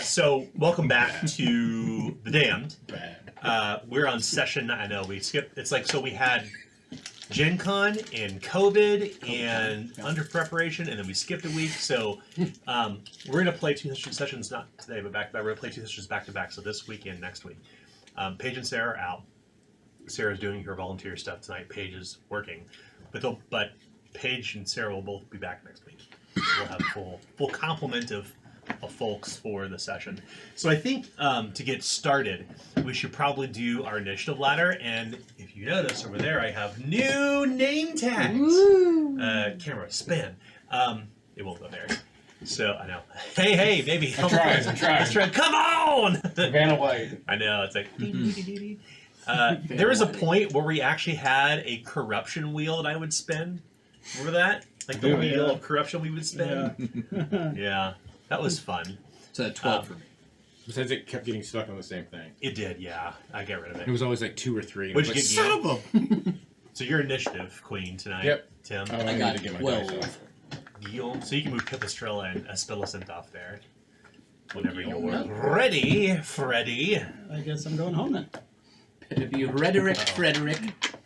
So welcome back to The Damned. Bad. We're on session. I know we skipped. It's like, so we had Gen Con and COVID and under preparation, and then we skipped a week. So we're gonna play two sessions, not today, but back to back. We're gonna play two sessions back to back. So this week and next week. Paige and Sarah are out. Sarah's doing her volunteer stuff tonight. Paige is working, but Paige and Sarah will both be back next week. We'll have full complement of folks for the session. So I think to get started, we should probably do our initiative ladder. And if you notice over there, I have new name tags. Camera spin. It won't go there. So I know. Hey, maybe. I'm trying. Let's try. Come on. Vanna White. I know. It's like. There was a point where we actually had a corruption wheel that I would spin. Remember that? Like the wheel of corruption we would spin? Yeah. That was fun. So that 12 for me. Besides, it kept getting stuck on the same thing. It did, yeah. I got rid of it. It was always like 2 or 3. What'd you get, son of a... So your initiative, Queen, tonight, Yep. Tim. Oh, I got need to get my 12. dice off. So you can move Pipistrella and Aspillicent off there. Whenever you're ready, Freddy. I guess I'm going home then. Frederick.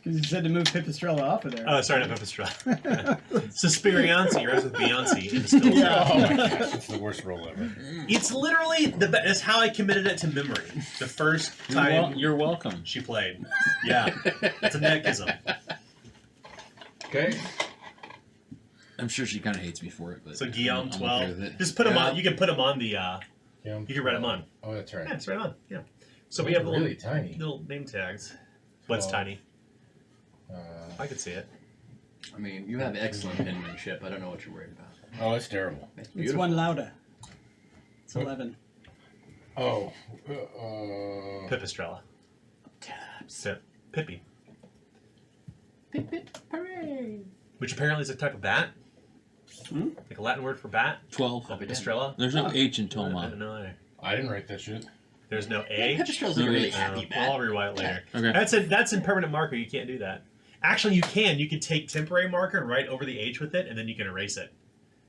Because you said to move Pipistrella off of there. Oh, sorry, not Pipistrella. Suspiriancy, you're with Beyonce. And Aspillicent. Yeah. Oh my gosh, that's the worst roll ever. It's literally the best. That's how I committed it to memory. The first time You're welcome. she played. Yeah, that's a neckism. Okay. I'm sure she kind of hates me for it, but So Guillaume, I'm 12. okay with it. Just put them on. You can put them on the. Yeah, You can write them on. Oh, that's right. Yeah, it's right on. Yeah. So Those we have are little, really tiny. little name tags. What's 12. tiny? Uh, I could see it. I mean, you have excellent penmanship. I don't know what you're worried about. oh, it's terrible. It's It's beautiful. one louder. It's 11. Oh. Pipistrella. So, Pippi. Hooray! Which apparently is a type of bat. Hmm? Like a Latin word for bat. 12. I'll be dead. Pipistrella. There's no H in I don't Toma. know either. I didn't write that shit. There's no A. Pipistrella's a really happy Well, I'll bat. rewrite it later. Okay. That's in permanent marker. You can't do that. Actually, you can. You can take temporary marker and write over the H with it, and then you can erase it.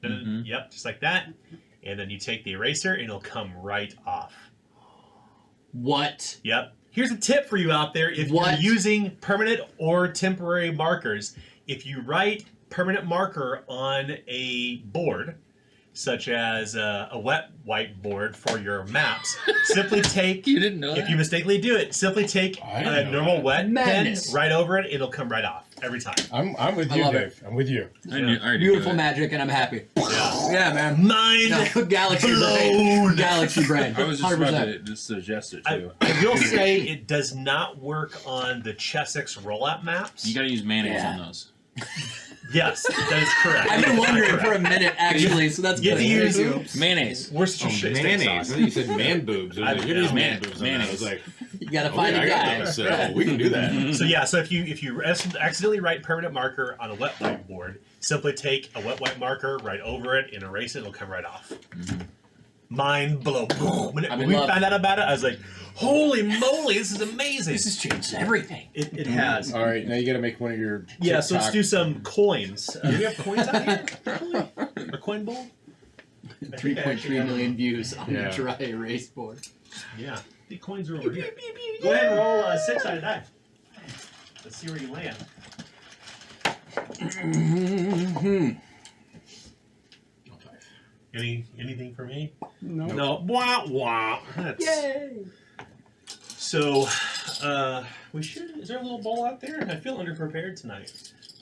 Yep, just like that. And then you take the eraser, and it'll come right off. What? Yep. Here's a tip for you out there. If What? you're using permanent or temporary markers, if you write permanent marker on a board, such as a wet whiteboard for your maps, simply take, You didn't know if that? you mistakenly do it, simply take I a didn't know normal that. wet Madness. pen, write over it, it'll come right off every time. I'm with I you, love Dave. I'm with you. I already Beautiful knew it. magic, and I'm happy. Yeah. Yeah, man. Mind Galaxy blown. brain. Galaxy brain. I was just about 100%. to just suggest it I too. will say it does not work on the Chessex rollout maps. You gotta use mayonnaise Yeah. on those. Yes, that is correct. I've been wondering for a minute, actually, so that's You have good. to use Thank you. Mayonnaise. Worcestershire steak mayonnaise. I sauce. thought you said man boobs. I was like, you're just man boobs. on that. I was like, You gotta okay, find a I got guy. those, so we can do that. So yeah, so if you accidentally write permanent marker on a wet whiteboard, simply take a wet white marker, write over it, and erase it. It'll come right off. Mind blown. When we found out about it, I was like, "Holy moly, this is amazing!" This has changed everything. It has. All right, now you got to make one of your. Yeah, so let's TikTok- do some coins. Do we have coins out here? A coin bowl? 3.3 million views on Yeah. the dry erase board. Yeah, the coins are over here. Go ahead and roll a 6-sided die. Let's see where you land. Anything for me? No. No. Wah wah. That's... Yay! So, we should. Is there a little bowl out there? I feel underprepared tonight.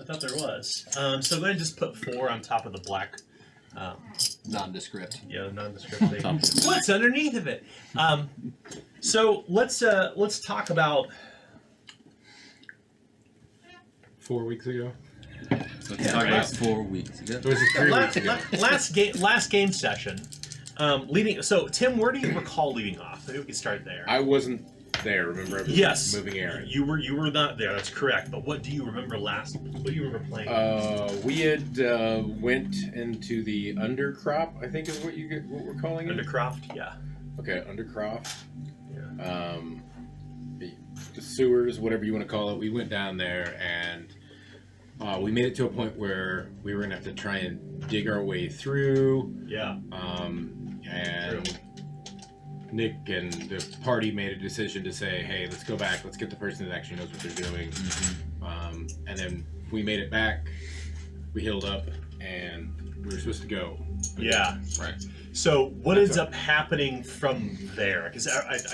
I thought there was. So go ahead and just put 4 on top of the black. Nondescript. Yeah, nondescript thing. What's underneath of it? So let's talk about. 4 weeks ago. Let's talk about 4 weeks ago. It was 3 weeks ago. Last game session. Leading. So Tim, where do you recall leading off? Maybe we can start there. I wasn't there. Remember, I was Yes, moving errands. you were not there. That's correct. But what do you remember last? What do you remember playing? We had went into the undercrop. I think is what what we're calling it. Undercroft, yeah. Okay, undercroft. Yeah. The sewers, whatever you want to call it. We went down there and we made it to a point where we were gonna have to try and dig our way through. Yeah. And Nick and the party made a decision to say, hey, let's go back. Let's get the person that actually knows what they're doing. And then we made it back. We healed up, and we were supposed to go. Yeah. Right. So what That's ends up happening from there? Because at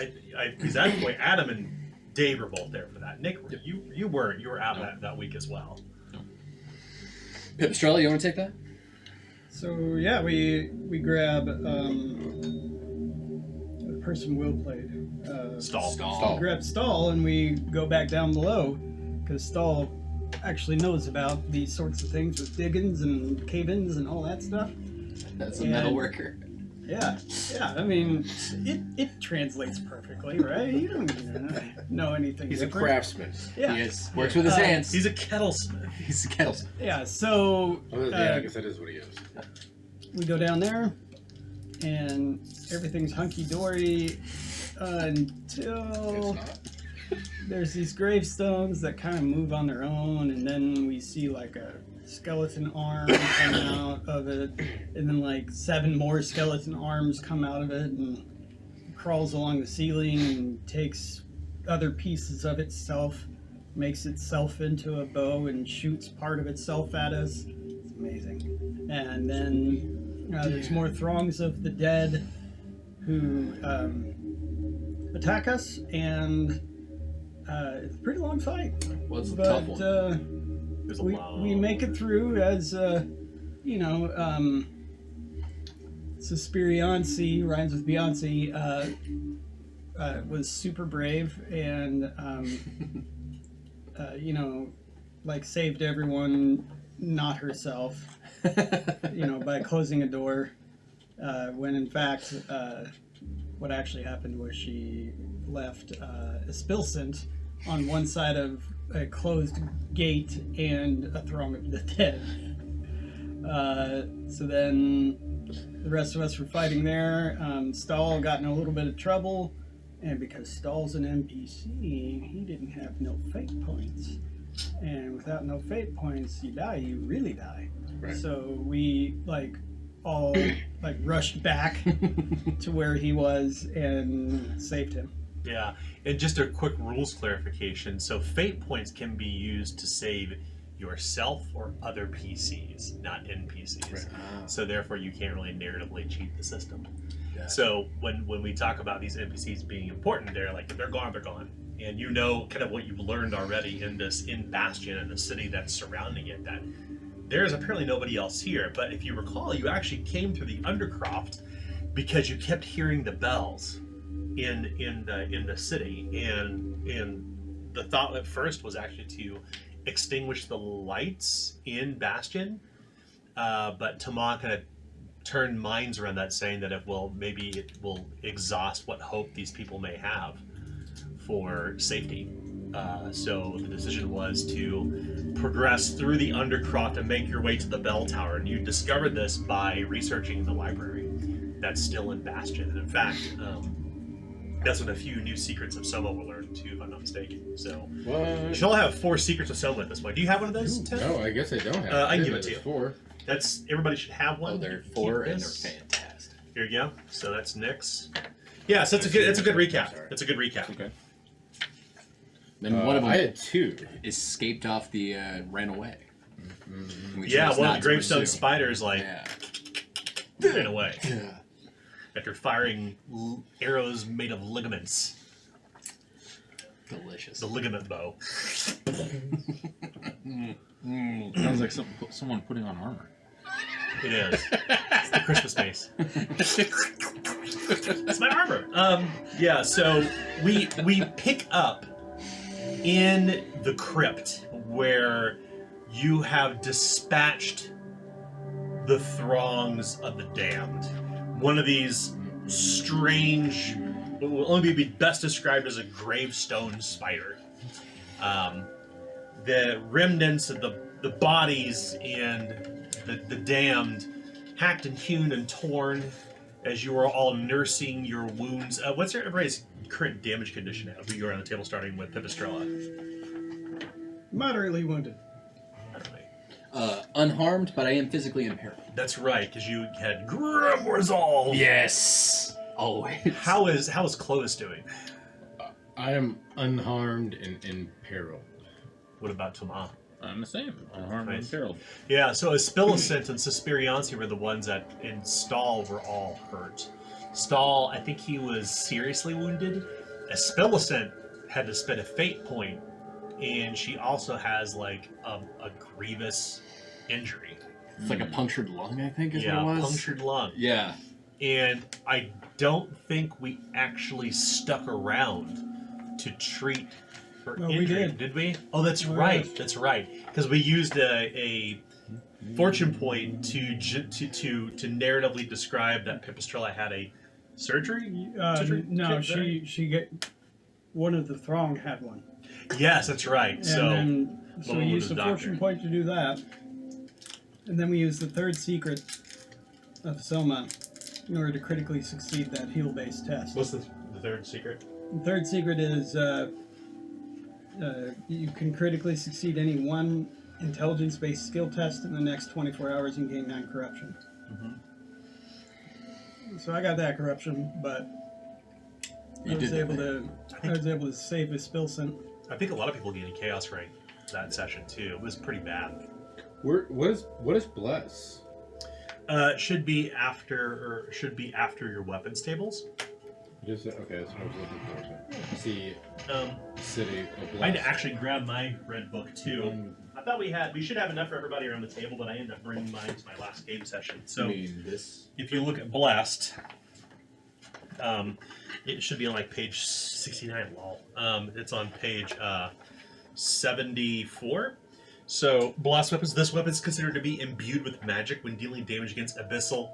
that point, Adam and Dave were both there for that. Nick, you weren't. You were out that week as well. Pipistrella, you want to take that? So yeah, we grab the person Will played. Stall. We grab Stall and we go back down below because Stall actually knows about these sorts of things with diggings and cave-ins and all that stuff. That's a metal worker. Yeah. I mean, it translates perfectly, right? You don't even know anything. He's a different. craftsman. Yeah. He is. Works with his hands. He's a kettlesmith. He's a kettlesmith. Yeah. So Yeah, I guess that is what he is. we go down there, and everything's hunky dory until there's these gravestones that kind of move on their own, and then we see like a skeleton arm come out of it, and then like 7 more skeleton arms come out of it, and crawls along the ceiling and takes other pieces of itself, makes itself into a bow, and shoots part of itself at us. It's amazing. And then there's more throngs of the dead who attack us, and it's a pretty long fight. Well, it's a tough one. We make it through as, Suspiriancy, rhymes with Beyonce, was super brave and, saved everyone, not herself, by closing a door, when in fact, what actually happened was she left a spill scent on one side of a closed gate and a throng of the dead. So then the rest of us were fighting there. Stahl got in a little bit of trouble, and because Stahl's an NPC, he didn't have no fate points. And without no fate points, you die, you really die. Right. So we all rushed back to where he was and saved him. Yeah, and just a quick rules clarification. So fate points can be used to save yourself or other PCs, not NPCs. Right. So therefore, you can't really narratively cheat the system. Yeah. So when we talk about these NPCs being important, they're like, if they're gone, they're gone. And you know kind of what you've learned already in Bastion and the city that's surrounding it, that there's apparently nobody else here. But if you recall, you actually came through the Undercroft because you kept hearing the bells in the city, and the thought at first was actually to extinguish the lights in Bastion, but Tama kind of turned minds around that, saying that it will exhaust what hope these people may have for safety. So the decision was to progress through the Undercroft and make your way to the bell tower, and you discovered this by researching the library that's still in Bastion. And in fact, that's when a few new secrets of Soma were learned too, if I'm not mistaken. So you should all have 4 secrets of Soma at this point. Do you have one of those, Tim? No, I guess I don't have. I can give it to you. 4. That's everybody should have one. Oh, they're Keep 4 and this. they're fantastic. Here you go. So that's Nick's. Yeah, so that's a good recap. That's a good recap. Okay. Then one of them I had 2. escaped off the ran away. We Yeah, chose one not of to the gravestone pursue. spiders Yeah. ran away Yeah. after firing arrows made of ligaments. Delicious. The ligament bow. Sounds like someone putting on armor. It is. It's the Christmas mace. It's my armor. Yeah. So we pick up in the crypt where you have dispatched the throngs of the damned. One of these strange, what will only be best described as a gravestone spider. The remnants of the bodies and the damned, hacked and hewn and torn as you are all nursing your wounds. What's everybody's current damage condition at? We go around the table starting with Pipistrella. Moderately wounded. Unharmed, but I am physically impaired. That's right, because you had Grim Resolve. Yes. Always. How is Clovis doing? I am unharmed and in peril. What about Thomas? I'm the same. Unharmed and Nice. perilled. Yeah, so Aspillicent and Suspiriancy were the ones that in Stahl were all hurt. Stahl, I think he was seriously wounded. Aspillicent had to spend a fate point, and she also has like a grievous injury. It's like a punctured lung, I think, is Yeah, what it was. punctured lung. Yeah. And I don't think we actually stuck around to treat her No, we injury, did. we? Oh, that's Oh, right. yes. That's right. Because we used a fortune point to narratively describe that Pipistrella had a surgery. No, she get one of the throng had one. Yes, that's right. And So then, so we Lolo used was the a fortune doctor. point to do that. And then we used the third secret of Soma in order to critically succeed that heal-based test. what's the third secret? The third secret is you can critically succeed any one intelligence-based skill test in the next 24 hours and gain 9 corruption. So I got that corruption, but I was able to save his Spilson. I think a lot of people gained chaos rank that session too. It was pretty bad. What is bless? Should be after your weapons tables. Just okay, that's what I was looking for. See, Um, city of bless. I had to actually grab my red book too. I thought we should have enough for everybody around the table, but I ended up bringing mine to my last game session. So this. if you look at Blessed, it should be on like page 69. Lol. It's on page 74. So Blessed weapons. This weapon is considered to be imbued with magic when dealing damage against abyssal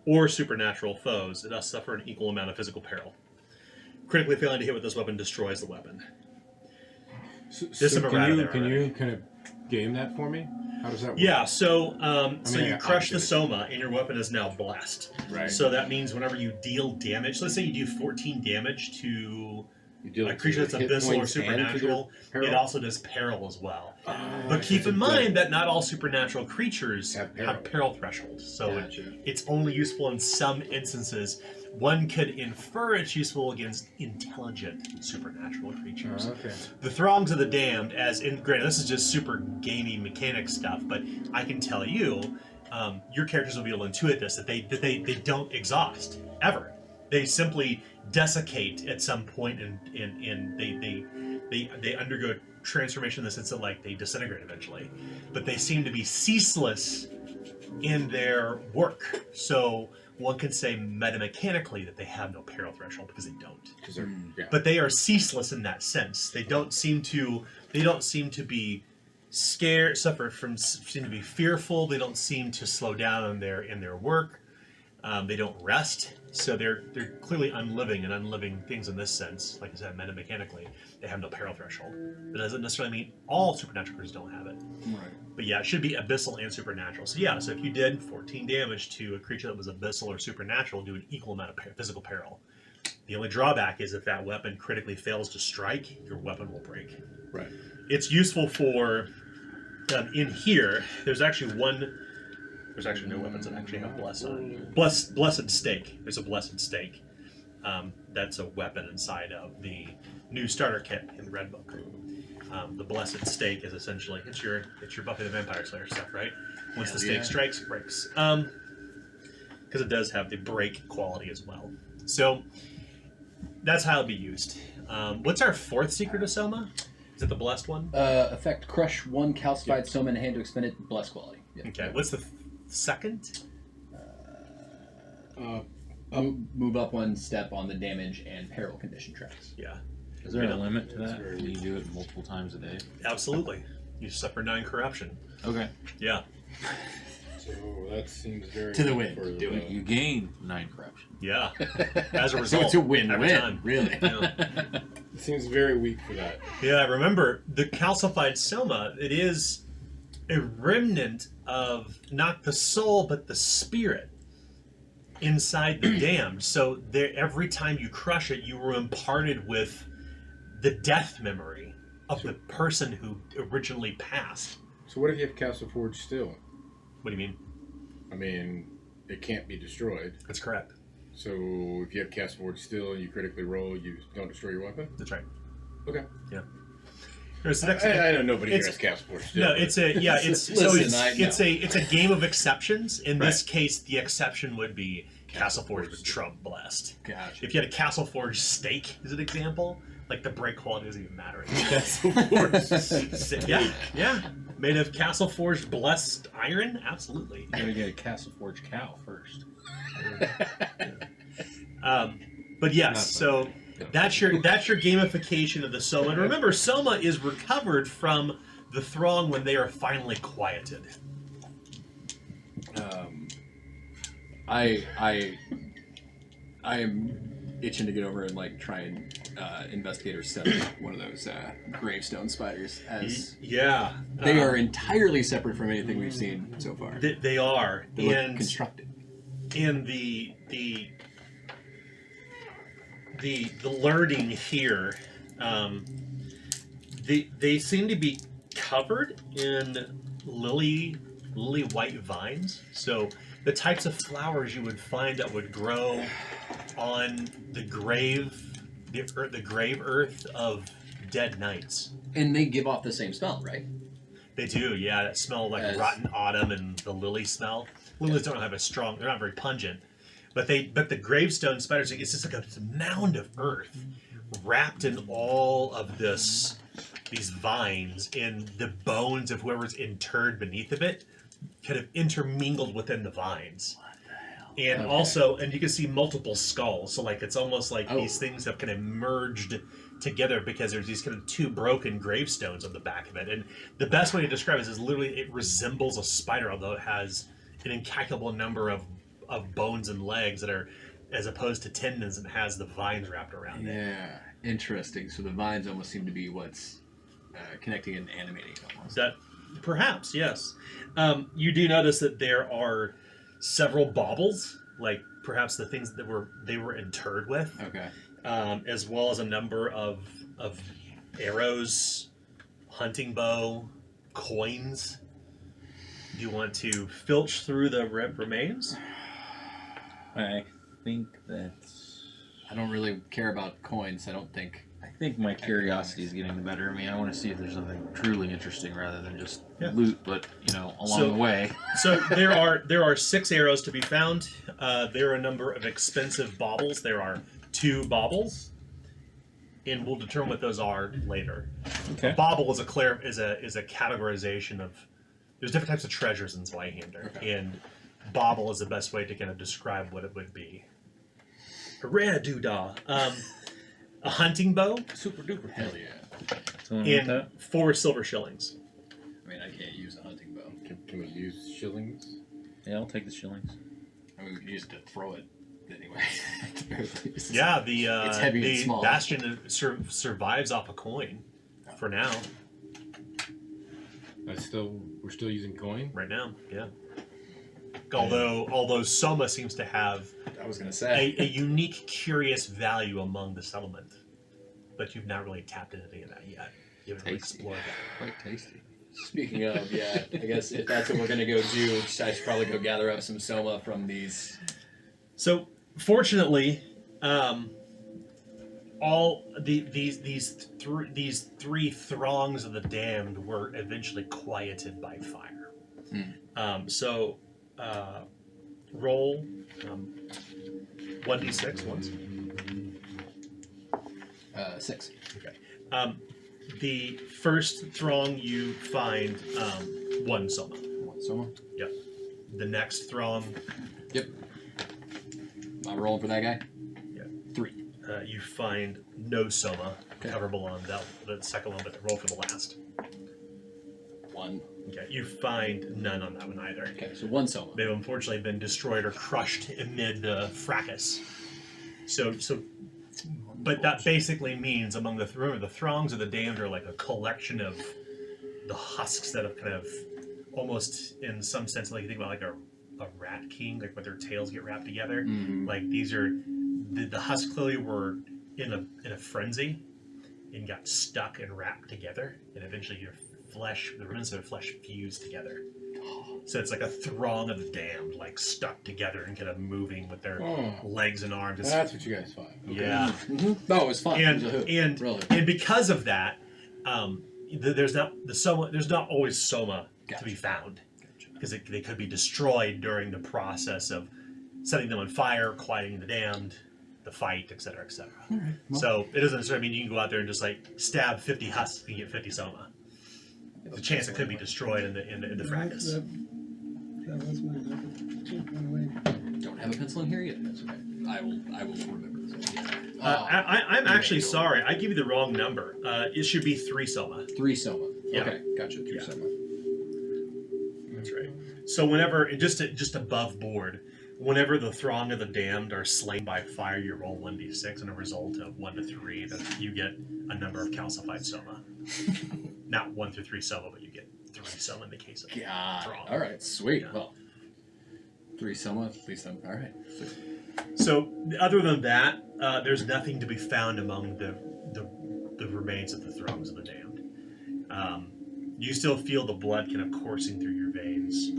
or supernatural foes. It does suffer an equal amount of physical peril. Critically failing to hit with this weapon destroys the weapon. There's some errata there Can already. you kind of game that for me? How does that work? Yeah, so so mean, you crush obviously. the Soma, and your weapon is now blessed. Right. So that means whenever you deal damage, let's say you do 14 damage to you deal a creature that's hit abyssal or points and to their supernatural, peril? it also does peril as well. Ah, But keep so in it's mind good. that not all supernatural creatures Have have peril thresholds. So Gotcha. it's only useful in some instances. One could infer it's useful against intelligent supernatural creatures. Okay. The Throngs of the Damned, as in, granted, this is just super gamey mechanic stuff, but I can tell you, your characters will be able to intuit this, that they don't exhaust ever. They simply desiccate at some point, and they undergo transformation in the sense that like they disintegrate eventually, but they seem to be ceaseless in their work. So one can say metamechanically that they have no peril threshold because they don't. Because they're But they are ceaseless in that sense. They don't seem to be scared, seem to be fearful. They don't seem to slow down in their work. They don't rest. So they're clearly unliving things in this sense. Like I said, metamechanically, they have no peril threshold. That doesn't necessarily mean all supernatural creatures don't have it. Right. But yeah, it should be abyssal and supernatural. So yeah, so if you did 14 damage to a creature that was abyssal or supernatural, do an equal amount of physical peril. The only drawback is if that weapon critically fails to strike, your weapon will break. right. It's useful for in here. There's actually no weapons that actually have blessed stake. There's a blessed stake. That's a weapon inside of the new starter kit in the Red Book. The blessed stake is essentially it's your Buffy the Vampire Slayer stuff, right? Once the stake strikes, it breaks. Because it does have the break quality as well. So that's how it'll be used. What's our fourth secret of Soma? Is it the blessed one? Effect crush one calcified Soma in hand to expend it. Bless quality. Yeah. Okay. What's the second? Move up one step on the damage and peril condition tracks. Yeah. Is there You a know, limit to that? Can you do it multiple times a day? Absolutely. You suffer 9 corruption. Okay. Yeah. So that seems very To the good wind. for Do it. You gain 9 corruption. Yeah. As a So result. it's a win-win, every time. really. Yeah. It seems very weak for that. Yeah, remember, the calcified Soma, it is a remnant of not the soul, but the spirit inside the damned. So there, every time you crush it, you were imparted with the death memory of the person who originally passed. So what if you have Castle Forge still? What do you mean? I mean, it can't be destroyed. That's correct. So if you have Cast Forge still and you critically roll, you don't destroy your weapon? That's right. Okay. Yeah. There's the next. I know nobody here it's- has Cast Forge still. No, but- it's a yeah. It's Listen, it's a game of exceptions. In this Right. case, the exception would be Castle Forge with Trump Blessed. Gotcha. If you had a Castle Forge stake, as an example, like the break quality doesn't even matter. Castle Forge. Yeah. Made of Castle Forged Blessed iron, absolutely. You gotta get a Castle Forge cow first. But yes, so that's your gamification of the Soma. And remember, Soma is recovered from the throng when they are finally quieted. I am itching to get over and like try and investigate or set up one of those gravestone spiders, as Yeah, they are entirely separate from anything we've seen so far. They are, They look and constructed. the learning here, they seem to be covered in lily white vines. So the types of flowers you would find that would grow on the grave earth of dead knights. And they give off the same smell, right? They do, yeah. That smell like As- rotten autumn and the lily smell. Lilies don't have a strong; they're not very pungent. But the gravestone spiders, it's just like a mound of earth wrapped in all of these vines, and the bones of whoever's interred beneath of it kind of intermingled within the vines. And Okay. also, and you can see multiple skulls. So like it's almost like Oh. these things have kind of merged together because there's these kind of two broken gravestones on the back of it. And the best way to describe it is literally it resembles a spider, although it has an incalculable number of bones and legs that are, as opposed to tendons, and has the vines wrapped around it. Yeah, interesting. So the vines almost seem to be what's connecting and animating it almost. That perhaps, yes. You do notice that there are several baubles, like perhaps the things that they were interred with, Okay. as well as a number of arrows, hunting bow, coins. Do you want to filch through the remains? I think that's. I don't really care about coins. I think my curiosity is getting the better of me. I want to see if there's something truly interesting rather than just Yeah. loot, but along So- the way. So there are 6 arrows to be found. There are a number of expensive baubles. There are 2 baubles, and we'll determine what those are later. Okay. Bauble is a categorization of. There's different types of treasures in Zweihander, and bauble is the best way to kind of describe what it would be. A rare doodah. A hunting bow, Super duper. Hell yeah. Someone want and that? 4 silver shillings. I mean, I can't use a hunting bow. Can we use shillings? Yeah, I'll take the shillings. I mean, we could use it to throw it anyway. Yeah, the It's heavy and the small. bastion survives off a coin for now. We're still using coin. Right now, yeah. Although Soma seems to have I was gonna say. a unique, curious value among the settlement, but you've not really tapped into any of that yet. You haven't really Tasty. explored that. Quite tasty. Speaking of, yeah, I guess if that's what we're gonna go do, I should probably go gather up some soma from these. So, fortunately, all these 3 throngs of the damned were eventually quieted by fire. So, roll 1d6 once. 6. Okay. The first throng you find 1 soma. One soma. Yep. The next throng Yep. I'm rolling for that guy. Yeah. 3. you find no soma Okay. coverable on the second one, but roll for the last. 1. Okay. You find none on that one either. Okay, so 1 soma. They've unfortunately been destroyed or crushed amid the fracas. But that basically means remember the throngs of the damned are like a collection of the husks that have kind of almost in some sense like you think about like a rat king, like when their tails get wrapped together. Mhm. Like these are the husks clearly were in a frenzy and got stuck and wrapped together, and eventually you're flesh, the remnants of their flesh fused together. So it's like a throng of the damned, like stuck together and kind of moving with their legs and arms. It's, That's what you guys fought. Okay. yeah. No, it was fun. And It was a hoot. and Really. and because of that, there's not always soma Gotcha. to be found because they could be destroyed during the process of setting them on fire, quieting the damned, the fight, etc., etc. Well. So it doesn't necessarily mean you can go out there and just like stab 50 husks and get 50 soma. The chance it could be destroyed in the fracas. That was my number. Don't have a pencil in here yet. That's okay. I will remember this. Yeah. I'm actually sorry. I give you the wrong number. It should be 3 soma. 3 soma. Yeah. Okay, gotcha. 3 Yeah. soma. That's right. So whenever, just above board, whenever the throng of the damned are slain by fire, you roll 1d6, and a result of 1 to 3, that you get a number of calcified soma. Not 1 through 3 soma, but you get 3 soma in the case of God. throng. All right, sweet. Yeah. Well, 3 soma, at least I'm all right. Sweet. So other than that, there's nothing to be found among the remains of the throngs of the damned. You still feel the blood kind of coursing through your veins.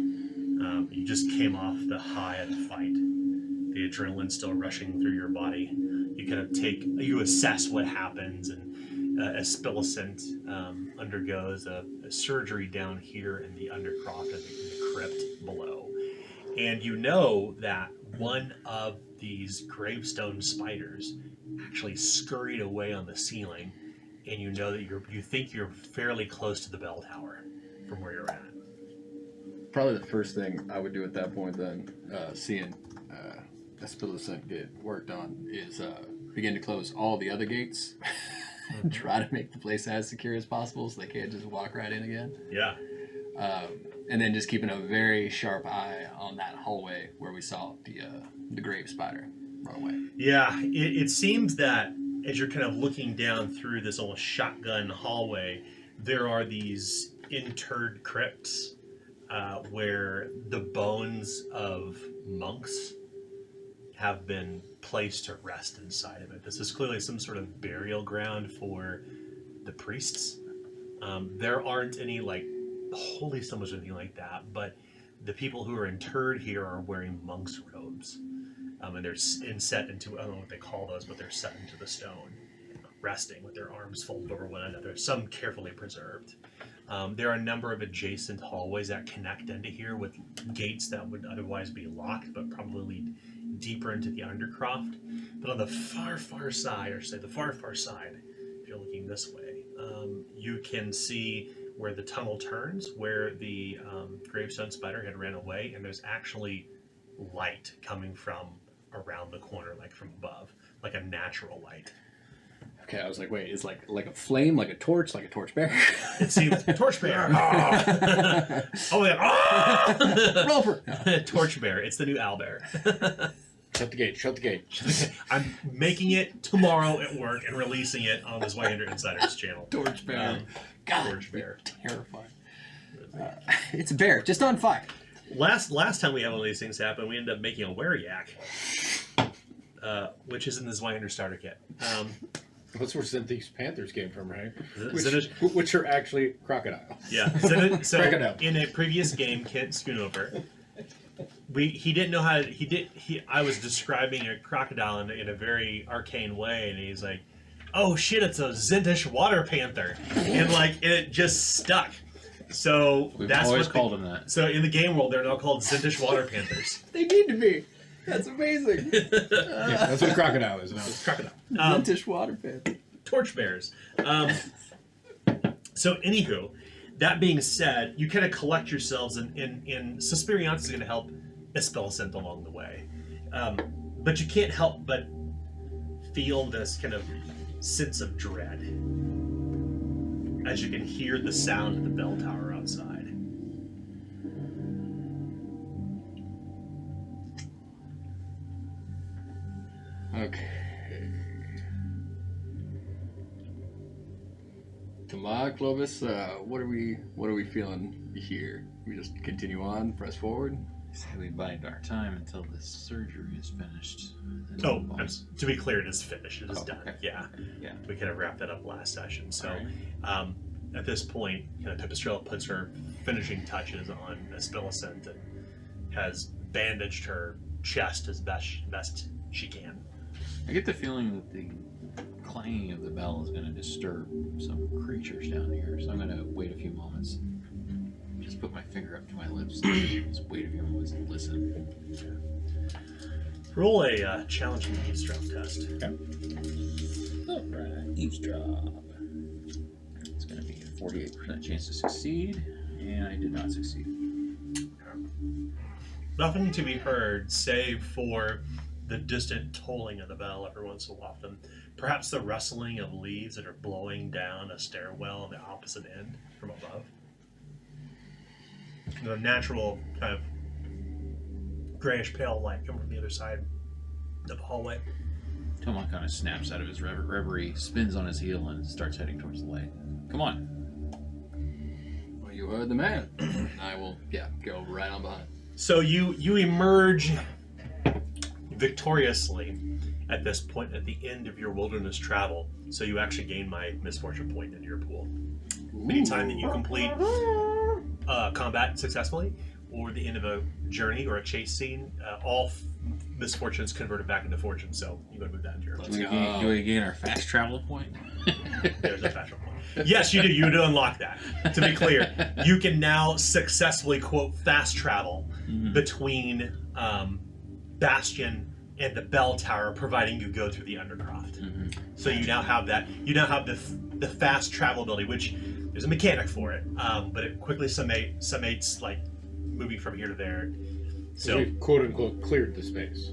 You just came off the high of the fight. The adrenaline still rushing through your body. You kind of you assess what happens, and Aspillicent undergoes a surgery down here in the undercroft of the crypt below. And you know that one of these gravestone spiders actually scurried away on the ceiling, and you know that you think you're fairly close to the bell tower from where you're at. Probably the first thing I would do at that point, then, seeing Aspillicent get worked on, is begin to close all the other gates. Try to make the place as secure as possible so they can't just walk right in again. Yeah. And then just keeping a very sharp eye on that hallway where we saw the grave spider run away. Yeah, it seems that as you're kind of looking down through this almost shotgun hallway, there are these interred crypts where the bones of monks have been placed to rest inside of it. This is clearly some sort of burial ground for the priests. There aren't any like holy stones or anything like that, but the people who are interred here are wearing monks' robes. And they're inset into, I don't know what they call those, but they're set into the stone, resting with their arms folded over one another, some carefully preserved. There are a number of adjacent hallways that connect into here with gates that would otherwise be locked, but probably lead deeper into the undercroft. But on the far side, or say the far side, if you're looking this way, you can see where the tunnel turns, where the gravestone spider had ran away, and there's actually light coming from around the corner, like from above, like a natural light. Okay, I was like, wait, it's like a flame, like a torch bear? It seems torchbearer. Oh yeah. Roper! Torchbearer. It's the new owlbear. Shut the gate. Shut the gate. I'm making it tomorrow at work and releasing it on the Zweihander Insiders channel. Torchbearer. God, Torchbearer. terrifying. It's a bear, just on fire. Last time we had one of these things happen, we ended up making a were-yak, which is in the Zweihander starter kit. That's where Zinthix Panthers came from, right? Zinnish- Which are actually crocodiles. Yeah. So Crocodile. in a previous game, Kent Schoonover, he didn't know how to, I was describing a crocodile in a very arcane way, and he's like, oh shit, it's a Zintish water panther. And like, it just stuck. So We've that's always what called them that. So in the game world, they're now called Zintish water panthers. They need to be. That's amazing. Yeah, that's what a crocodile is now. Crocodile. Vintage water pit. Torchbearers. So anywho, that being said, you kind of collect yourselves, and Suspirianus is going to help Aspillicent along the way. But you can't help but feel this kind of sense of dread as you can hear the sound of the bell tower outside. Okay. Tama, Clovis, what are we feeling here? We just continue on, press forward. Say we bide our time until this surgery is finished. and Oh, we'll- to be clear, it is finished. It is Oh, done. okay. Yeah. Yeah. We kind of wrapped that up last session. So, Alright. at this point, Pipistrella puts her finishing touches on Aspillicent and has bandaged her chest as best she can. I get the feeling that the clanging of the bell is going to disturb some creatures down here, so I'm going to wait a few moments. Just put my finger up to my lips and just wait a few moments and listen. Roll a challenging eavesdrop test. Okay. Alright, eavesdrop. It's going to be a 48% chance to succeed, and I did not succeed. Nothing to be heard save for the distant tolling of the bell every once in a while. Perhaps the rustling of leaves that are blowing down a stairwell on the opposite end from above. The natural kind of grayish pale light coming from the other side of the hallway. Tomon kind of snaps out of his reverie, spins on his heel, and starts heading towards the light. Come on. Well, you heard the man. I will, go right on behind. So you emerge victoriously at this point at the end of your wilderness travel. So you actually gain my misfortune point into your pool. Anytime that you complete combat successfully, or the end of a journey or a chase scene, all misfortunes converted back into fortune. So you gotta move that into your Do we gain our fast travel point? There's a fast travel point. Yes, you do. You do unlock that. To be clear, you can now successfully quote fast travel between Bastion and the bell tower, providing you go through the Undercroft. So you now have that. You now have the fast travel ability, which there's a mechanic for it, but it quickly summates like moving from here to there. So we've quote unquote cleared the space.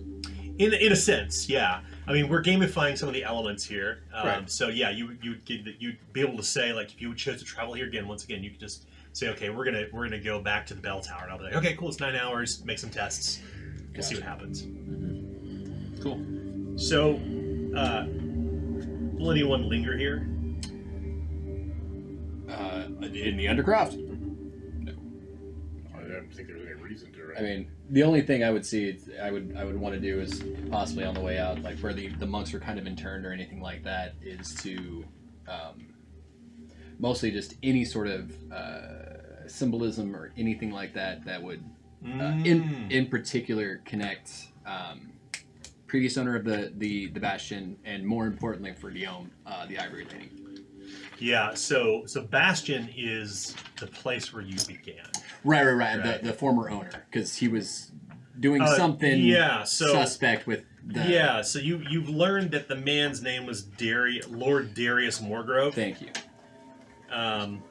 In a sense, yeah. I mean, we're gamifying some of the elements here. Right. So yeah, you'd be able to say, like, if you chose to travel here again, once again, you could just say, okay, we're gonna go back to the bell tower, and I'll be like, okay, cool, it's 9 hours. Make some tests. We'll see what happens. Cool. So, will anyone linger here? In the Undercroft? I don't think there's any reason to. Right? I mean, the only thing I would see, I would want to do is possibly on the way out, like where the monks are kind of interned or anything like that, is to mostly just any sort of symbolism or anything like that would in particular connect previous owner of the Bastion, and more importantly for Guillaume, the Ivory Lady. Yeah. So Bastion is the place where you began. Right. The former owner, because he was doing something suspect with the... Yeah, so you've learned that the man's name was Lord Darius Morgrove. Thank you. And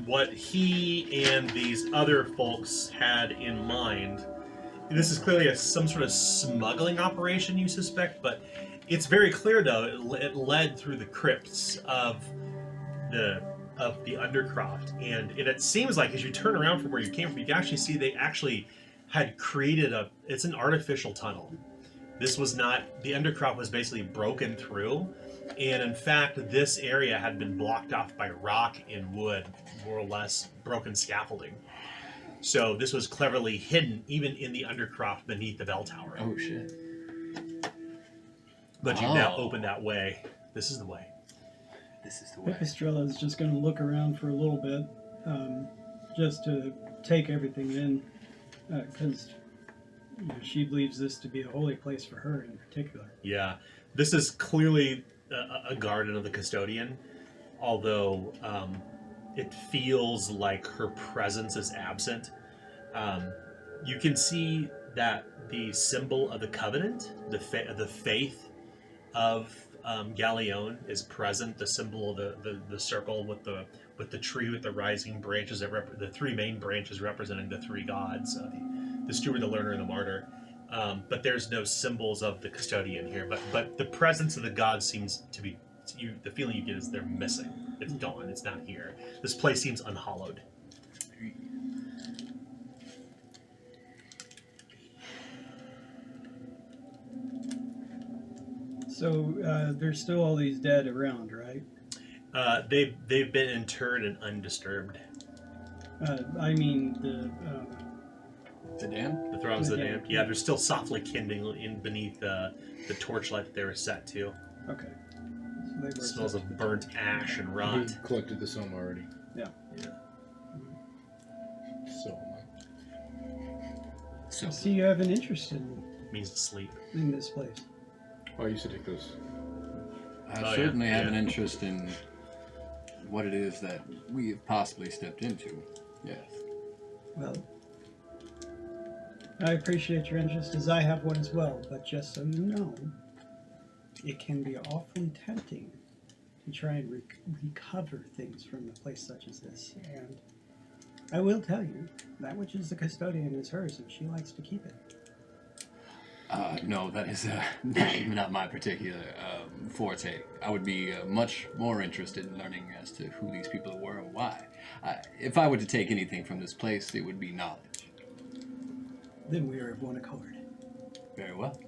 what he and these other folks had in mind, this is clearly some sort of smuggling operation, you suspect, but it's very clear, though, it led through the crypts of the Undercroft, and it seems like as you turn around from where you came from, you can actually see they actually had created it's an artificial tunnel. This was not, the Undercroft was basically broken through, and in fact this area had been blocked off by rock and wood, more or less broken scaffolding. So this was cleverly hidden even in the Undercroft beneath the bell tower. Oh shit. But you've now opened that way. This is the way. This is the way. Pipistrella is just going to look around for a little bit, just to take everything in, because she believes this to be a holy place for her in particular. Yeah, this is clearly a garden of the custodian, although it feels like her presence is absent. You can see that the symbol of the covenant, the faith of Galleon is present. The symbol of the circle with the tree with the rising branches, the three main branches representing the three gods, the steward, the learner, and the martyr. But there's no symbols of the custodian here. But the presence of the gods seems to be, the feeling you get is they're missing. It's gone. It's not here. This place seems unhallowed. So there's still all these dead around, right? They've been interred and undisturbed. I mean The damned? The thrones of the damned. Yeah, they're still softly kindling in beneath the torchlight that they were set to. Okay. They were It smells of burnt ash and rot. He collected the sum already. Yeah. So So I see you have an interest Means to sleep. in this place. I used to take those. I Oh, certainly yeah, have yeah. an interest in what it is that we have possibly stepped into. Yes. Well, I appreciate your interest as I have one as well, but just so you know, it can be awfully tempting to try and recover things from a place such as this. And I will tell you, that which is the custodian is hers, and she likes to keep it. No, that is not my particular forte. I would be much more interested in learning as to who these people were and why. If I were to take anything from this place, it would be knowledge. Then we are of one accord. Very well.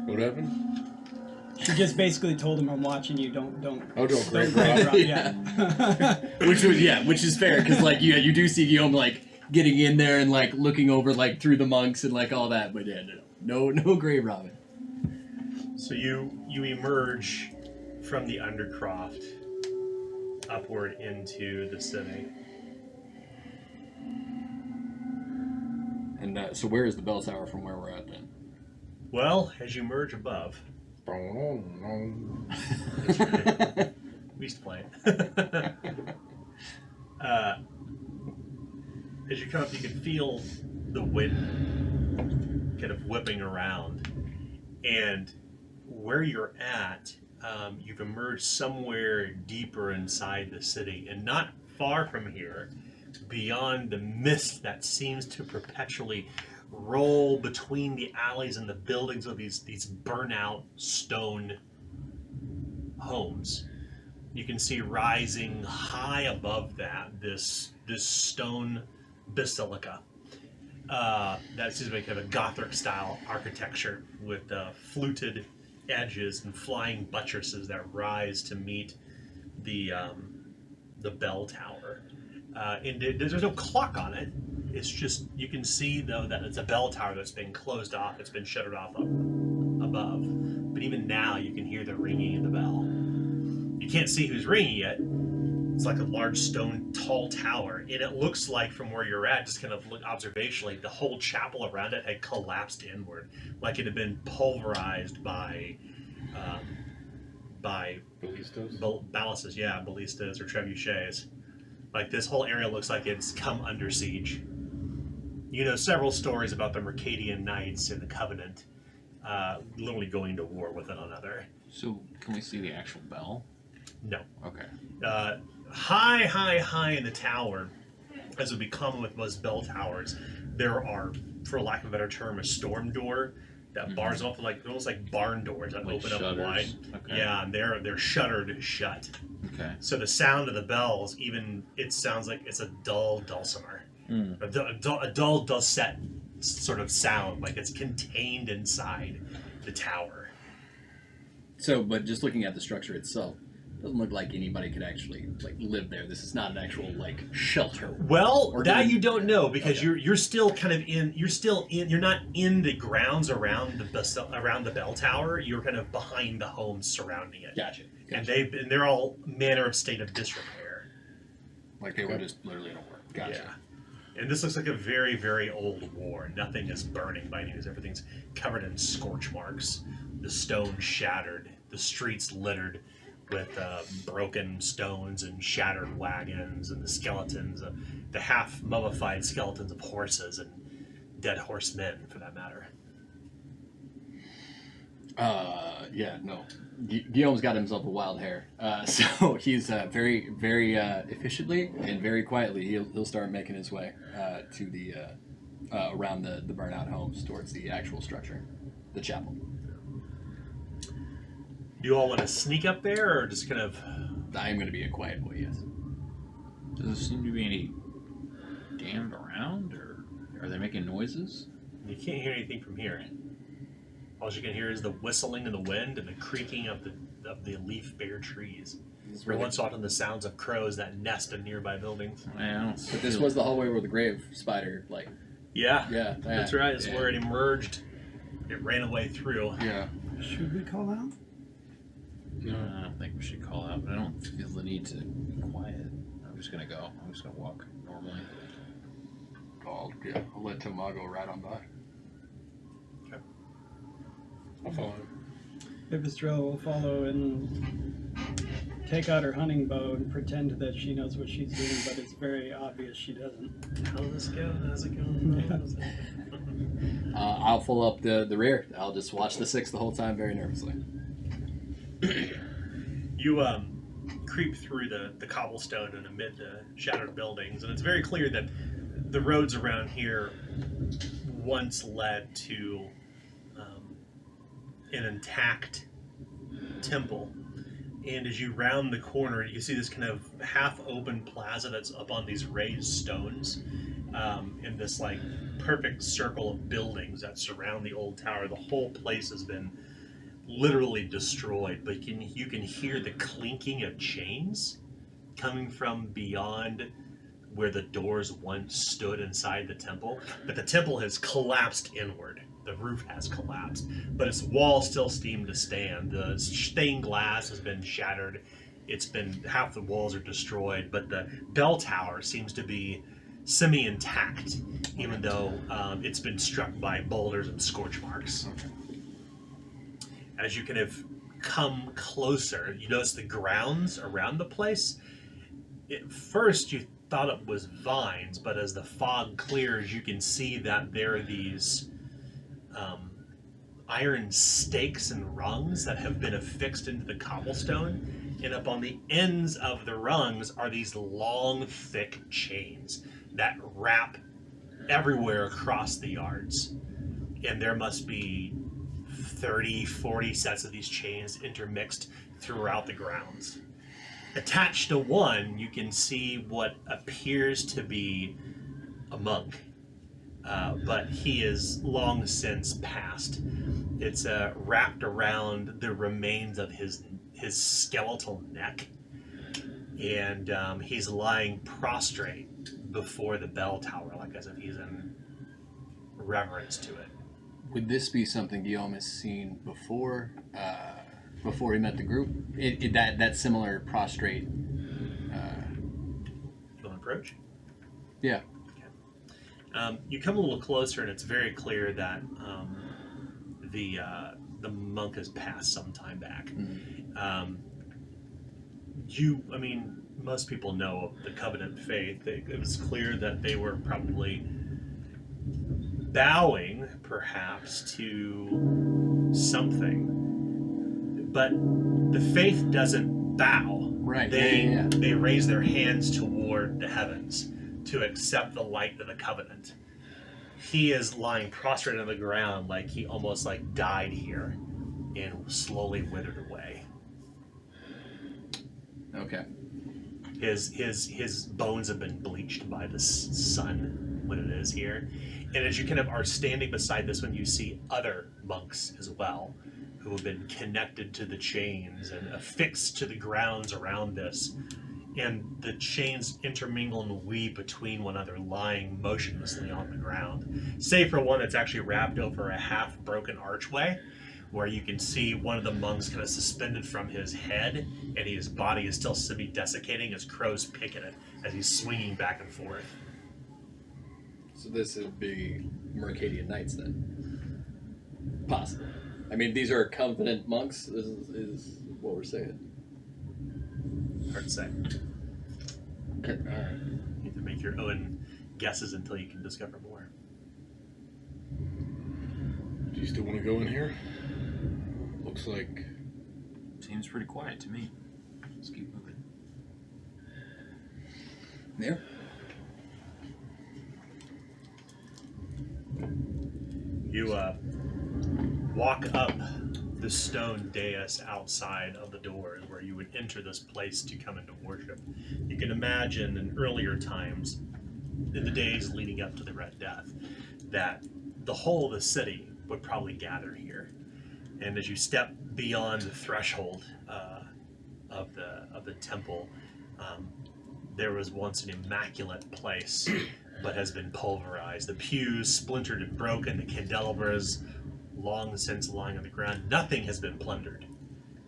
What happened? She just basically told him, "I'm watching you. Don't." Oh, don't Don't grave rob. rob. Yeah. which is fair, because like you do see Guillaume like getting in there and like looking over like through the monks and like all that, but yeah, no grave robbing. So you emerge from the Undercroft upward into the city. And so where is the bell tower from where we're at then? Well, as you emerge above, we used to play it. As you come up, you can feel the wind kind of whipping around, and where you're at, you've emerged somewhere deeper inside the city, and not far from here, beyond the mist that seems to perpetually roll between the alleys and the buildings of these burnout stone homes. You can see rising high above that this stone basilica that seems to be kind of a Gothic style architecture with fluted edges and flying buttresses that rise to meet the bell tower. And there's no clock on it. It's just, you can see though that it's a bell tower that's been closed off. It's been shuttered off up above. But even now you can hear the ringing of the bell. You can't see who's ringing it. It's like a large stone tall tower. And it looks like from where you're at, just kind of look observationally, the whole chapel around it had collapsed inward. Like it had been pulverized by Ballistas? ballistas, yeah, ballistas or trebuchets. Like this whole area looks like it's come under siege. You know several stories about the Mercadian Knights and the Covenant literally going to war with one another. So, can we see the actual bell? No. Okay. High in the tower, as would be common with most bell towers, there are, for lack of a better term, a storm door that bars off, like almost like barn doors that Like open up shutters. wide. Okay. Yeah, and they're shuttered shut. Okay. So the sound of the bells, even it sounds like it's a dull dulcimer, a dull dulcet sort of sound, like it's contained inside the tower. So, but just looking at the structure itself, doesn't look like anybody could actually like live there. This is not an actual like shelter. Well, Or that do we- you don't know because Okay. you're still kind of you're not in the grounds around the bell tower. You're kind of behind the homes surrounding it. Gotcha. And they're all manner of state of disrepair. Like they were just literally in a war. Gotcha. Yeah. And this looks like a very, very old war. Nothing is burning by any means. Everything's covered in scorch marks. The stone shattered. The streets littered with broken stones and shattered wagons and the skeletons, the half mummified skeletons of horses and dead horsemen, for that matter. Yeah, no. Guillaume's got himself a wild hair, so he's very, very efficiently and very quietly. He'll start making his way to the around the burnout homes towards the actual structure, the chapel. Do you all want to sneak up there, or just kind of? I am going to be a quiet boy. Yes. Does there seem to be any damned around, or are they making noises? You can't hear anything from here. All you can hear is the whistling of the wind and the creaking of the leaf-bare trees. Every once in a while, the sounds of crows that nest in nearby buildings. I don't But this was the hallway where the grave spider, like, Yeah, yeah, that's right. It's where it emerged. It ran away through. Yeah. Should we call out? No. I don't think we should call out, but I don't feel the need to be quiet. I'm just gonna go. I'm just gonna walk normally. I'll let Tomago ride on by. I'll follow him. Pipistrel will follow and take out her hunting bow and pretend that she knows what she's doing, but it's very obvious she doesn't. How's this going? How's it going? I'll pull up the rear. I'll just watch the 6 the whole time very nervously. You creep through the cobblestone and amid the shattered buildings, and it's very clear that the roads around here once led to an intact temple. And as you round the corner, you see this kind of half-open plaza that's up on these raised stones, in this like perfect circle of buildings that surround the old tower. The whole place has been literally destroyed, but you can hear the clinking of chains coming from beyond where the doors once stood inside the temple. But the temple has collapsed inward. The roof has collapsed, but its walls still seem to stand. The stained glass has been shattered. It's been, half the walls are destroyed, but the bell tower seems to be semi-intact, even though it's been struck by boulders and scorch marks. As you kind of come closer, you notice the grounds around the place. At first, you thought it was vines, but as the fog clears, you can see that there are these iron stakes and rungs that have been affixed into the cobblestone, and up on the ends of the rungs are these long, thick chains that wrap everywhere across the yards. And there must be 30, 40 sets of these chains intermixed throughout the grounds. Attached to one, you can see what appears to be a monk, but he is long since passed. It's wrapped around the remains of his skeletal neck, and he's lying prostrate before the bell tower, like as if he's in reverence to it. Would this be something Guillaume has seen before he met the group? That similar prostrate. You want to approach? Yeah. You come a little closer, and it's very clear that the monk has passed some time back. Most people know the Covenant faith. It was clear that they were probably bowing, perhaps, to something. But the faith doesn't bow. Right. They raise their hands toward the heavens to accept the light of the Covenant. He is lying prostrate on the ground, like he almost like died here and slowly withered away. Okay. His bones have been bleached by the sun when it is here. And as you kind of are standing beside this one, you see other monks as well, who have been connected to the chains and affixed to the grounds around this. And the chains intermingle and weave between one another, lying motionlessly on the ground. Save for one that's actually wrapped over a half-broken archway, where you can see one of the monks kind of suspended from his head, and his body is still semi-desiccating as crows pick at it as he's swinging back and forth. So this would be Mercadian Knights then? Possible. I mean, these are Covenant monks, is what we're saying. Hard to say. Okay. Alright. You have to make your own guesses until you can discover more. Do you still want to go in here? Looks like... Seems pretty quiet to me. Let's keep moving. Yeah. You walk up the stone dais outside of the doors where you would enter this place to come into worship. You can imagine in earlier times, in the days leading up to the Red Death, that the whole of the city would probably gather here. And as you step beyond the threshold of the temple, there was once an immaculate place, but has been pulverized. The pews splintered and broken, the candelabras long since lying on the ground. Nothing has been plundered.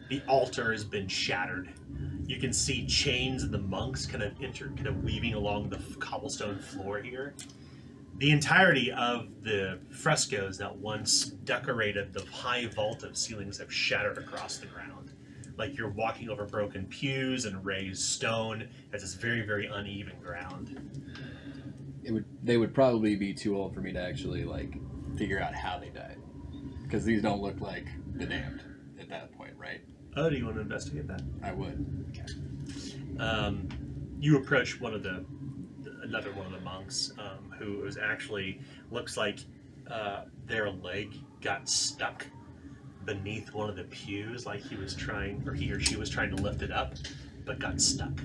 The altar has been shattered. You can see chains of the monks kind of weaving along the cobblestone floor here. The entirety of the frescoes that once decorated the high vault of ceilings have shattered across the ground. Like you're walking over broken pews and raised stone as it's very, very uneven ground. They would probably be too old for me to actually like figure out how they died, because these don't look like the damned at that point, right? Oh, do you want to investigate that? I would. Okay. You approach another one of the monks, who was actually looks like their leg got stuck beneath one of the pews, like he or she was trying to lift it up, but got stuck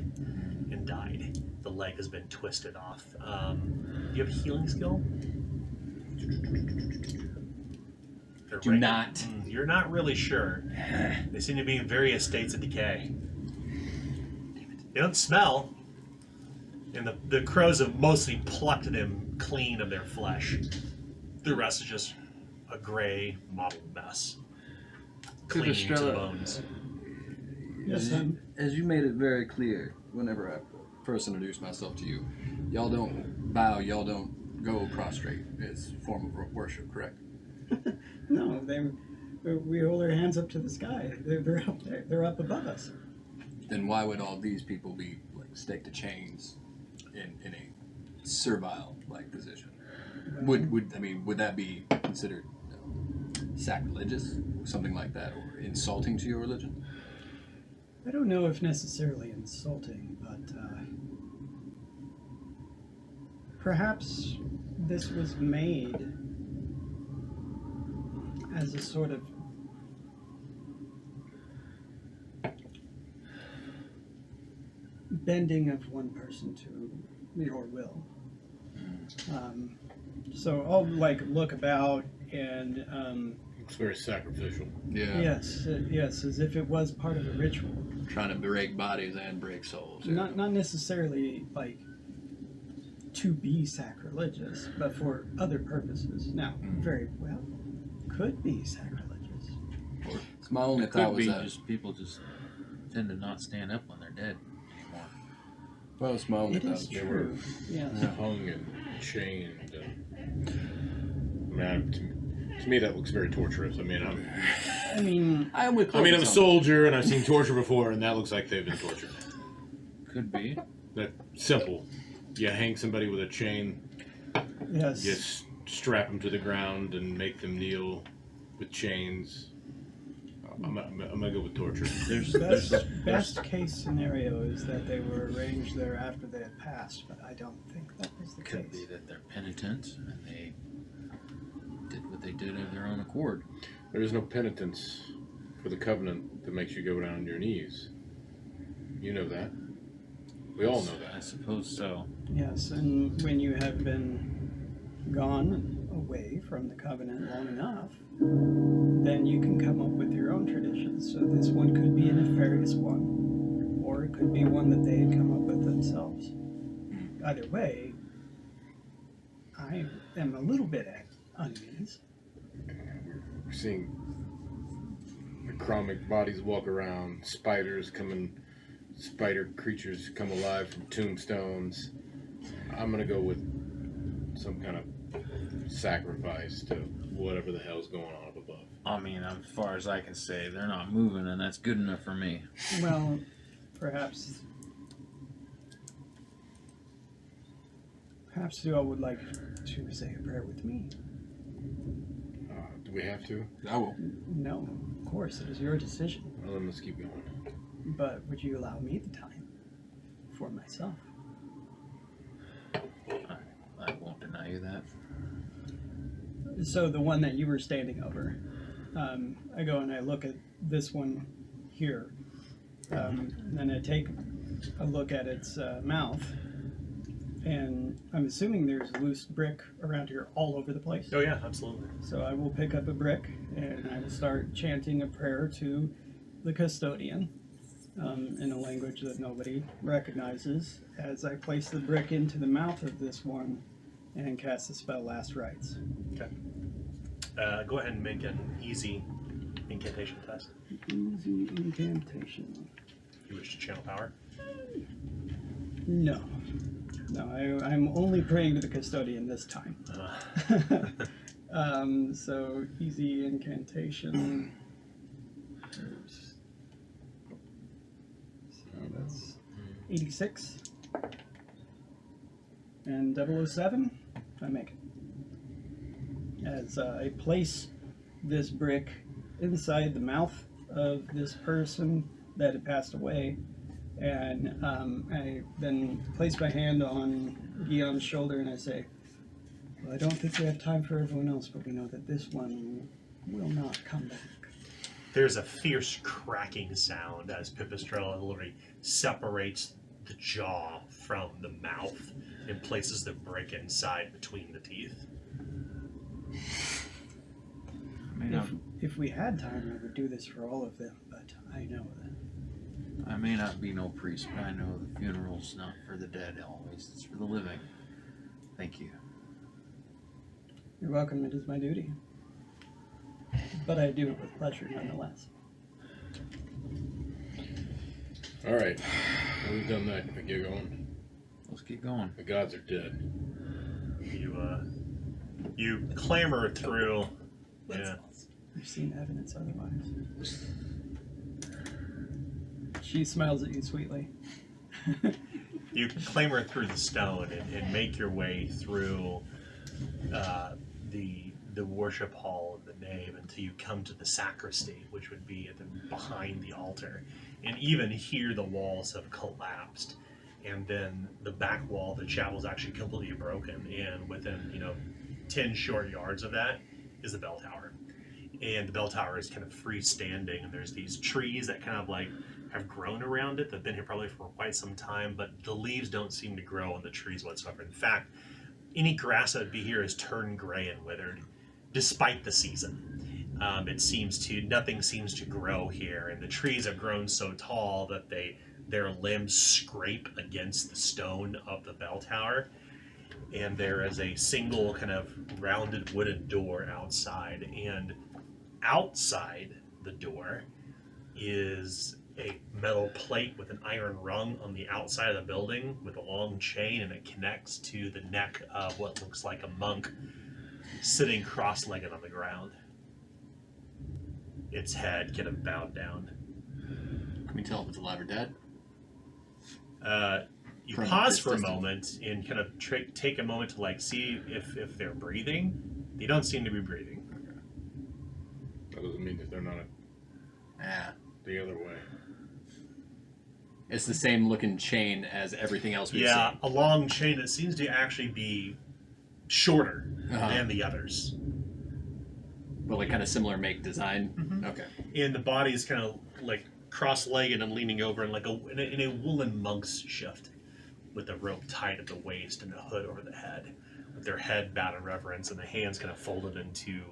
and died. The leg has been twisted off. Do you have a healing skill? Do not. You're not really sure. They seem to be in various states of decay. They don't smell. And the crows have mostly plucked them clean of their flesh. The rest is just a gray mottled mess. Clinging to the Estrella, bones. Yes, son. As you made it very clear whenever I first introduced myself to you, y'all don't bow, y'all don't go prostrate. It's a form of worship, correct? No, we hold our hands up to the sky. They're up there. They're up above us. Then why would all these people be like staked to chains in a servile like position? Would that be considered sacrilegious, something like that, or insulting to your religion? I don't know if necessarily insulting, but perhaps this was made as a sort of bending of one person to your will. So I'll like look about and It's very sacrificial. Yeah. yes, as if it was part of a ritual. Trying to break bodies and break souls. Yeah. Not necessarily like to be sacrilegious, but for other purposes. Now, very well, could be sacrilegious. It's my only It thought could was be that. just people just tend to not stand up when they're dead anymore. Well, it's my only It thought. is true. Yes. Hung and chained. To me, that looks very torturous. I'm a soldier, and I've seen torture before, and that looks like they've been tortured. Could be. That simple. You hang somebody with a chain, Yes. you strap them to the ground, and make them kneel with chains. I'm gonna go with torture. Best case scenario is that they were arranged there after they had passed, but I don't think that is the Could case. be that they're penitent and they did what they did of their own accord. There is no penitence for the covenant that makes you go down on your knees. You know that. We all know I that. suppose so. Yes, and when you have been gone away from the covenant long enough, then you can come up with your own traditions. So this one could be a nefarious one, or it could be one that they had come up with themselves. Either way, I am a little bit at unease. We're seeing necromic bodies walk around, spider creatures come alive from tombstones. I'm gonna go with some kind of sacrifice to whatever the hell's going on up above. I mean, as far as I can say, they're not moving, and that's good enough for me. Well, perhaps you all would like to say a prayer with me. Do we have to? I will. No, of course, it is your decision. Well, then let's keep going. But would you allow me the time for myself? I won't deny you that. So the one that you were standing over, I go and I look at this one here, and then I take a look at its mouth, and I'm assuming there's loose brick around here all over the place. Oh yeah, absolutely. So I will pick up a brick and I will start chanting a prayer to the custodian in a language that nobody recognizes as I place the brick into the mouth of this one and cast the spell Last Rites. Okay. Go ahead and make an easy incantation test. Easy incantation. You wish to channel power. No. No, I'm only praying to the custodian this time. So easy incantation. So that's 86. And 007, I make it. As I place this brick inside the mouth of this person that had passed away, and I then place my hand on Guillaume's shoulder and I say, well, I don't think we have time for everyone else, but we know that this one will not come back. There's a fierce cracking sound as Pipistrella literally separates the jaw from the mouth and places the brick inside between the teeth. If we had time, I would do this for all of them, but I know that. I may not be no priest, but I know the funeral's not for the dead always. It's for the living. Thank you. You're welcome, it is my duty. But I do it with pleasure nonetheless. All right. Well, we've done that. Can we get going? Let's keep going. The gods are dead. You clamber through. Yeah. You've seen evidence otherwise. She smiles at you sweetly. You clamber through the stone and make your way through the worship hall and the nave until you come to the sacristy, which would be behind the altar. And even here the walls have collapsed. And then the back wall of the chapel is actually completely broken. And within, 10 short yards of that is the bell tower. And the bell tower is kind of freestanding. And there's these trees that kind of like have grown around it. They've been here probably for quite some time, but the leaves don't seem to grow on the trees whatsoever. In fact, any grass that would be here has turned gray and withered, despite the season. Nothing seems to grow here, and the trees have grown so tall that their limbs scrape against the stone of the bell tower. And there is a single kind of rounded wooden door outside, and outside the door is a metal plate with an iron rung on the outside of the building with a long chain, and it connects to the neck of what looks like a monk sitting cross-legged on the ground. Its head kind of bowed down. Can we tell if it's alive or dead? You From pause this for a distance. moment and kind of take a moment to see if they're breathing. They don't seem to be breathing. That doesn't mean that they're not Yeah. the other way. It's the same looking chain as everything else we've Yeah, seen. a long chain that seems to actually be shorter than the others. But like kind of similar make design. Mhm. Okay. And the body is kind of like cross-legged and leaning over in in a woolen monk's shift, with a rope tied at the waist and a hood over the head, with their head bowed in reverence and the hands kind of folded into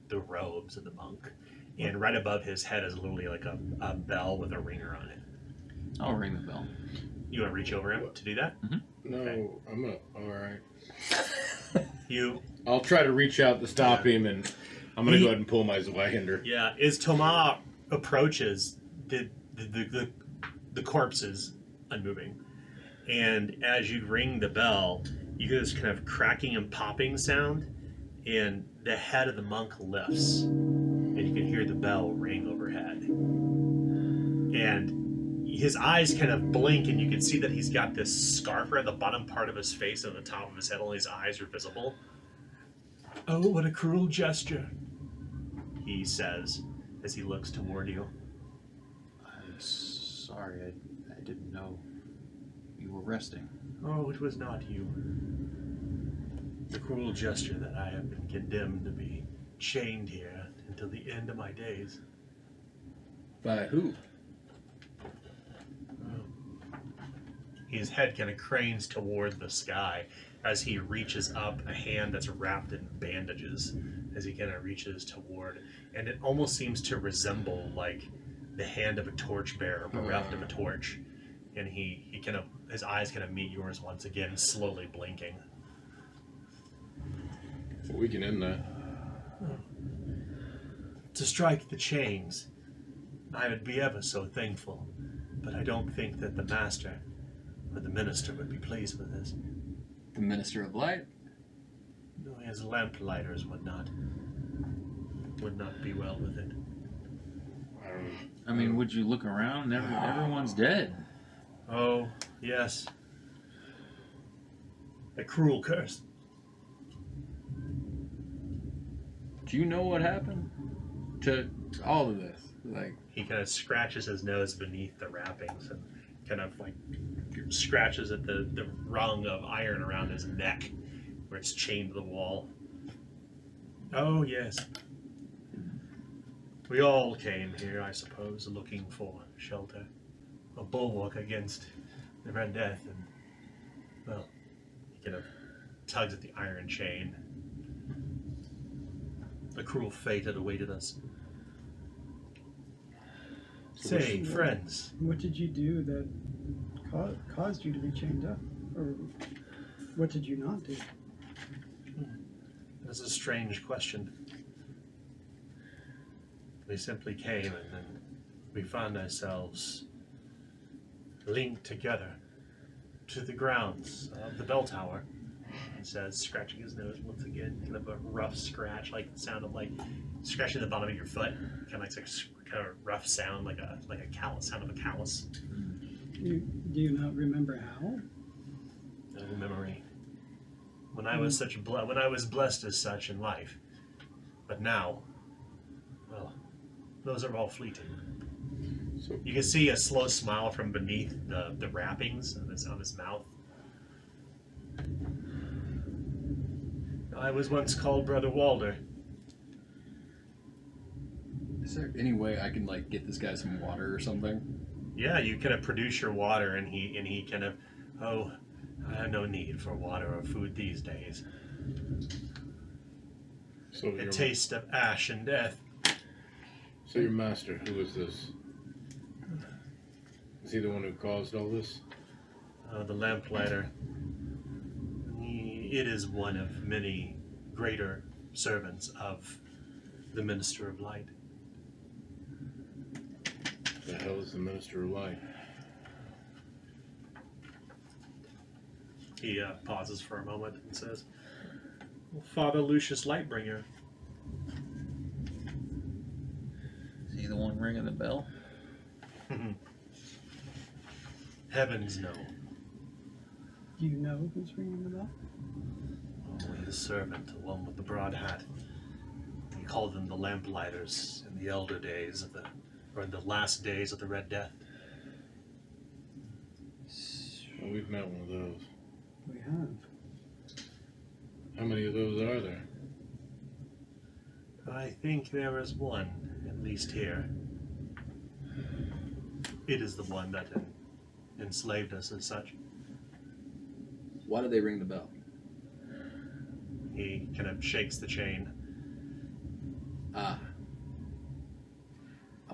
the robes of the monk. And right above his head is literally like a bell with a ringer on it. I'll ring the bell. You want to reach over him to do that? No, Okay. I'm gonna. All right. You, I'll try to reach out to stop him, and I'm gonna go ahead and pull my Zweihander. yeah. As Thomas approaches, the corpse is unmoving, and as you ring the bell, you hear this kind of cracking and popping sound, and the head of the monk lifts, and you can hear the bell ring overhead, and his eyes kind of blink, and you can see that he's got this scarf around the bottom part of his face, and the top of his head, only his eyes are visible. Oh, what a cruel gesture, he says as he looks toward you. I'm sorry, I didn't know you were resting. Oh, it was not you. The cruel gesture that I have been condemned to be chained here until the end of my days. By who? His head kind of cranes toward the sky as he reaches up a hand that's wrapped in bandages as he kind of reaches toward, and it almost seems to resemble like the hand of a torchbearer bereft of a torch, and he kind of, his eyes kind of meet yours once again, slowly blinking. Well, we can end that. to strike the chains, I would be ever so thankful. But I don't think that the master or the minister would be pleased with this. The Minister of Light? No, his lamplighters would not be well with it. I mean, would you look around? Everyone's dead. Oh, yes. A cruel curse. Do you know what happened to all of this? Like, He kind of scratches his nose beneath the wrappings and kind of like scratches at the rung of iron around his neck where it's chained to the wall. Oh, yes. We all came here, I suppose, looking for shelter. A bulwark against the Red Death, and, well, he kind of tugs at the iron chain. A cruel fate had awaited us. Say, friends, What did you do that caused you to be chained up? Or what did you not do? that's a strange question. We simply came and then we found ourselves linked together to the grounds of the bell tower. He says, scratching his nose once again, kind of a rough scratch, like the sound of like scratching the bottom of your foot, kind of like a kind of rough sound, like a callus, sound of a callus. Do you not remember how? No memory. When I was when I was blessed as such in life, but now, well, those are all fleeting. So You can see a slow smile from beneath the wrappings on his mouth. I was once called Brother Walder. is there any way I can like get this guy some water or something? Yeah, you kind of produce your water, and he kind of, oh, I have no need for water or food these days. So A taste of ash and death. So your master, who is this? Is he the one who caused all this? The lamplighter. It is one of many greater servants of the Minister of Light. The hell is the Minister of Light? He pauses for a moment and says, Father Lucius Lightbringer. Is he the one ringing the bell? Heavens no. Do you know who's ringing the bell? Only his servant, the one with the broad hat. He called them the Lamplighters in the elder days of or in the last days of the Red Death. Well, we've met one of those. We have. How many of those are there? I think there is one, at least here. It is the one that enslaved us as such. Why do they ring the bell? He kind of shakes the chain. I'm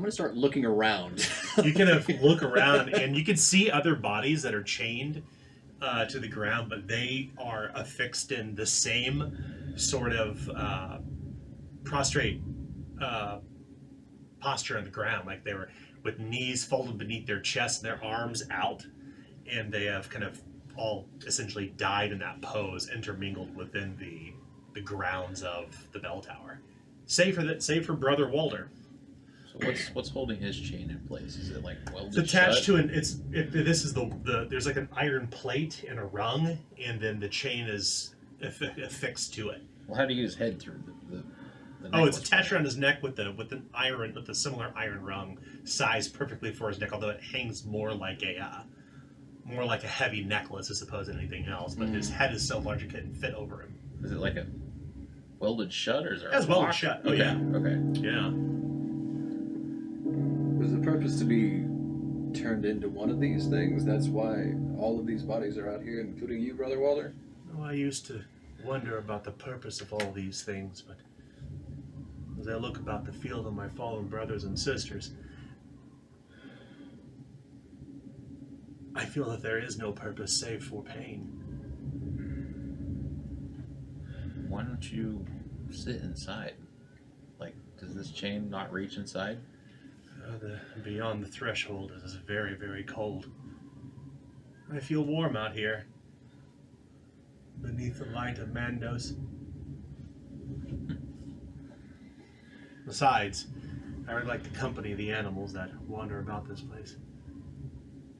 gonna start looking around. You kind of look around, and you can see other bodies that are chained to the ground, but they are affixed in the same sort of prostrate posture on the ground, like they were with knees folded beneath their chest and their arms out, and they have kind of all essentially died in that pose, intermingled within the grounds of the bell tower. Save for Brother Walder. So what's holding his chain in place? Is it like welded It's attached shut? to this is the there's like an iron plate and a rung, and then the chain is affixed to it. Well, how do you get his head through the Oh, it's necklace? attached around his neck with a similar iron rung, sized perfectly for his neck. Although it hangs more like a heavy necklace as opposed to anything else. But his head is so large it couldn't fit over him. Is it like a welded shut, or is there As a welded lock? shut. Oh, Okay. yeah. Okay. Yeah. Was the purpose to be turned into one of these things? That's why all of these bodies are out here, including you, Brother Walder? Oh, I used to wonder about the purpose of all these things, but as I look about the field of my fallen brothers and sisters, I feel that there is no purpose save for pain. Why don't you sit inside? Like, Does this chain not reach inside? Beyond the threshold, it is very, very cold. I feel warm out here, beneath the light of Mandos. Besides, I would like the company of the animals that wander about this place.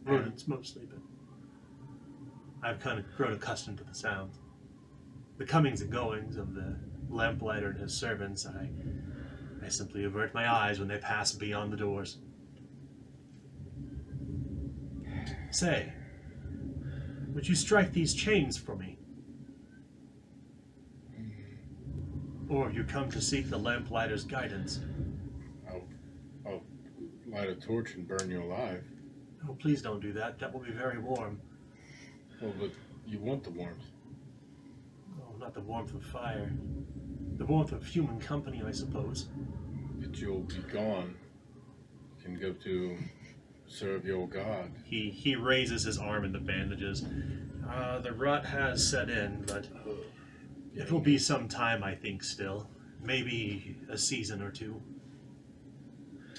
Rodents mostly, but I've kind of grown accustomed to the sound. The comings and goings of the lamplighter and his servants, I simply avert my eyes when they pass beyond the doors. Say, would you strike these chains for me? Or have you come to seek the lamplighter's guidance? I'll light a torch and burn you alive. Oh, please don't do that. That will be very warm. Well, but you want the warmth. Oh, not the warmth of fire. The warmth of human company, I suppose. But you'll be gone. You can go to serve your god. He raises his arm in the bandages. The rut has set in, but it will be some time, I think, still. Maybe a season or two.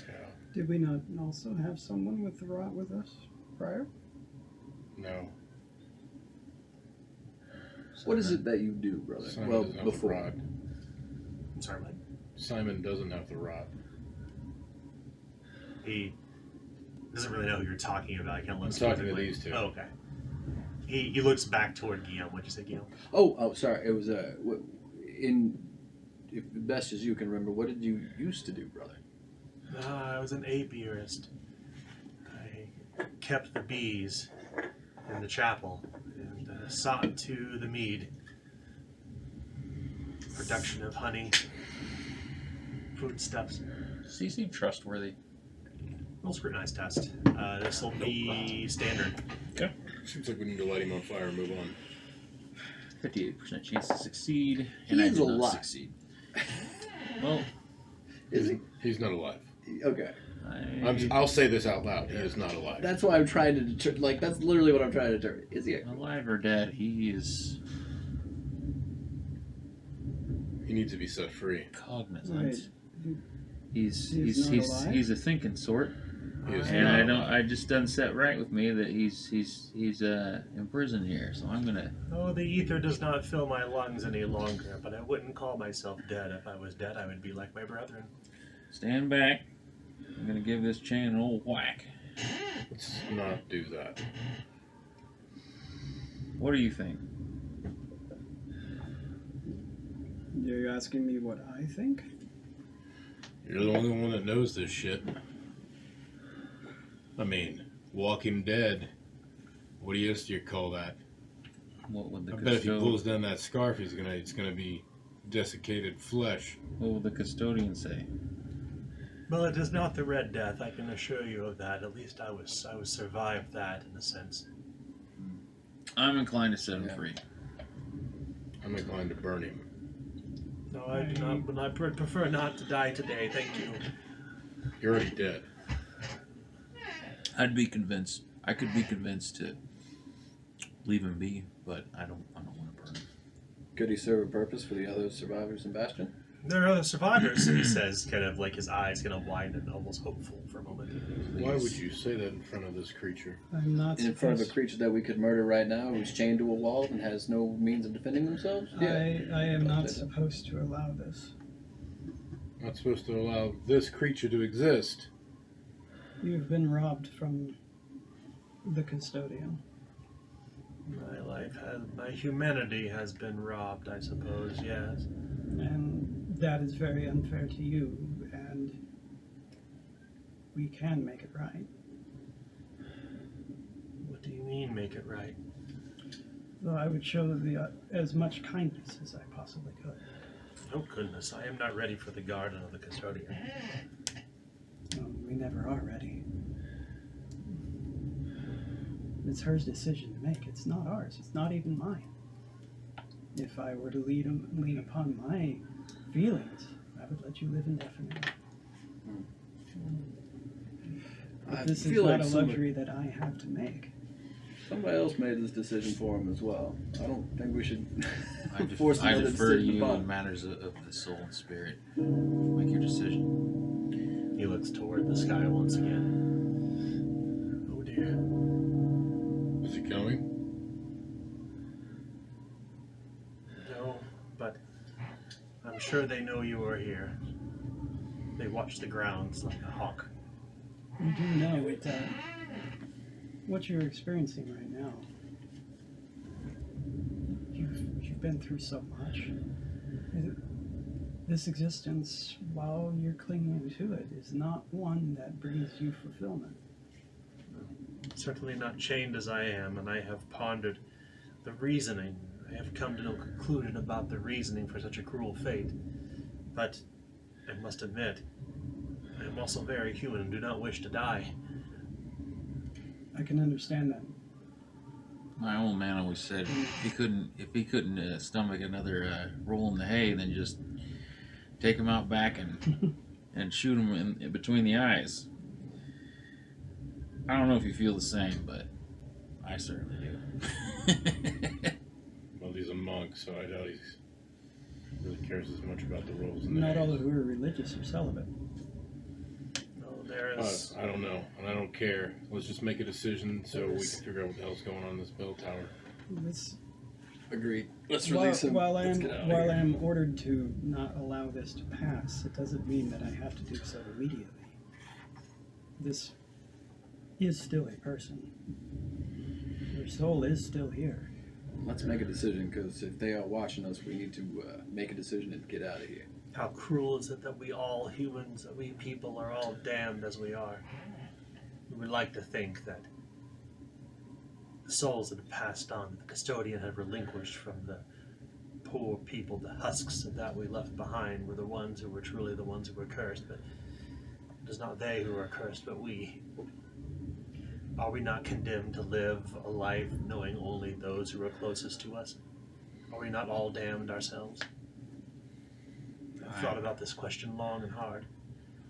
Yeah. Did we not also have someone with the rot with us prior? No. What is it that you do, brother? Simon Well, doesn't have the before. rod. I'm sorry, Mike. Simon doesn't have the rod. He doesn't really know who you're talking about. I can't look I'm talking to specifically. these two. Oh, okay. He looks back toward Guillaume. What'd you say, Guillaume? Oh, sorry. It was if best as you can remember, what did you used to do, brother? I was an apiarist. I kept the bees in the chapel and sought to the mead. Production of honey, foodstuffs. Does he seem trustworthy? We'll scrutinize test. This will be standard. Seems like we need to light him on fire and move on. 58% chance to succeed, He and I is did not alive. succeed. Well, Is he? He's not alive. Okay. I'll say this out loud. He is not alive. That's why I'm trying to determine. Like, that's literally what I'm trying to determine. Is he? alive or dead, he is He needs to be set free. cognizant. Right. He's not alive? he's a thinking sort, He is and not I don't. alive. I just doesn't set right with me that he's in prison here. So I'm gonna. Oh, the ether does not fill my lungs any longer, but I wouldn't call myself dead. If I was dead, I would be like my brethren. Stand back. I'm gonna give this chain an old whack. Let's not do that. What do you think? You're asking me what I think? You're the only one that knows this shit. I mean, Walking Dead. What do you call that? What would the I bet if he pulls down that scarf, it's gonna be desiccated flesh. What would the custodian say? Well, it is not the Red Death. I can assure you of that. At least I was survived that in a sense. I'm inclined to set him free. I'm inclined to burn him. No, I do not. But I prefer not to die today. Thank you. You're already dead. I'd be convinced. I could be convinced to leave him be, but I don't want to burn him. Could he serve a purpose for the other survivors in Bastion? There are other survivors, he says, kind of like his eyes kind of widen and almost hopeful for a moment. Why would you say that in front of this creature? I'm not In front of a supposed. creature that we could murder right now, who's chained to a wall and has no means of defending themselves? I am not supposed to allow this. Not supposed to allow this creature to exist. You've been robbed from the custodian. My humanity has been robbed, I suppose, yes. And that is very unfair to you, and we can make it right. What do you mean, make it right? Though I would show as much kindness as I possibly could. Oh, goodness, I am not ready for the garden of the custodian. We never are ready. It's her decision to make. It's not ours. It's not even mine. If I were to lean upon my feelings, I would let you live indefinitely. But this is not a luxury that I have to make. Somebody else made this decision for him as well. I don't think we should I force I another defer to decision you upon in him. matters of the soul and spirit. Make your decision. He looks toward the sky once again. Oh dear. Is he coming? No, but I'm sure they know you are here. They watch the grounds like a hawk. You do know it, what you're experiencing right now. You've been through so much. This existence, while you're clinging to it, is not one that brings you fulfillment. Certainly not chained as I am, and I have pondered the reasoning. I have come to no conclusion about the reasoning for such a cruel fate. But I must admit, I am also very human and do not wish to die. I can understand that. My old man always said if he couldn't stomach another roll in the hay, then just take him out back and shoot him in between the eyes. I don't know if you feel the same, but I certainly do. Well, he's a monk, so I doubt he really cares as much about the rolls in the Not all eggs. who are religious are celibate. No, there is. I don't know, and I don't care. Let's just make a decision so we can figure out what the hell's going on in this bell tower. This, Agreed. Let's release him. while I Let's am get out of while here. I am ordered to not allow this to pass, it doesn't mean that I have to do so immediately. This is still a person. Your soul is still here. Let's make a decision, because if they are watching us, we need to make a decision and get out of here. How cruel is it that we all humans, that we people are all damned as we are? We would like to think that the souls that have passed on, that the custodian had relinquished from the poor people, the husks that we left behind, were the ones who were truly the ones who were cursed. But it is not they who are cursed, but we. Are we not condemned to live a life knowing only those who are closest to us? Are we not all damned ourselves? I've thought about this question long and hard.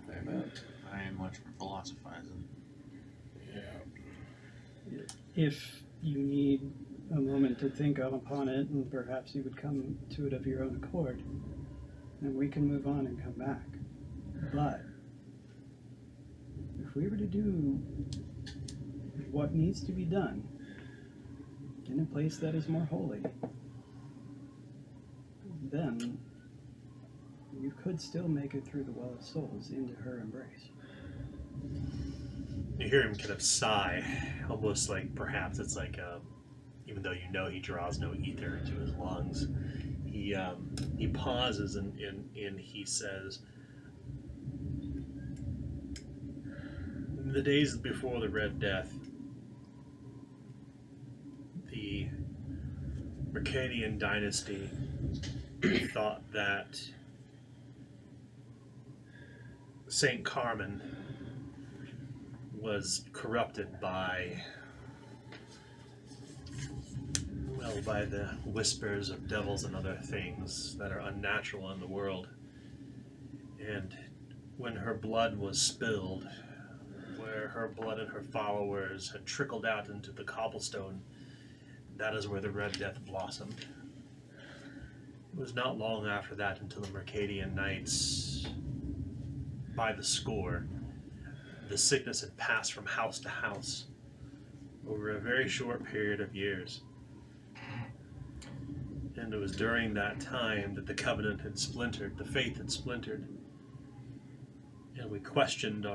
Amen. I am much for philosophizing. Yeah. If you need a moment to think upon it, and perhaps you would come to it of your own accord, then we can move on and come back. But if we were to do what needs to be done in a place that is more holy, then you could still make it through the Well of Souls into her embrace. You hear him kind of sigh, almost like perhaps it's like, even though you know he draws no ether into his lungs, he pauses and he says, "In the days before the Red Death, the Mercadian dynasty thought that Saint Carmen was corrupted by the whispers of devils and other things that are unnatural in the world. And when her blood was spilled, where her blood and her followers had trickled out into the cobblestone, that is where the Red Death blossomed. It was not long after that until the Mercadian Knights, by the score, the sickness had passed from house to house over a very short period of years. And it was during that time that the covenant had splintered, the faith had splintered. And we questioned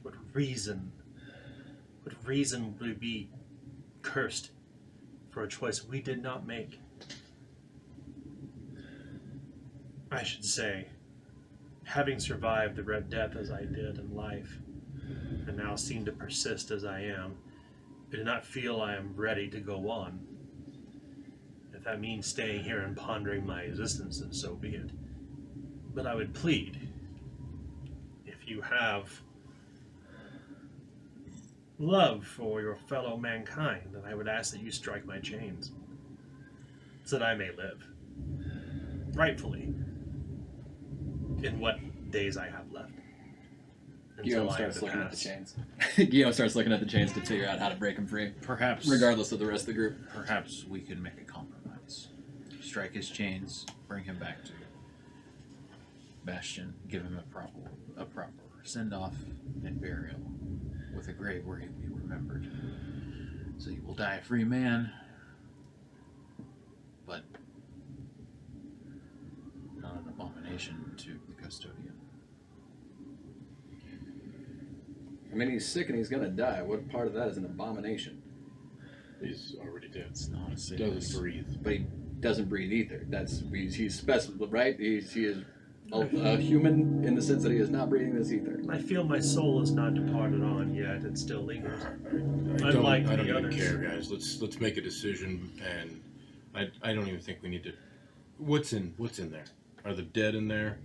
what reason would we be cursed for a choice we did not make. I should say, having survived the Red Death as I did in life, and now seem to persist as I am, I do not feel I am ready to go on. If that means staying here and pondering my existence, then so be it. But I would plead, if you have love for your fellow mankind, then I would ask that you strike my chains, so that I may live rightfully in what days I have left. Guillaume until I have starts to looking at the pass. chains. Guillaume starts looking at the chains to figure out how to break them free, Perhaps, regardless of the rest of the group. perhaps we could make a compromise. Strike his chains, bring him back to Bastion, give him a proper send off and burial with a grave where he'll be remembered. So he will die a free man, but not an abomination to the custodian. I mean, he's sick and he's gonna die. What part of that is an abomination? He's already dead. It's not a sickness. Doesn't breathe. But he doesn't breathe either. He's special, right? He is a human in the sense that he is not breathing this ether. I feel my soul is not departed on yet. It still lingers. I Unlike don't the even others. care, guys. Let's make a decision, and I don't even think we need to. What's in there? Are the dead in there?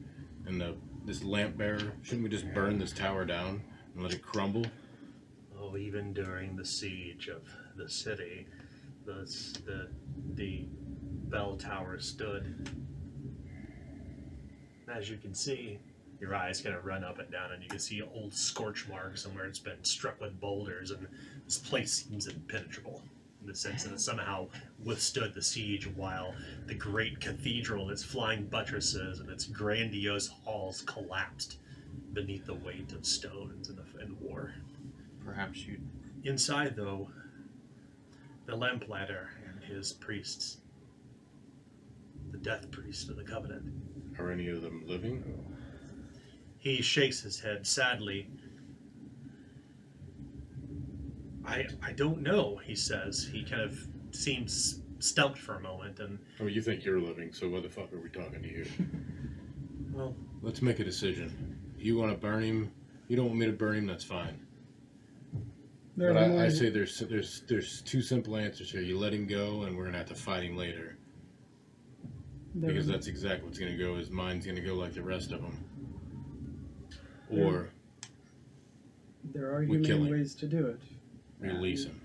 And this lamp bearer? Shouldn't we just burn this tower down and let it crumble? Oh, even during the siege of the city, the bell tower stood. As you can see, your eyes kind of run up and down, and you can see old scorch marks somewhere it's been struck with boulders, and this place seems impenetrable in the sense that it somehow withstood the siege, while the great cathedral, its flying buttresses and its grandiose halls collapsed beneath the weight of stones in war. Perhaps you Inside, though, the lamplighter and his priests, the death priest of the covenant. Are any of them living? He shakes his head sadly. I don't know, he says. He kind of seems stumped for a moment, and Oh, you think you're living, so why the fuck are we talking to you? well, Let's make a decision. You want to burn him? You don't want me to burn him? That's fine. There But are more- I say there's two simple answers here. You let him go, and we're gonna have to fight him later. there Because are- that's exactly what's going to go. His mind's going to go like the rest of them. Or there are we kill humane him. ways to do it, release him.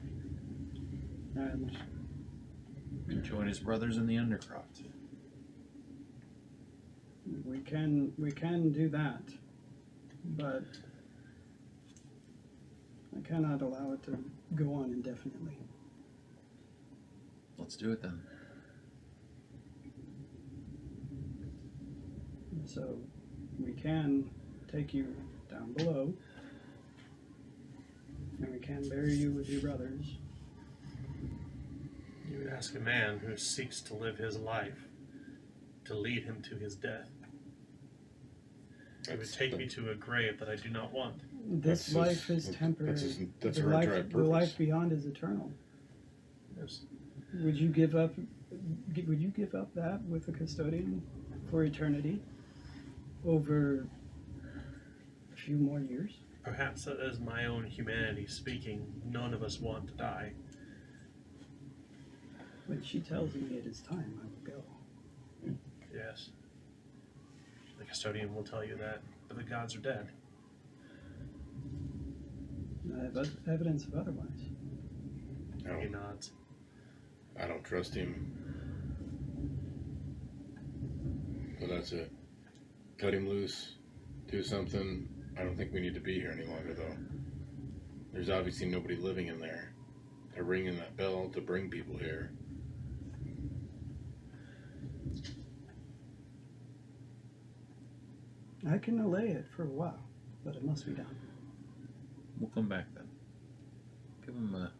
and join his brothers in the Undercroft. we can do that, but I cannot allow it to go on indefinitely. Let's do it then. So we can take you down below, and we can bury you with your brothers. you would ask a man who seeks to live his life to lead him to his death. It would take me to a grave that I do not want. This That's life his- is temporary. that's the our life, entire the purpose. life beyond is eternal. Yes. Would you give up? Would you give up that with the custodian for eternity over a few more years? Perhaps that is my own humanity speaking. None of us want to die. When she tells me it is time, I will go. Yes. The custodian will tell you that, but the gods are dead. I have evidence of otherwise. He nods. I don't trust him. So that's it. Cut him loose. Do something. I don't think we need to be here any longer, though. There's obviously nobody living in there. They're ringing that bell to bring people here. I can allay it for a while, but it must be done. We'll come back then. Give him a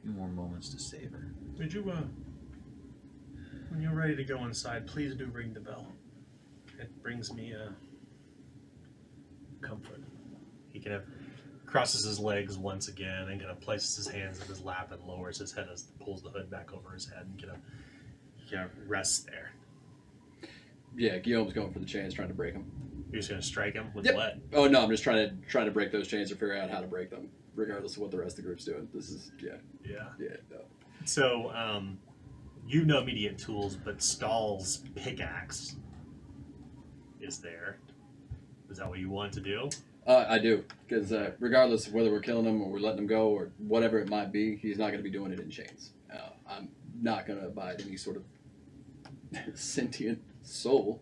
few more moments to savor. Would you, when you're ready to go inside, please do ring the bell. It brings me, comfort. He kind of crosses his legs once again and kind of places his hands in his lap and lowers his head as pulls the hood back over his head and kind of rests there. Yeah, Guillaume's going for the chains, trying to break them. You're just gonna strike him with Yep. what? Oh no, I'm just trying to break those chains or figure out how to break them, regardless of what the rest of the group's doing. This is Yeah. no. So, you know immediate tools, but Stahl's pickaxe is there. Is that what you want to do? I do, because regardless of whether we're killing him or we're letting him go or whatever it might be, he's not going to be doing it in chains. I'm not going to abide any sort of sentient soul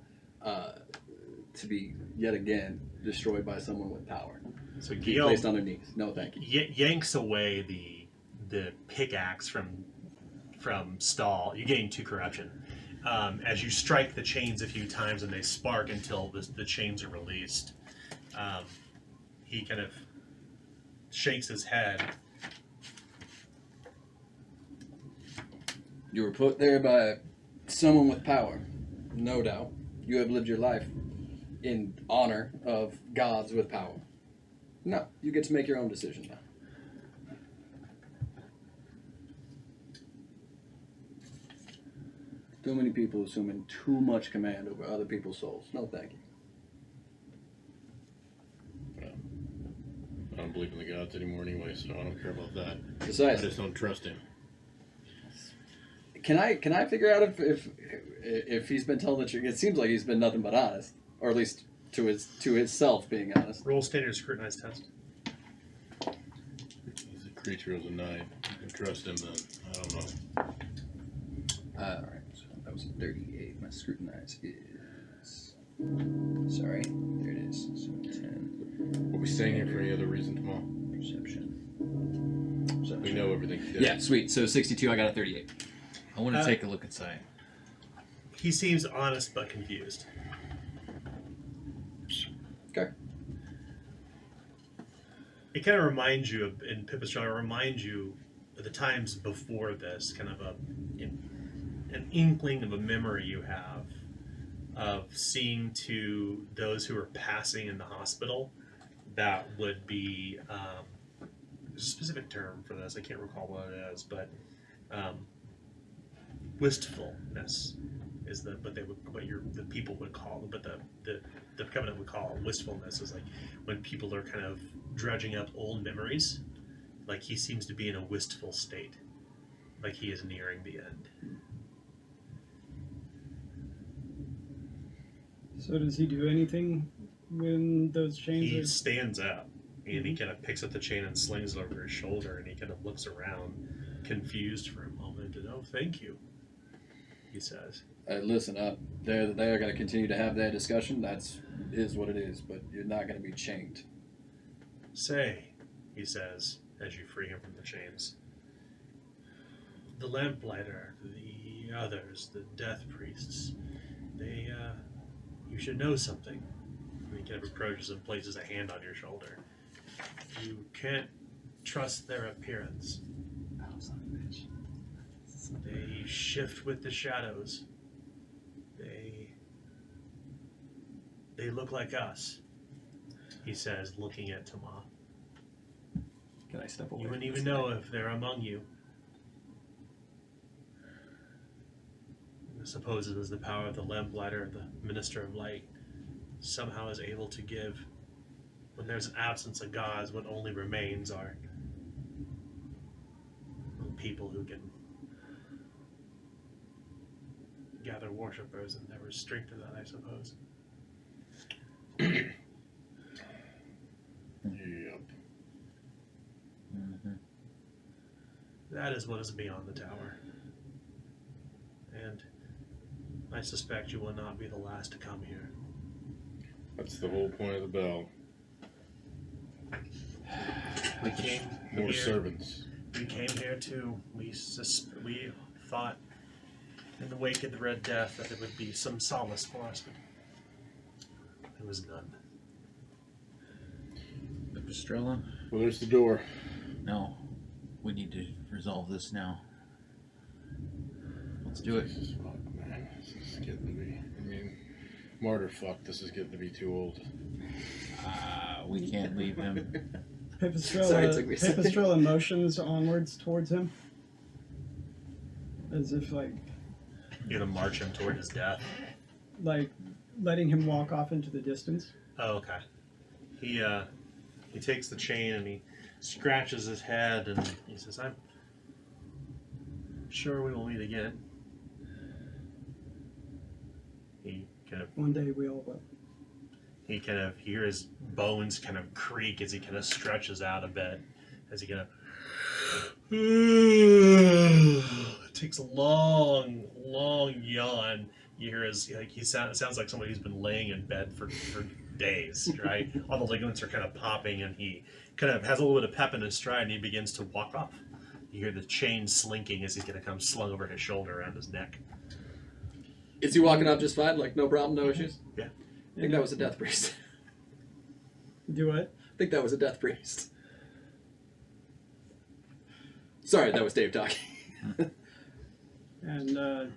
to be yet again destroyed by someone with power. So Be Guillaume placed on their knees. No, thank you. yanks away the pickaxe from Stahl. You gain 2 corruption. As you strike the chains a few times and they spark until the chains are released. He kind of shakes his head. You were put there by someone with power, no doubt. You have lived your life in honor of gods with power. No, you get to make your own decision now. Too many people assuming too much command over other people's souls. No, thank you. I don't believe in the gods anymore anyway, so I don't care about that. I Besides, just don't trust him. can I figure out if he's been telling the truth? It seems like he's been nothing but honest, or at least to his self being honest. Roll standard scrutinize test. He's a creature of the night. You can trust him then. I don't know. All right, so that was a 38. My scrutinize is sorry, there it is. So 10 Are we staying here for any other reason tomorrow? perception. We know everything. Yeah, sweet. So 62. I got a 38. I want to take a look inside. He seems honest but confused. Okay. It kind of reminds you of, in Pipistrel, it reminds you of the times before this, kind of an inkling of a memory you have of seeing to those who are passing in the hospital. That would be, there's a specific term for this, I can't recall what it is, but wistfulness is the people would call, but the covenant would call wistfulness is like when people are kind of dredging up old memories. Like he seems to be in a wistful state, like he is nearing the end. So does he do anything when those chains He are... stands up and he kind of picks up the chain and slings it over his shoulder, and he kind of looks around, confused for a moment, and "Oh, thank you," he says. Listen up. They're going to continue to have their discussion. That's is what it is. But you're not going to be chained. "Say," he says, as you free him from the chains, "the lamplighter, the others, the death priests, they, you should know something." And he kind of approaches and places a hand on your shoulder. "You can't trust their appearance. They shift with the shadows. They look like us," he says, looking at Tama. Can I step away? "You wouldn't even know if they're among you." I suppose it is the power of the lamplighter, the minister of light, somehow is able to give. When there's an absence of gods, what only remains are people who can gather worshippers, and there was strength in that, I suppose. Yep. Mm-hmm. That is what is beyond the tower. And I suspect you will not be the last to come here. That's the whole point of the bell. We came More here. servants. We came here too. We thought in the wake of the Red Death that it would be some solace for us, but there was none. Estrella? Well, there's the door. No. We need to resolve this now. Let's do it. Jesus fuck, man. This is getting to be. I mean, martyr fuck. This is getting to be too old. We can't leave him. Sorry, it took me a second. Pipistrella motions onwards towards him. As if like You're gonna march him toward his death. letting him walk off into the distance. Oh, okay. He takes the chain and he scratches his head and he says, "I'm sure we will meet again." He kind of One day we all will. hear his bones kind of creak as he kind of stretches out a bit, as he kind of takes a long yawn, You hear he sounds like somebody who's been laying in bed for days, right? All the ligaments are kind of popping, and he kind of has a little bit of pep in his stride, and he begins to walk off. You hear the chain slinking as he's going to come slung over his shoulder around his neck. Is he walking up just fine? Like, no problem, no issues? Yeah. I think that was a death priest. Do what? I think that was a death priest. Sorry, that was Dave talking. And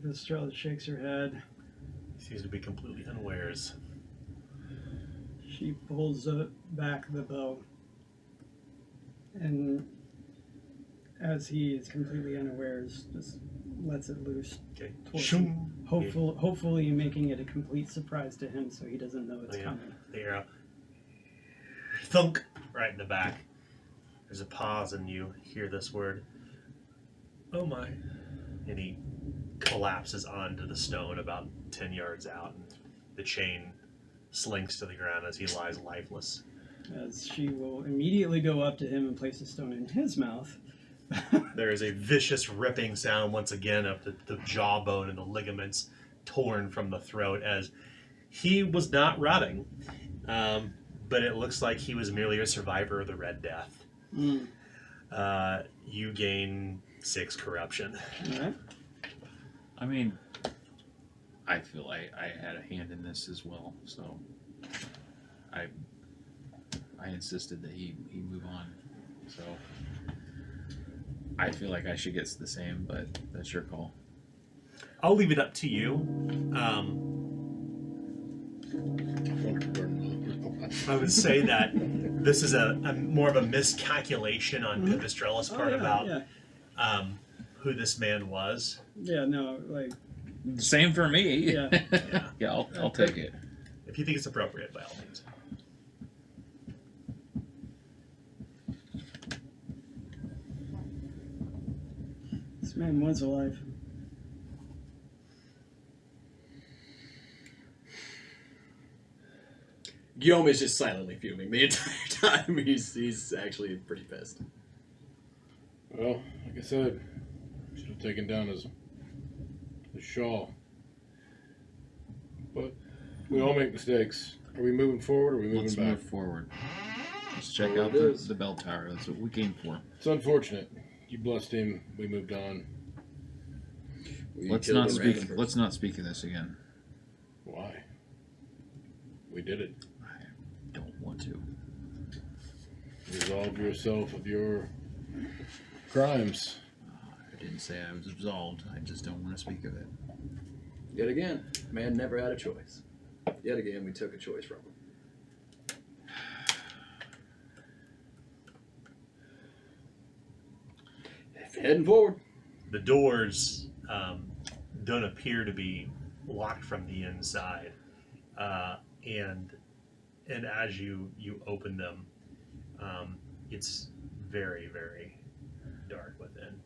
Estrella shakes her head. He seems to be completely unawares. She pulls back the bow. And as he is completely unawares, just lets it loose. Okay. Towards Shoom. him. Hopefully making it a complete surprise to him so he doesn't know it's coming. The arrow. Thunk! Right in the back. There's a pause, and you hear this word. Oh my. And he collapses onto the stone about 10 yards out. And the chain slinks to the ground as he lies lifeless. As she will immediately go up to him and place a stone in his mouth. There is a vicious ripping sound once again of the jawbone and the ligaments torn from the throat as he was not rotting. But it looks like he was merely a survivor of the Red Death. Mm. You gain 6 corruption. All right. I mean, I feel I had a hand in this as well, so I insisted that he move on. So I feel like I should get the same, but that's your call. I'll leave it up to you. I would say that this is a more of a miscalculation on Pipistrella's part about who this man was. Yeah, no, like... Same for me. Yeah. Yeah, I'll take it. If you think it's appropriate, by all means. This man was alive. Guillaume is just silently fuming the entire time. He's actually pretty pissed. Well, like I said, should have taken down his shawl. But we all make mistakes. Are we moving forward or are we moving Let's back? move forward. Let's check out the bell tower. That's what we came for. It's unfortunate. You blessed him. We moved on. Let's not speak of this again. Why? We did it. I don't want to. Resolve yourself of your crimes. I didn't say I was absolved. I just don't want to speak of it. Yet again, man never had a choice. Yet again, we took a choice from him. Heading forward. The doors don't appear to be locked from the inside, and as you open them, it's very, very dark within.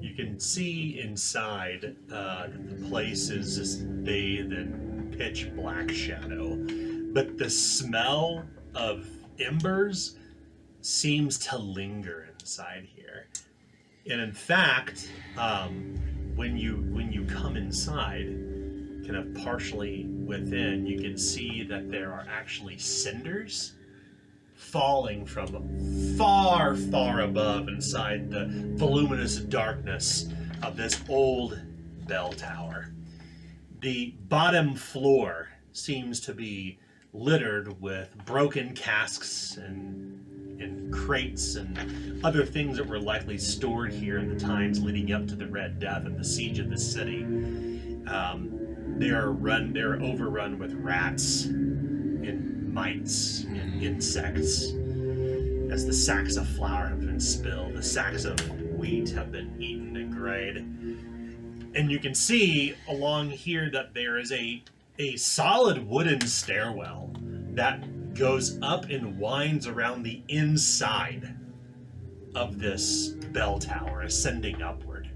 You can see inside the place is just bathed in pitch black shadow, but the smell of embers seems to linger inside here. And in fact, when you come inside, kind of partially within, you can see that there are actually cinders falling from far, far above inside the voluminous darkness of this old bell tower. The bottom floor seems to be littered with broken casks and crates and other things that were likely stored here in the times leading up to the Red Death and the siege of the city. They're overrun with rats and mites and insects. As the sacks of flour have been spilled, the sacks of wheat have been eaten and grayed. And you can see along here that there is a solid wooden stairwell that goes up and winds around the inside of this bell tower, ascending upward.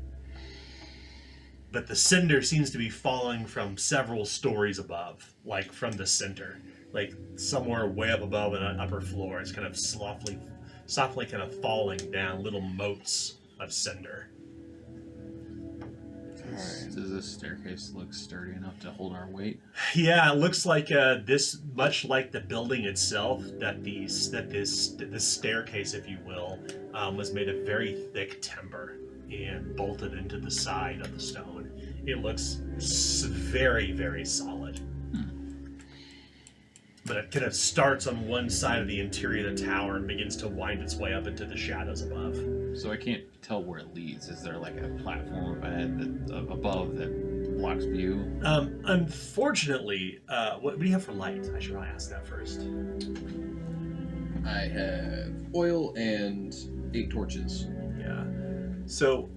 but the cinder seems to be falling from several stories above, like from the center, like somewhere way up above in an upper floor. It's kind of softly kind of falling down, little motes of cinder. Does this staircase look sturdy enough to hold our weight? Yeah, it looks like this, much like the building itself, that this staircase, if you will, was made of very thick timber and bolted into the side of the stone. It looks very, very solid. But it kind of starts on one side of the interior of the tower and begins to wind its way up into the shadows above. So I can't tell where it leads. Is there like a platform above that blocks view? Unfortunately, what do you have for light? I should probably ask that first. I have oil and 8 torches. Yeah. So,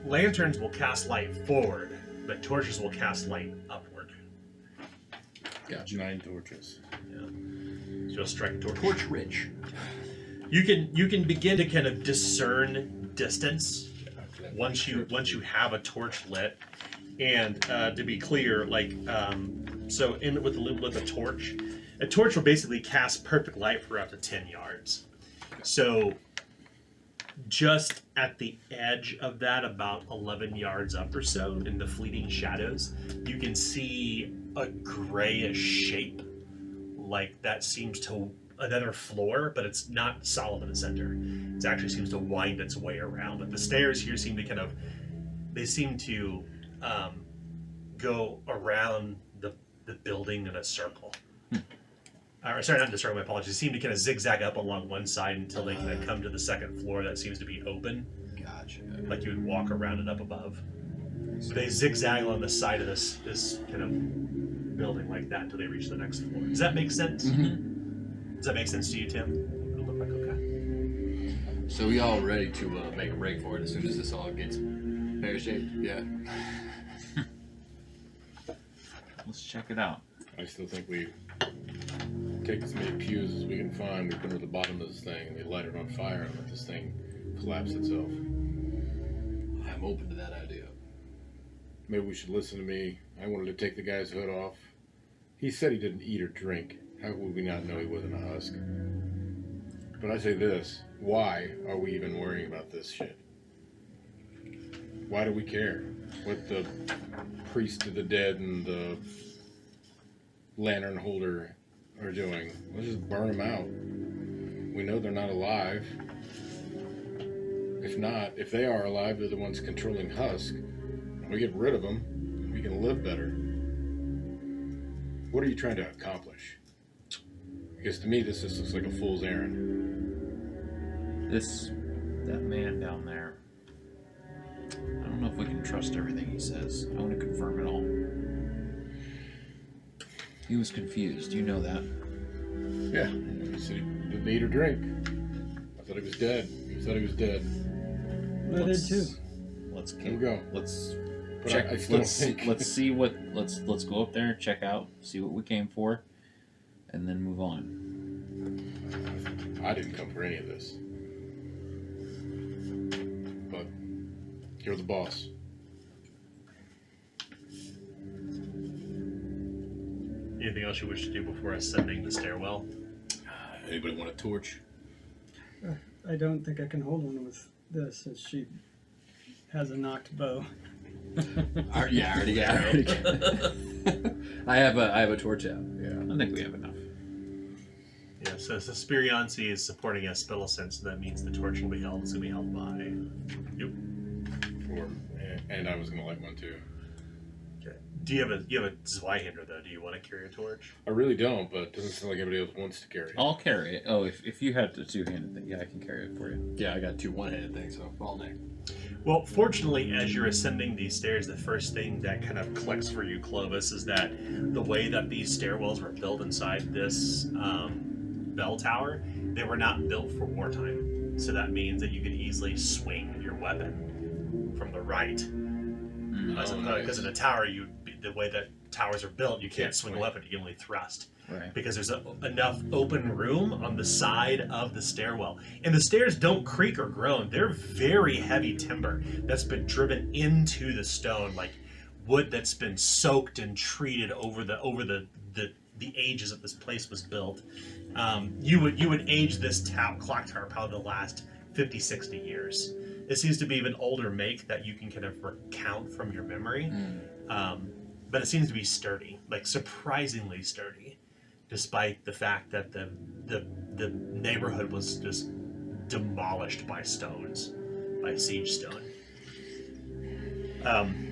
lanterns will cast light forward, but torches will cast light upward. Gotcha. 9 torches. Yeah. So you'll strike a torch. Torch rich. You can begin to kind of discern distance once you have a torch lit. And to be clear, like so in with a torch will basically cast perfect light for up to 10 yards. So just at the edge of that, about 11 yards up or so, in the fleeting shadows, you can see a grayish shape, like that seems to another floor, but it's not solid in the center. It actually seems to wind its way around. But the stairs here seem to go around the building in a circle. Or sorry, not in a circle, my apologies. They seem to kind of zigzag up along one side until they kind of come to the second floor that seems to be open. Gotcha. Like you would walk around it up above. So they zigzag along the side of this kind of building like that until they reach the next floor. Does that make sense? Mm-hmm. Does that make sense to you, Tim? It'll look like okay. So we all ready to make a break for it as soon as this all gets pear-shaped? Yeah. Let's check it out. I still think we take as many pews as we can find, we put them at the bottom of this thing, and we light it on fire and let this thing collapse itself. I'm open to that idea. Maybe we should listen to me. I wanted to take the guy's hood off. He said he didn't eat or drink. How would we not know he wasn't a husk? But I say this, why are we even worrying about this shit? Why do we care what the priest of the dead and the lantern holder are doing? Let's just burn them out. We know they're not alive. If not, if they are alive, they're the ones controlling Husk. We get rid of them, we can live better. What are you trying to accomplish? Because to me, this just looks like a fool's errand. That man down there, I don't know if we can trust everything he says. I want to confirm it all. He was confused. You know that. Yeah, he said he didn't eat or drink. I thought he was dead. He said he was dead. I did too. Let's Here we go. Let's But check. I still Let's think... see what. Let's go up there, check out, see what we came for, and then move on. I didn't come for any of this. But you're the boss. Anything else you wish to do before ascending the stairwell? Anybody want a torch? I don't think I can hold one with this, since she has a knocked bow. Yeah, I already got it. I have a torch out. Yeah. I think we have enough. Yeah, so Suspirioncy is supporting a spell sense, so that means the torch will be held. It's going to be held by you. And I was going to light one too. Okay. Do you have a Zweihander though? Do you want to carry a torch? I really don't, but it doesn't sound like anybody else wants to carry it. I'll carry it. Oh, if you had the two-handed thing, yeah, I can carry it for you. Yeah, I got 2 one-handed things, so all day. Well, fortunately, as you're ascending these stairs, the first thing that kind of clicks for you, Clovis, is that the way that these stairwells were built inside this bell tower, they were not built for wartime. So that means that you could easily swing your weapon from the right. Because in the tower, the way that towers are built, you can't Can't swing a swing. weapon, you can only thrust. Right. Because there's enough open room on the side of the stairwell. And the stairs don't creak or groan. They're very heavy timber that's been driven into the stone, like wood that's been soaked and treated over the ages that this place was built. You would age this clock tower probably the last 50, 60 years. It seems to be of an older make that you can kind of recount from your memory. But it seems to be sturdy, like surprisingly sturdy, despite the fact that the neighborhood was just demolished by stones, by siege stone.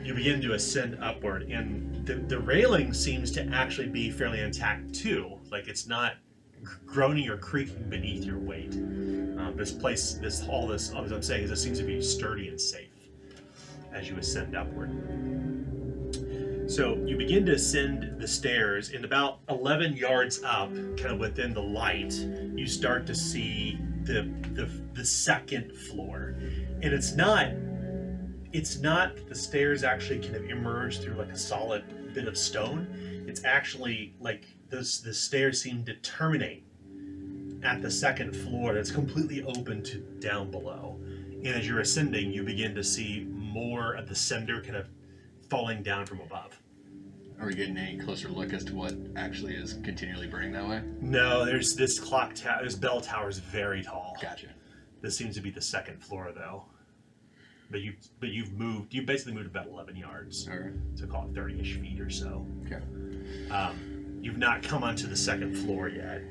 You begin to ascend upward, and the railing seems to actually be fairly intact too. Like it's not groaning or creaking beneath your weight. All as I'm saying is it seems to be sturdy and safe as you ascend upward. So you begin to ascend the stairs, and about 11 yards up, kind of within the light, you start to see the second floor. And it's not the stairs actually kind of emerge through like a solid bit of stone. It's actually like the stairs seem to terminate at the second floor that's completely open to down below. And as you're ascending, you begin to see more of the cinder kind of falling down from above. Are we getting any closer look as to what actually is continually burning that way? No, there's this this bell tower is very tall. Gotcha. This seems to be the second floor though. But you've basically moved about 11 yards. All right. So call it 30-ish feet or so. Okay. You've not come onto the second floor yet.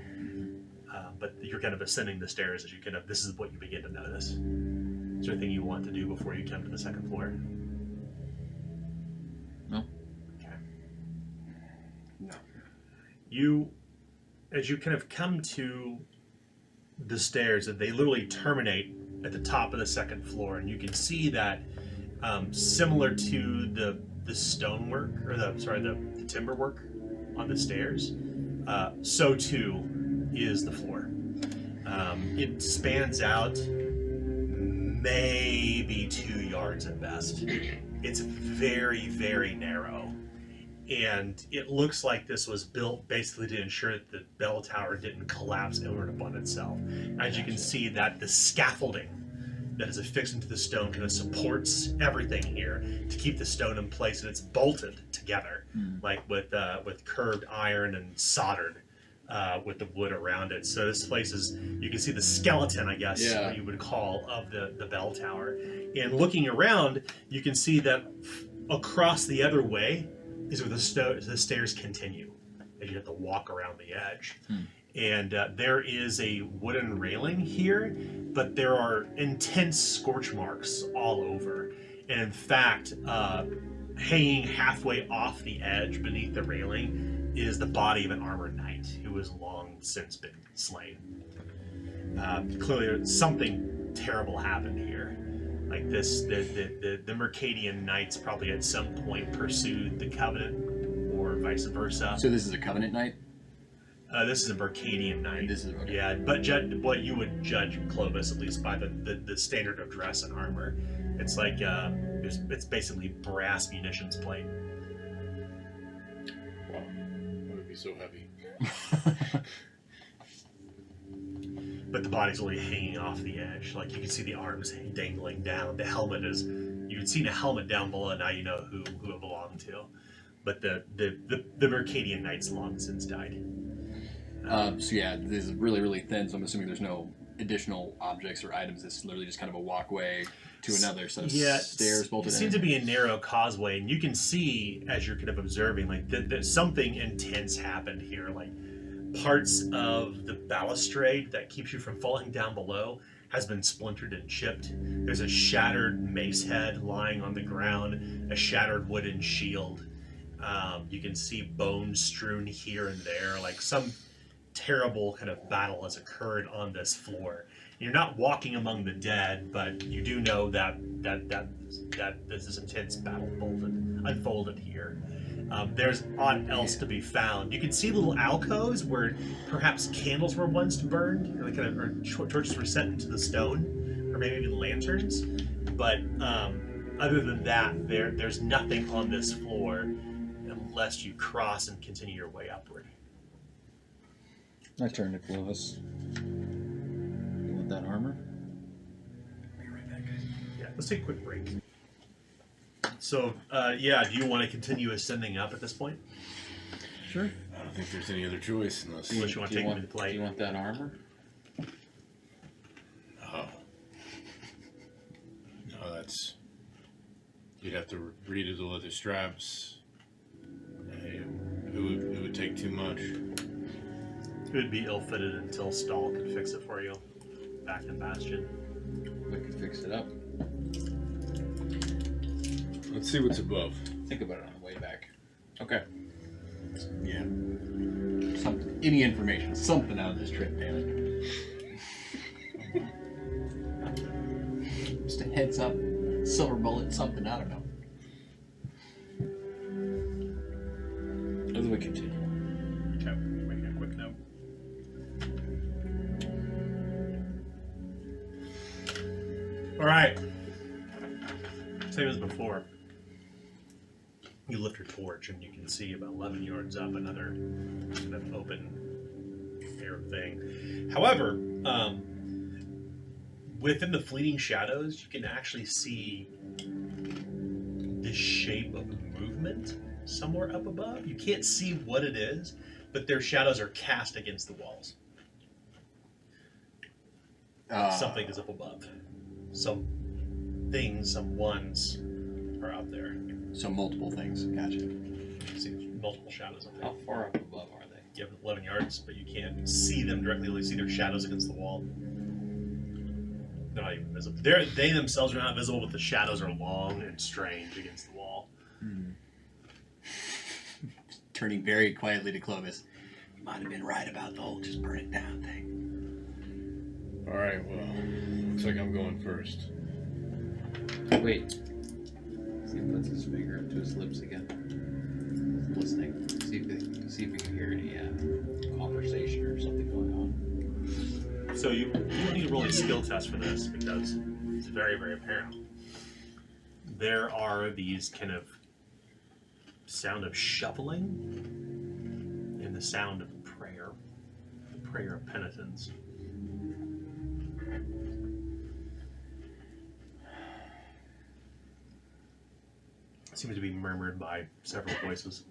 But you're kind of ascending the stairs as you this is what you begin to notice. Is there anything you want to do before you come to the second floor? No. Okay. No. As you kind of come to the stairs, that they literally terminate at the top of the second floor, and you can see that similar to the stonework, or the timber work on the stairs, so too is the floor. It spans out maybe 2 yards at best. It's very, very narrow. And it looks like this was built basically to ensure that the bell tower didn't collapse inward upon itself. As you can see, that the scaffolding that is affixed into the stone kind of supports everything here to keep the stone in place, and it's bolted together, like with curved iron and soldered with the wood around it. So this place is, you can see the skeleton, I guess, what you would call, of the bell tower. And looking around, you can see that across the other way is where the stairs continue, as you have to walk around the edge. And there is a wooden railing here, but there are intense scorch marks all over. And in fact, hanging halfway off the edge beneath the railing is the body of an armored knight who has long since been slain. Clearly something terrible happened here. Like this, the Mercadian knights probably at some point pursued the Covenant, or vice versa. So this is a Covenant Knight? This is a Mercadian knight. This is okay. Yeah, but what you would judge Clovis, at least by the standard of dress and armor. It's like it's basically brass munitions plate. Wow, that would be so heavy. But the body's only hanging off the edge. Like you can see the arms dangling down. The helmet is, you'd seen a helmet down below. Now you know who it belonged to. But the Mercadian knight's long since died. So yeah, this is really, really thin, so I'm assuming there's no additional objects or items. It's literally just kind of a walkway to another set of stairs bolted in. It seems to be a narrow causeway, and you can see, as you're kind of observing, like that something intense happened here. Like parts of the balustrade that keeps you from falling down below has been splintered and chipped. There's a shattered mace head lying on the ground, a shattered wooden shield. You can see bones strewn here and there, like some terrible kind of battle has occurred on this floor. You're not walking among the dead, but you do know that this intense battle unfolded here. There's aught else to be found. You can see little alcoves where perhaps candles were once burned, or torches were set into the stone, or maybe even lanterns. But other than that, there's nothing on this floor. lest you cross and continue your way upward. I turn to Clovis. You want that armor? Be right back, guys. Yeah, let's take a quick break. So, yeah, do you want to continue ascending up at this point? Sure. I don't think there's any other choice unless. Unless you want to take me to play. Do you want that armor? Oh. No, that's. You'd have to read the leather straps. It would take too much. It would be ill-fitted until Stahl could fix it for you. Back in Bastion. We could fix it up. Let's see what's above. Think about it on the way back. Okay. Yeah. Something, any information, something out of this trip, damn it. Just a heads up, silver bullet, something, I don't know. As we continue. Okay, making a quick note. All right. Same as before. You lift your torch and you can see about 11 yards up another kind of open air thing. However, within the fleeting shadows, you can actually see the shape of movement somewhere up above. You can't see what it is, but their shadows are cast against the walls. Something is up above. Some things, some ones are out there. So multiple things, gotcha. You see multiple shadows up there. How far up above are they? You have 11 yards, but you can't see them directly. You only see their shadows against the wall. They're not even visible. They themselves are not visible, but the shadows are long and strange against the wall. Turning very quietly to Clovis. You might have been right about the whole just burn it down thing. Alright, well, looks like I'm going first. Wait. See if he puts his finger up to his lips again. Listening. See if we can hear any conversation or something going on. So you don't need to roll a skill test for this because it's very, very apparent. There are these kind of sound of shuffling and the sound of prayer, the prayer of penitence. It seems to be murmured by several voices.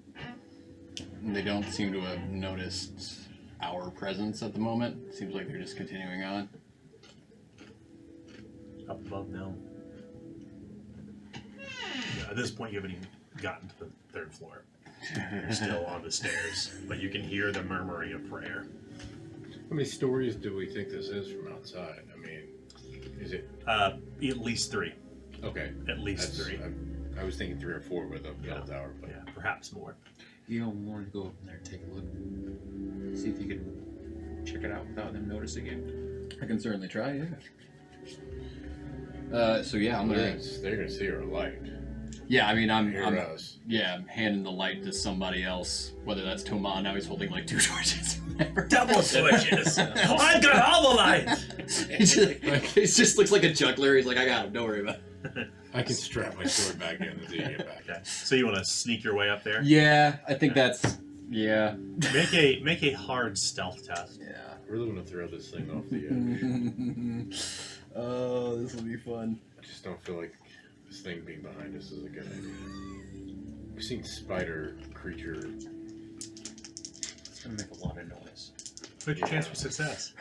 And they don't seem to have noticed our presence at the moment. Seems like they're just continuing on. Up above now. Yeah, at this point, you haven't even gotten to the third floor. You're still on the stairs, but you can hear the murmuring of prayer. How many stories do we think this is from outside? I mean, is it... At least 3. Okay. At least 3. I was thinking 3 or 4 with a bell tower, but... Yeah, perhaps more. You don't want to go up in there and take a look. See if you can check it out without them noticing it. I can certainly try, yeah. So yeah, I'm gonna... They're gonna see our light. Yeah, I mean, I'm us. yeah, I'm handing the light to somebody else. Whether that's Toma, now he's holding like 2 torches. Double switches! I've got all the lights! He just looks like a juggler. He's like, I got him, don't worry about it. I can strap my sword back in until you get back. Okay, so you want to sneak your way up there? Yeah, I think that's... Yeah. Make a hard stealth test. Yeah. I really want to throw this thing off the edge. Oh, this will be fun. I just don't feel like this thing being behind us is a good idea. We've seen spider creature. It's gonna make a lot of noise. What's your chance for success?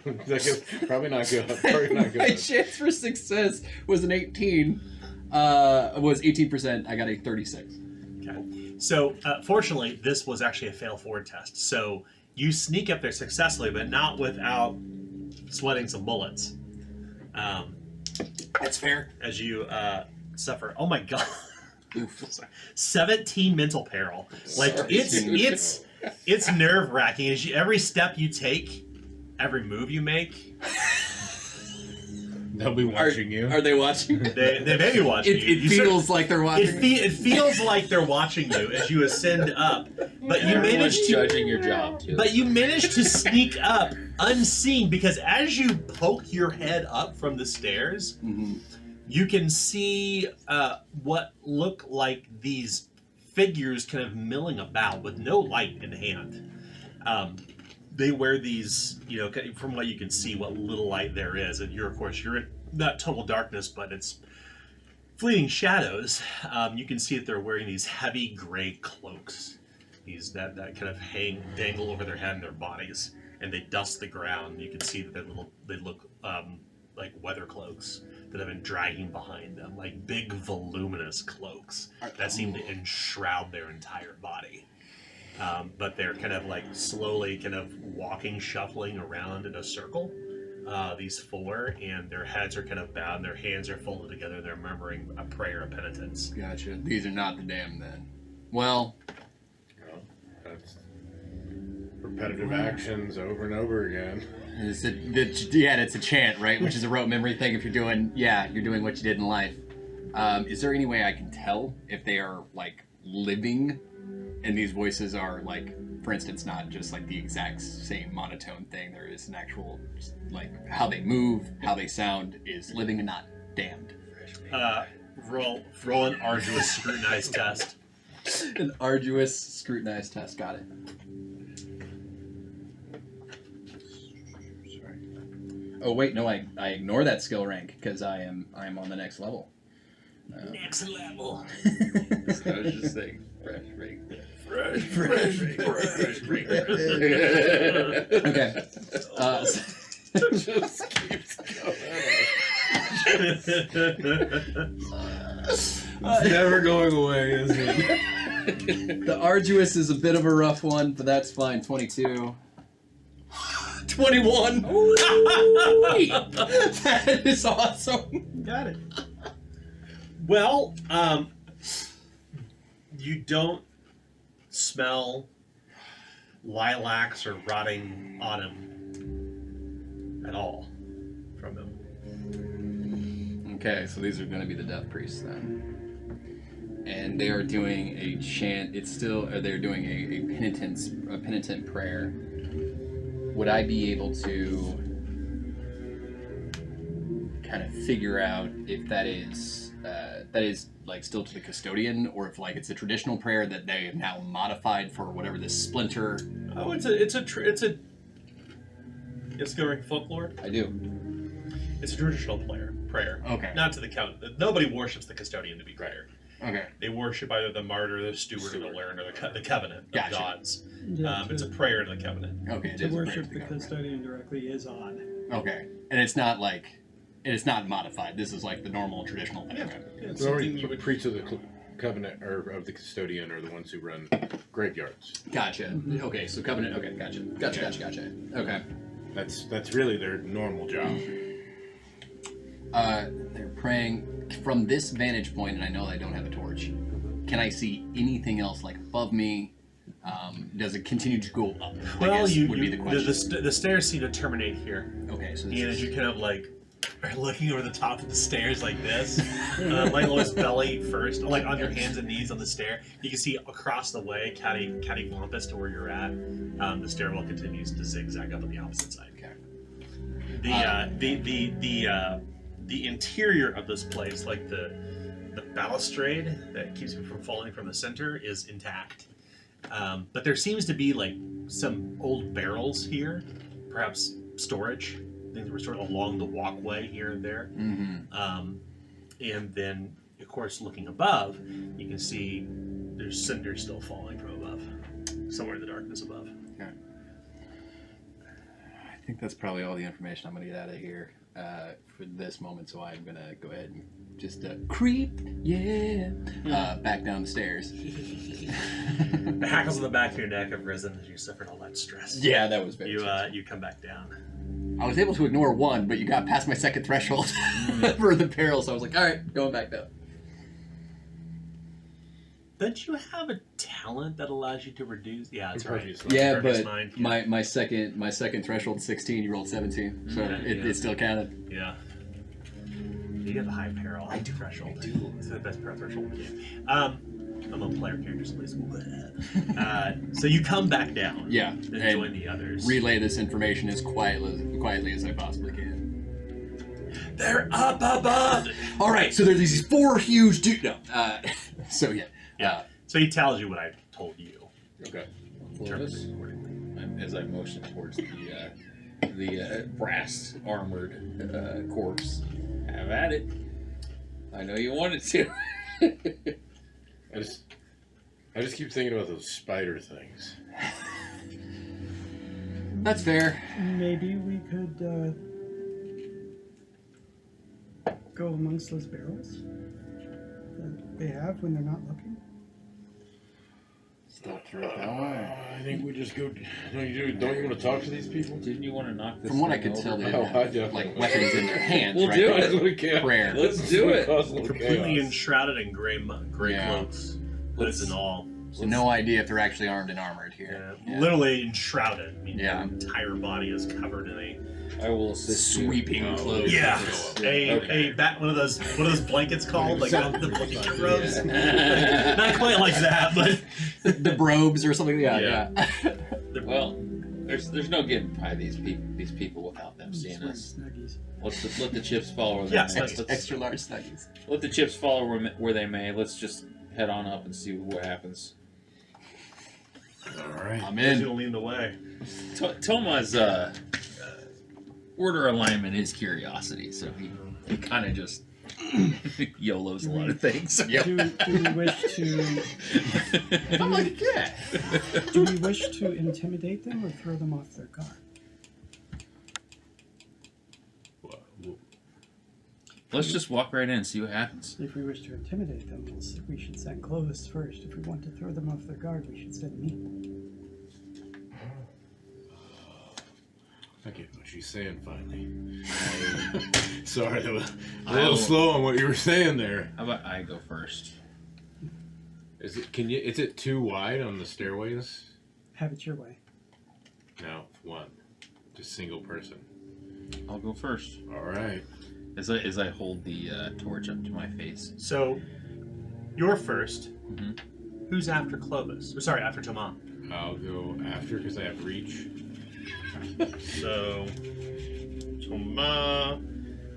Probably not good. Probably not My good. chance for success was an 18. Was 18%. I got a 36. Okay. So, fortunately, this was actually a fail forward test. So, you sneak up there successfully, but not without sweating some bullets. That's fair. As you suffer. Oh my god. 17 mental peril. Like, it's nerve wracking. As every step you take, every move you make, They'll be watching you. Are they watching? they may be watching you. It feels like they're watching. It feels like they're watching you as you ascend up, but you manage to judging your job too. But you manage to sneak up unseen because as you poke your head up from the stairs, you can see what look like these figures kind of milling about with no light in hand. They wear these, you know, from what you can see, what little light there is, and you're in not total darkness, but it's fleeting shadows. You can see that they're wearing these heavy gray cloaks, these that kind of dangle over their head and their bodies, and they dust the ground. You can see that they look like weather cloaks that have been dragging behind them, like big voluminous cloaks that seem to enshroud their entire body. But they're kind of like slowly kind of walking, shuffling around in a circle, these four, and their heads are kind of bowed and their hands are folded together. They're murmuring a prayer of penitence. Gotcha. These are not the damned then. Well, That's repetitive actions over and over again. it's a chant, right? Which is a rote memory thing. If you're doing what you did in life. Is there any way I can tell if they are like living, and these voices are like, for instance, not just like the exact same monotone thing? There is an actual, like, how they move, how they sound is living and not damned. Roll an arduous scrutinized test. An arduous scrutinized test. Got it. Sorry. Oh wait, no, I ignore that skill rank because I am on the next level. Next level. I was just saying, fresh rank. Okay. Just keeps going. It's never going away, is it? The arduous is a bit of a rough one, but that's fine. 22. 21. That is awesome. Got it. Well, you don't smell lilacs or rotting autumn at all from them. Okay, so these are going to be the death priests then, and they are doing a chant. They're doing a penitent prayer. Would I be able to kind of figure out if that is like still to the custodian, or if like it's a traditional prayer that they have now modified for whatever this splinter? Oh, it's going folklore. I do. It's a traditional prayer. Okay. Not to the count. Nobody worships the custodian to be greater. Okay. They worship either the martyr, the steward, or the learned, or the covenant of Gotcha. gods. Yeah, It's a prayer to the covenant. Okay. it to is a prayer worship to the government. custodian directly is odd. Okay, and it's not modified. This is like the normal traditional thing. Okay. It's So something you would. priests of the covenant or of the custodian are the ones who run graveyards. Gotcha. Okay, so covenant. Okay, gotcha. Okay. That's really their normal job. They're praying from this vantage point, and I know I don't have a torch. Can I see anything else like above me? Does it continue to go up? Well, would be the question. the stairs seem to terminate here. Okay, so And this as is, you kind of like are looking over the top of the stairs like this, like almost belly first, like on your hands and knees on the stair, you can see across the way, cattywampus to where you're at. The stairwell continues to zigzag up on the opposite side. Okay. The interior of this place, like the balustrade that keeps you from falling from the center, is intact. But there seems to be like some old barrels here, perhaps storage. Things were stored along the walkway here and there. Mm-hmm. And then, of course, looking above, you can see there's cinders still falling from above, somewhere in the darkness above. Okay. I think that's probably all the information I'm going to get out of here for this moment. So I'm going to go ahead and just creep, back down the stairs. The hackles on the back of your neck have risen as you suffered all that stress. Yeah, that was very. You come back down. I was able to ignore one, but you got past my second threshold for the peril, so I was like, all right, going back down. Don't you have a talent that allows you to reduce? Yeah, that's right. Impervious mind. Yeah, Impervious but mind, yeah. my second threshold 16. You rolled 17, so Yeah, it still counted. Yeah. You have a high peril threshold. I do. It's the best peril threshold in the game. I'm a player character, so please. So you come back down. Yeah, And and join the others. relay this information as quietly as I possibly can. They're up above. All right, so there's these four huge dudes. No, so yeah. Yeah. So he tells you what I told you. Okay. Interpret Clovis, it accordingly. as I motion towards the brass armored corpse, have at it. I know you wanted to. I just keep thinking about those spider things. That's fair. Maybe we could go amongst those barrels that they have when they're not looking. Still through it that way. I think we just go. Don't you want to talk to these people? Didn't you want to knock this? From what I thing could tell, over? they Oh, I have definitely like will. weapons in their hands. We'll right? do That's it. what we can. Prayer. Let's do it. Completely enshrouded in gray Yeah. clothes, hoods and all. So no idea if they're actually armed and armored here. Yeah. Literally enshrouded. I mean, Yeah. their entire body is covered in a I will assist you. Sweeping clothes. yeah, Okay. a bat. One of those blankets called like the blanket robes. Yeah. Not quite like that, but The brobes or something. Yeah. Well, there's no getting by these people without them seeing Sweating us. Snuggies. Let the chips fall where they Yes, may. Extra, extra large snuggies. Let the chips fall where they may. Let's just head on up and see what happens. All right. I'm he's in. gonna lead the way. Toma's order alignment is curiosity, so he kind of just YOLOs a lot of things. Yep. Do we wish to? I'm like, yeah. Do we wish to intimidate them or throw them off their guard? Let's just walk right in and see what happens. If we wish to intimidate them, we should send Clovis first. If we want to throw them off their guard, we should send me. I get what she's saying finally. Sorry, that was a little slow on what you were saying there. How about I go first? Is it too wide on the stairways? Have it your way. No, one. Just single person. I'll go first. All right. As I hold the torch up to my face. So you're first. Mhm. Who's after Clovis? Or, sorry, after Toma. I'll go after because I have reach. So Toma,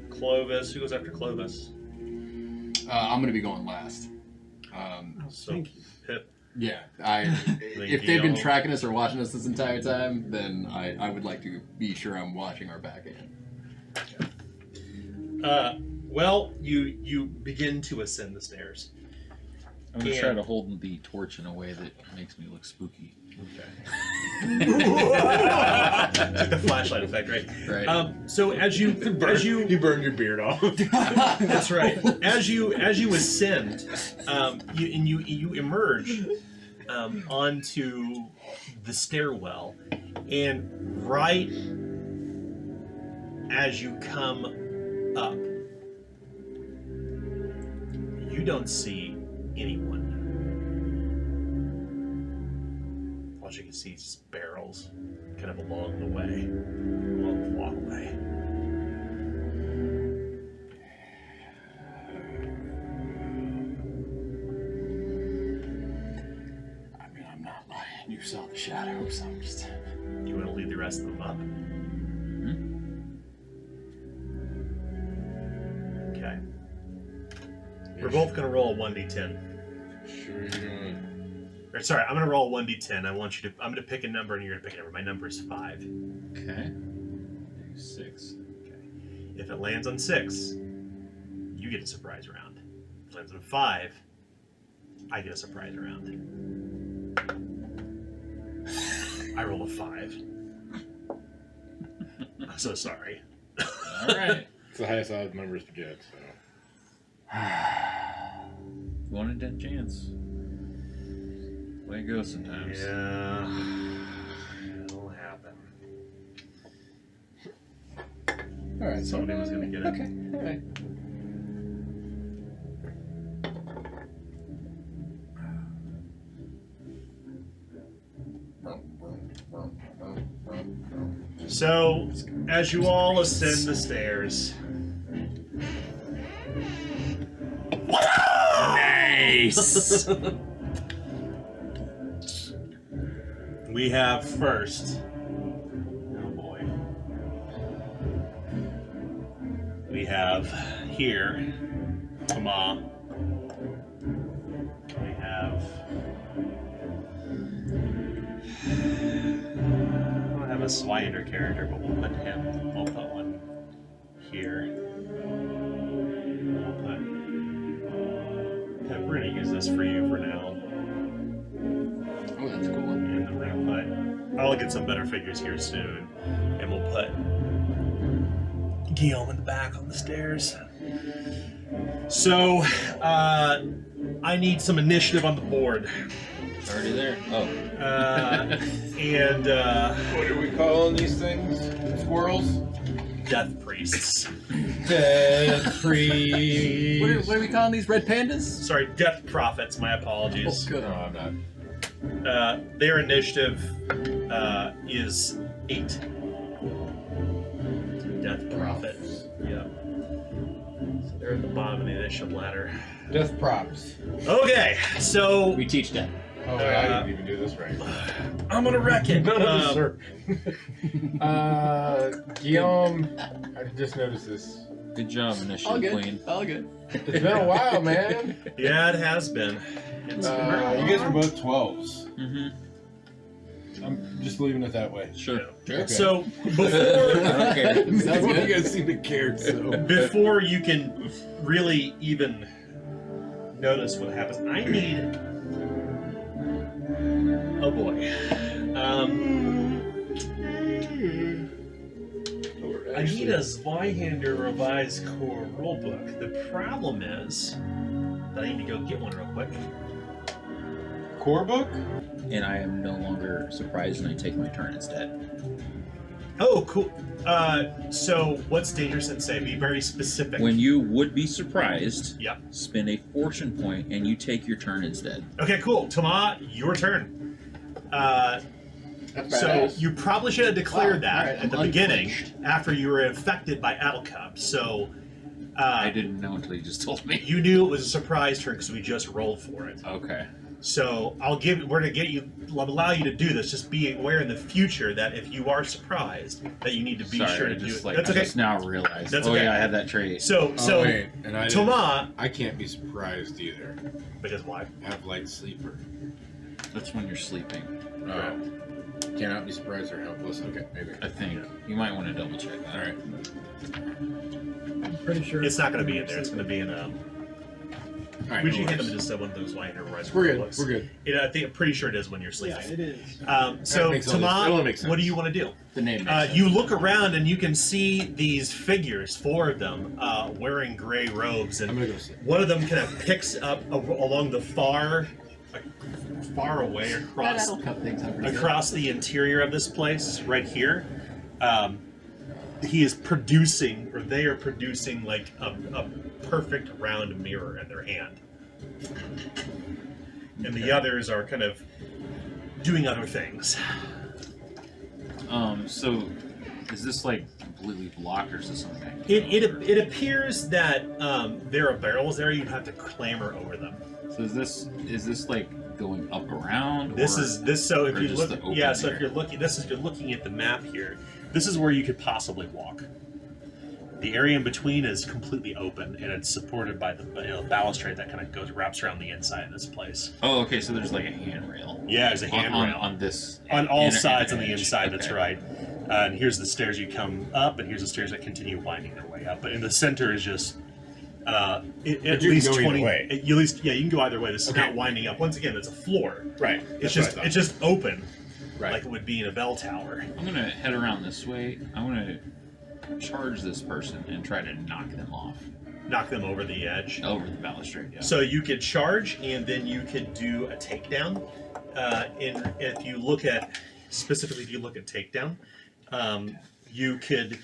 Clovis. Who goes after Clovis? I'm gonna be going last. Oh, So thank you. Pip. Yeah, if they've been tracking us or watching us this entire time, then I would like to be sure I'm watching our back end. Well, you begin to ascend the stairs. I'm gonna Yeah. try to hold the torch in a way that makes me look spooky. It's like the flashlight effect, right? Right. So as you You burned your beard off. that's right. As you ascend, you emerge onto the stairwell, and right as you come up, you don't see anyone. All you can see is just barrels, kind of along the way, along the walkway. I mean, I'm not lying. You saw the shadows. I'm just. Do you want to lead the rest of them up? Okay. We're both going to roll a 1d10. Sure you're going. Or, sorry, I'm going to roll a 1d10. I'm going to pick a number and you're going to pick a number. My number is 5. Okay. 6. If it lands on 6, you get a surprise round. If it lands on 5, I get a surprise round. I rolled a 5. I'm so sorry. All right. It's the highest odds numbers to get, so. 1 in 10 chance. Way it goes sometimes. Yeah. It'll happen. All right. Somebody was going to get it. Okay. All right. So, as you all ascend the stairs. Nice! We have first. Oh boy. We have here Tama. We have a Zweihander character, but we'll put him. We'll put one here. We'll put. Okay, we're gonna use this for you for now. Oh, that's cool. And then we're gonna put. I'll get some better figures here soon, and we'll put Guillaume in the back on the stairs. So, I need some initiative on the board. Already there? Oh. And What are we calling these things? Squirrels? death priests. Death priest. What are we calling these red pandas? Sorry, death prophets. My apologies. Good. No, I'm not. Their initiative is 8. Death prophet. Yeah. So they're at the bottom of the initiative ladder. Death props. Okay, so We teach that. Oh, wait, I didn't even do this right. I'm gonna wreck it. None of this, sir. Guillaume, I just noticed this. Good job, All initiative good. queen. All good. It's been a while, man. Yeah, it has been. It's been very You guys long. are both 12s. Mm-hmm. I'm just leaving it that way. Sure. Okay. So I before don't care. Sounds One of good. you guys seem to care, so. before you can really even notice what happens, I need. Oh boy. I need a Zweihander revised core rulebook. The problem is that I need to go get one real quick. Core book? And I am no longer surprised and I take my turn instead. Oh, cool. So what's Danger Sensei? Be very specific. When you would be surprised, Yep. spend a fortune point and you take your turn instead. Okay, cool. Tama, your turn. That's So badass. you probably should have declared Wow, that alright, at the I'm beginning unclenched. after you were infected by Adelcup. So I didn't know until you just told me. you knew it was a surprise turn because we just rolled for it. Okay. So we're gonna get you, allow you to do this. Just be aware in the future that if you are surprised, that you need to be Sorry, sure I to do just it. like That's I okay. just now realized. That's oh okay. yeah, I had that trait. So Oh, wait, and I didn't- Toma, I can't be surprised either. because why? I have light sleeper. That's when you're sleeping. Oh. Cannot be surprised or helpless. Okay, maybe. I think you might want to double check that. Alright. I'm pretty sure It's not gonna be in there. It's gonna be in Alright. we no should hand worries. them just one of those Lion Horizon We're good. books. We're good. I think I'm pretty sure it is when you're Yeah, sleeping. it is. So makes all this- it Tama, only makes what do sense. you want to do? The name makes sense. You look around and you can see these figures, 4 of them, wearing gray robes, I'm and gonna go sleep. one of them kind of picks up along the far away That across Adelcup thing's not pretty good. across the interior of this place, right here. He is producing, or they are producing, like a perfect round mirror in their hand, and the others are kind of doing other things. So is this like completely blocked or is this something I can It appears that there are barrels there. You'd have to clamber over them. So is this like going up around? This or, is this. So if or you just look, the open yeah. So if area? you're looking, if you're looking at the map here, this is where you could possibly walk. The area in between is completely open, and it's supported by the balustrade that kind of wraps around the inside of this place. Oh, okay. So there's like a handrail. Yeah, there's a handrail on this. on all inner sides on the edge. inside. That's Okay. right. And here's the stairs you come up, and here's the stairs that continue winding their way up. But in the center is just at you can least go either 20. way. At least, yeah, you can go either way. This is Okay. not winding up. Once again, it's a floor. Right. It's just open, Right. like it would be in a bell tower. I'm gonna head around this way. I want to charge this person and try to knock them off Knock them over the edge. over the balustrade. Yeah. So you could charge, and then you could do a takedown. And if you look at specifically, if you look at takedown, you could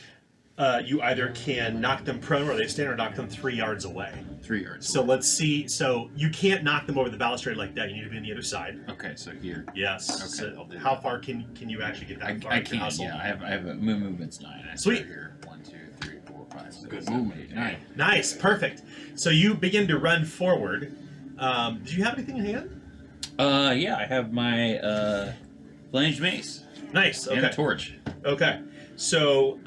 you either can knock them prone where they stand, or knock them 3 yards away. 3 yards. So let's see. So you can't knock them over the balustrade like that. You need to be on the other side. Okay, so here. Yes. Okay, So I'll do how that. far can you actually get that far? I with your can. hustle? Yeah, I have a movement's 9. I Sweet. start here. 1, 2, 3, 4, 5, 6, Good 7, movement. 8, 9. Nice, perfect. So you begin to run forward. Do you have anything in hand? Yeah, I have my flanged mace Nice. and a Okay. torch. Okay. So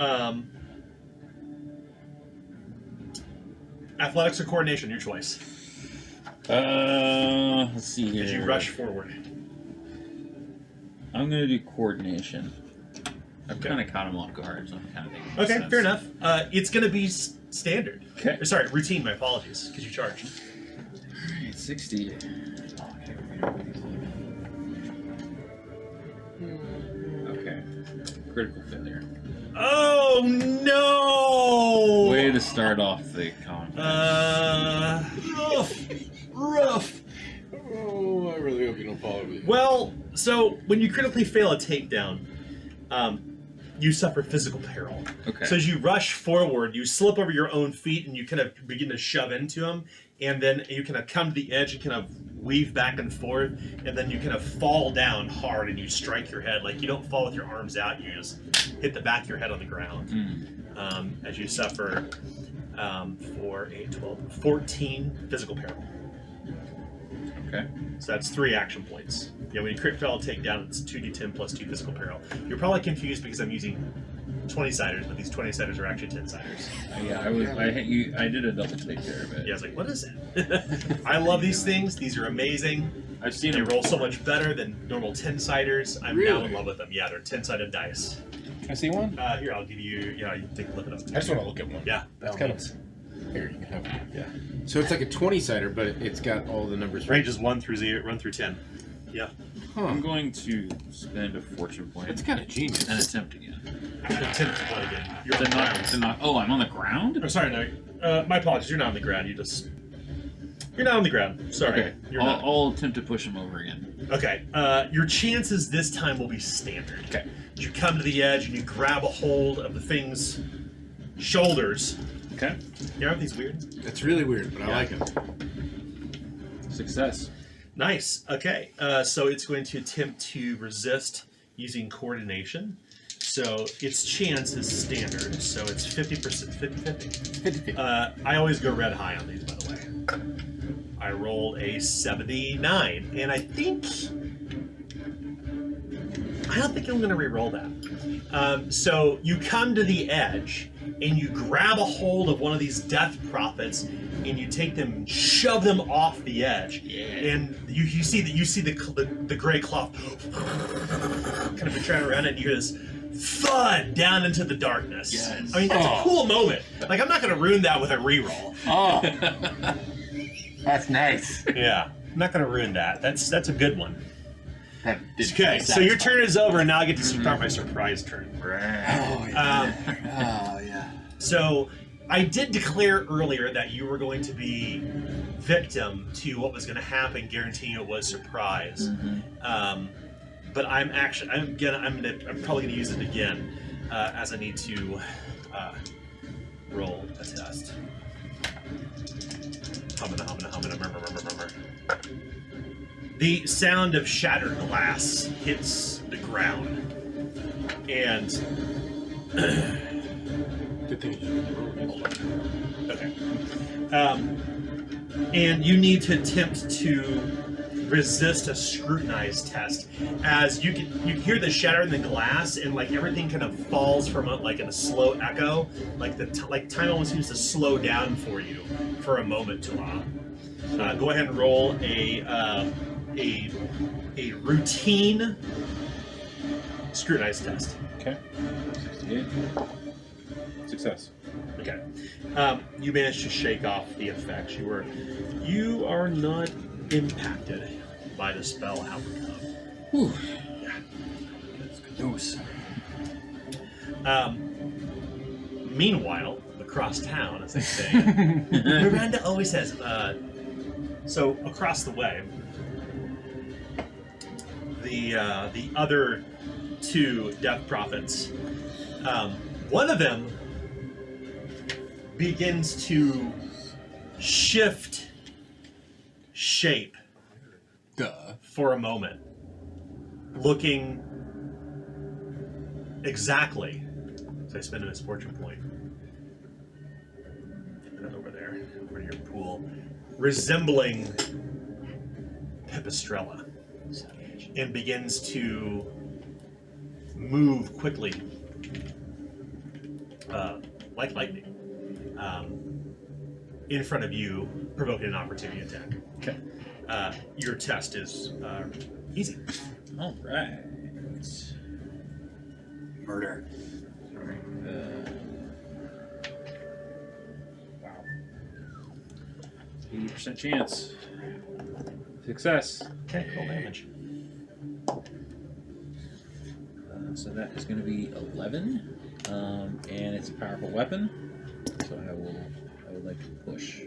athletics or coordination, your choice. Let's see here. As you rush forward. I'm gonna do coordination. I've kind of caught him off guard, so I'm kind of thinking. Okay, fair enough. It's going to be standard. Okay. Or, sorry, routine. My apologies, because you charged. Alright, 60. Okay. Critical failure. Oh no! Way to start off the combat. Rough. Oh, I really hope you don't follow me. Well, so when you critically fail a takedown, you suffer physical peril. Okay. So as you rush forward, you slip over your own feet and you kind of begin to shove into him, and then you kind of come to the edge and kind of weave back and forth, and then you kind of fall down hard and you strike your head. Like, you don't fall with your arms out, you just hit the back of your head on the ground. As you suffer 4, 8, 12, 14 physical peril. Okay. So that's 3 action points. Yeah, when you crit fail takedown, it's 2d10 plus 2 physical peril. You're probably confused because I'm using 20-siders, but these 20-siders are actually 10-siders. Yeah, I did a double take there of it. Yeah, I was like, what is it? I love these things. These are amazing. I've seen They them roll so much better than normal 10-siders. I'm now Really? in love with them. Yeah, they're 10-sided dice. Can I see one? Here, I'll give you. Yeah, you take a look at them. I just want to look at one. Yeah, That's by kind all means. Here, you can have one. Yeah. So it's like a 20-sider, but it's got all the numbers. Ranges 1 through 10. Yeah. I'm going to spend a fortune point That's kind of genius. and attempt again. Attempt to play again. You're on To the knock, ground. to knock, oh, I'm on the ground? Oh, sorry, no. My apologies. You're not on the ground. You're not on the ground. Sorry. Okay, You're not. I'll attempt to push him over again. Okay. Your chances this time will be standard. Okay. You come to the edge and you grab a hold of the thing's shoulders. Okay. You aren't these weird? That's really weird, but I Yeah. like it. Success. Nice. Okay. So it's going to attempt to resist using coordination. So its chance is standard. So it's 50%, 50-50. I always go red high on these, by the way. I rolled a 79, and I don't think I'm going to re-roll that. So you come to the edge, and you grab a hold of one of these death prophets, and you take them, and shove them off the edge, and you see the gray cloth kind of return around, and you hear this thud down into the darkness. Yes. I mean, that's a cool moment. Like, I'm not going to ruin that with a reroll. Oh, that's nice. Yeah, I'm not going to ruin that. That's a good one. That did Okay, so your turn is over, and now I get to start my surprise turn. Oh yeah. Oh yeah. So I did declare earlier that you were going to be victim to what was going to happen, guaranteeing it was surprise. But I'm probably going to use it again as I need to roll a test. Humana, murmur. The sound of shattered glass hits the ground, and Good thing you okay. And you need to attempt to resist a scrutinized test, as you hear the shatter in the glass, and like everything kind of falls from like in a slow echo, like time almost seems to slow down for you for a moment, Tula. Go ahead and roll a routine scrutinized test. Okay. 68. Success. Okay. You managed to shake off the effects. You are not impacted by the spell, however. Whew. Yeah. That's good news. Meanwhile, across town, as they say, Miranda always says. So across the way, the other 2 death prophets. One of them begins to shift shape for a moment, looking exactly. So I spend a misfortune point. Put that over there, over your pool, resembling Pipistrella, and begins to move quickly, like lightning, in front of you, provoking an opportunity attack. Okay. Your test is easy. All right. Murder. Alright. Wow. 80% chance. Success. Okay, roll damage. So that is going to be 11, and it's a powerful weapon. So I would like to push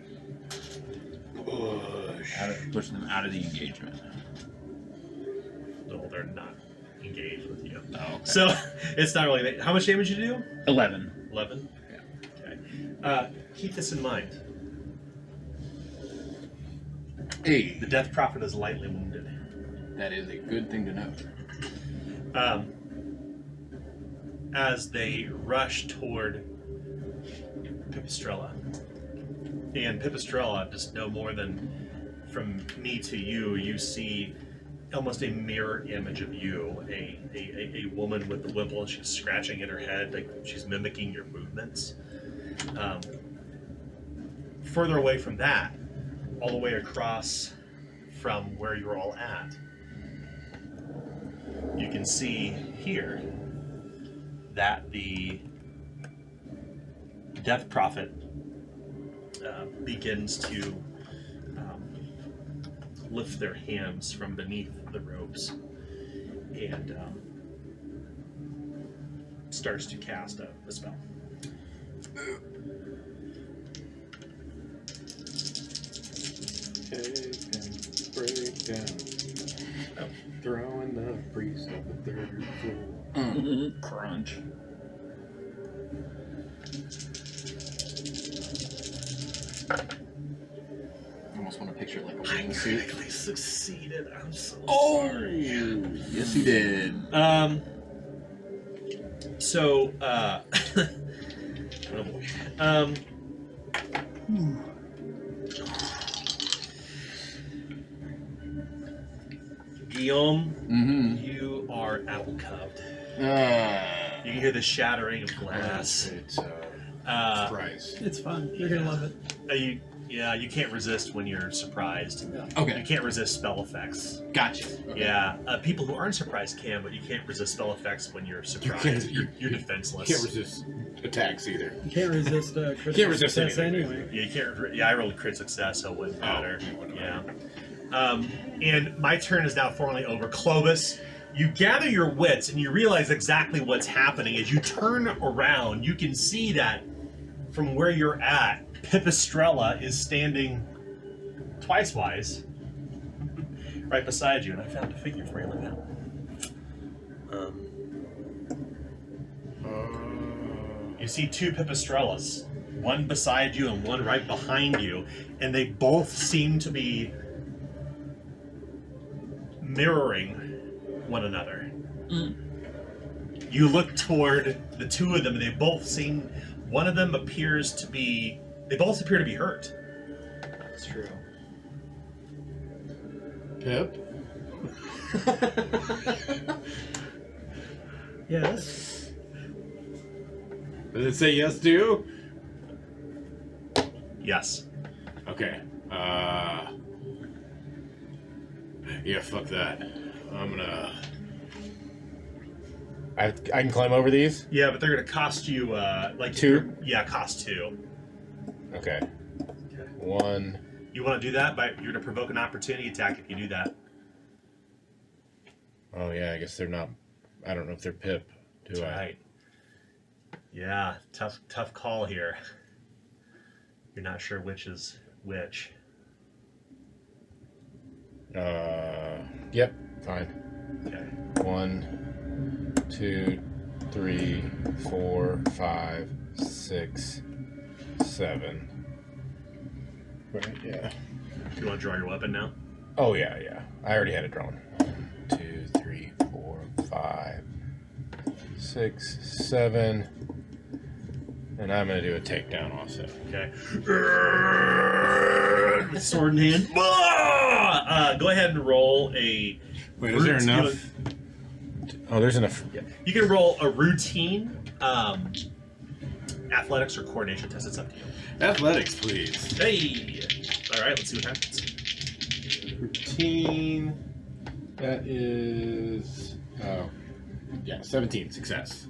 push them out of the engagement. No, they're not engaged with you. Oh, okay. So it's not really. How much damage did you do? 11. 11. Yeah. Okay. Keep this in mind. Hey, The Death Prophet is lightly wounded. that is a good thing to know. As they rush toward Pipistrella. And Pipistrella, just no more than from me to you, you see almost a mirror image of you, a woman with the wimple, and she's scratching at her head, like she's mimicking your movements. Further away from that, all the way across from where you're all at, you can see here that the Death Prophet begins to lift their hands from beneath the robes and starts to cast a spell. Break down. Throwing the priest up the third floor. Crunch. I almost want to picture like a I wingsuit. critically succeeded. I'm so Oh, sorry. yes, he did. So, oh boy. Guillaume, Mm-hmm. you are alcoved. Ah. You can hear the shattering of glass. It's surprise. It's fun. You're gonna love it. You can't resist when you're surprised. You Okay, can't resist spell effects. gotcha. Okay. Yeah, people who aren't surprised can, but you can't resist spell effects when you're surprised. can't- You're defenseless. You can't resist attacks either. You can't resist critical Can't resist success anything, anyway. Yeah, you can't. Yeah, I rolled crit success, so it wouldn't matter. it wouldn't Yeah. And my turn is now formally over. Clovis, you gather your wits and you realize exactly what's happening. As you turn around, you can see that from where you're at, Pipistrella is standing twice-wise right beside you. And I found a figure for you. Look at that. You see two Pipistrellas, one beside you and one right behind you, and they both seem to be mirroring one another. You look toward the two of them, and they both seem. One of them appears to be. They both appear to be hurt. That's true. Pip? Yes. Does it say yes to? Yes. Okay. Yeah, fuck that. I'm gonna. I can climb over these? Yeah, but they're gonna cost you like 2? Yeah, cost 2. Okay. 1. You want to do that? But you're gonna provoke an opportunity attack if you do that. Oh, yeah, I guess they're not. I don't know if they're Pip. Do I? Right. Yeah, tough call here. You're not sure which is which. Yep, fine. Okay. 1, 2, 3, 4, 5, 6, 7. Right, yeah. Do you want to draw your weapon now? Oh, yeah, yeah. I already had it drawn. 1, 2, 3, 4, 5, 6, 7. And I'm going to do a takedown also. Okay. With sword in hand. Go ahead and roll a. Wait, is there enough? Oh, there's enough. Yeah. You can roll a routine athletics or coordination test. It's up to you. Athletics, please. Hey! Alright, let's see what happens. Routine. That is. Oh. Yeah, 17 success.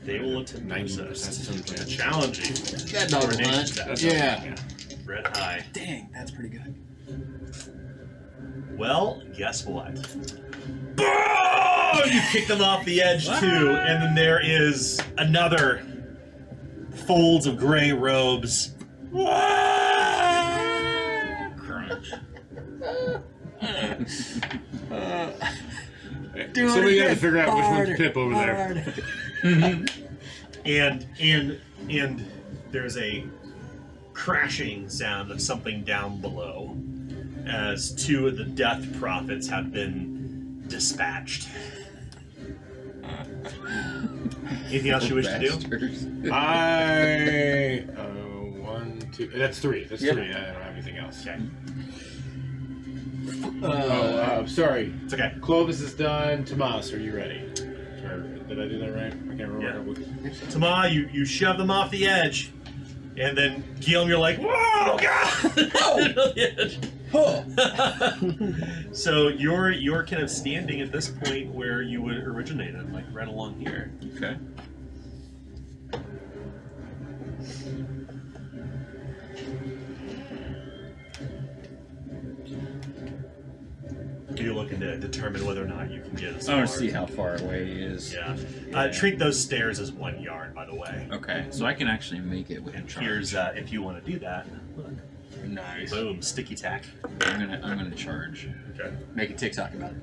They will attempt to 90% resist. chance. Challenging. That dog Coordination hunt. test. Yeah. Red high. Dang, that's pretty good. Well, guess what? Boom! You kick them off the edge too, and then there is another folds of gray robes. Crunch. Somebody got to figure out which one's Pip over there. And there's a crashing sound of something down below as two of the death prophets have been dispatched. Anything else you wish to do? Bastards. I 1, 2. That's 3. That's Yep. 3. I don't have anything else. Okay, Sorry. it's okay. Clovis is done. Tomas, are you ready? Or, did I do that right? I can't remember. Tama, you shove them off the edge, and then Guillaume, you're like, whoa, God! So you're kind of standing at this point where you would originate, like right along here. Okay. You're looking to determine whether or not you can get as I far. want to see how far away he is. Yeah. Treat those stairs as 1 yard, by the way. Okay, so I can actually make it with a And charge. here's if you want to do that. Look. Nice. Boom, sticky tack. I'm gonna charge. Okay. Make a TikTok about it.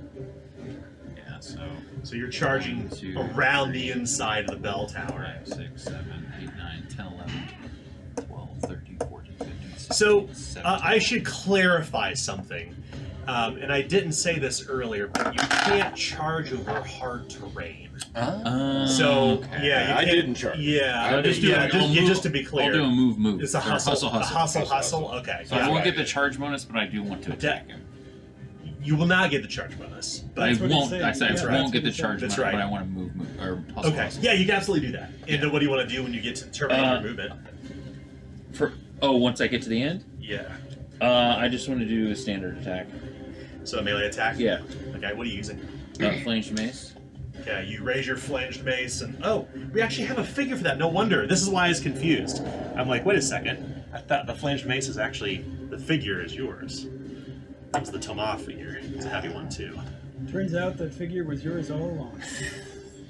Yeah, so So you're charging 1, 2, around 3, the inside of the bell tower. 5, 6, 7, 8, 9, 10, 11, 12, 13, 14, 15, 16, So 17. I should clarify something, and I didn't say this earlier, but you can't charge over hard terrain. So okay. yeah, you I can't- didn't charge. Yeah, I'll just do yeah, it. just, I'll yeah, move- just to be clear, I'll do a move. it's a Or hustle. hustle. Okay, So yeah. I won't get the charge bonus, but I do want to attack him. You will not get the charge bonus, but I That's what he won't. said. I said That's I right. won't get the That's charge That's bonus, right. but I want to move or hustle. okay, hustle. yeah, you can absolutely do that. And then what do you want to do when you get to terminate your movement? Once I get to the end, Yeah, I just want to do a standard attack. so a melee attack. Yeah, Okay, what are you using? flanged mace. Okay, you raise your flanged mace, and oh, we actually have a figure for that. No wonder. This is why I was confused. I'm like, wait a second. I thought the flanged mace is actually the figure is yours. That's the Toma figure. It's a heavy one too. Turns out the figure was yours all along.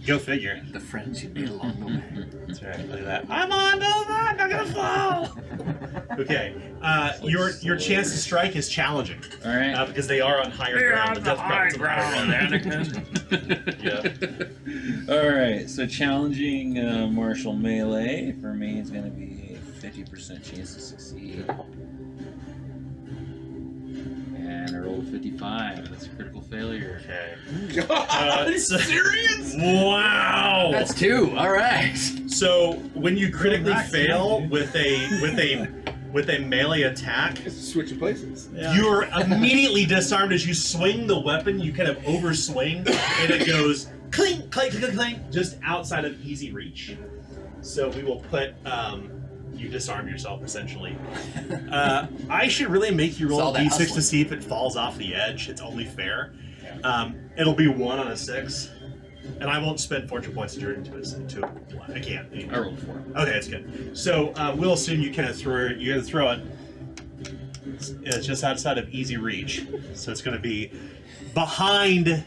Go figure. The friends you made along the way. That's right. Look at that. I'm on Nova. I'm not gonna fall. Okay. Your chance to strike is challenging All right. because they are on higher ground. The death prophets are on higher ground. Yeah. All right. So challenging martial melee for me is going to be a 50% chance to succeed. And I rolled a 55. That's a critical failure. Okay. Serious? Wow. That's 2. All right. So when you critically Right, fail dude. with a melee attack, Switching places. Yeah. you're immediately disarmed as you swing the weapon. You kind of overswing, and it goes clink, clink, clink, clink, just outside of easy reach. So we will put you disarm yourself essentially. I should really make you roll Saw a that d6 hustling. to see if it falls off the edge. It's only fair. It'll be 1 on a 6. And I won't spend fortune points to turn into a I can't. I rolled 4. Okay, that's good. So we'll assume you kind of throw it. It's just outside of easy reach, so it's going to be behind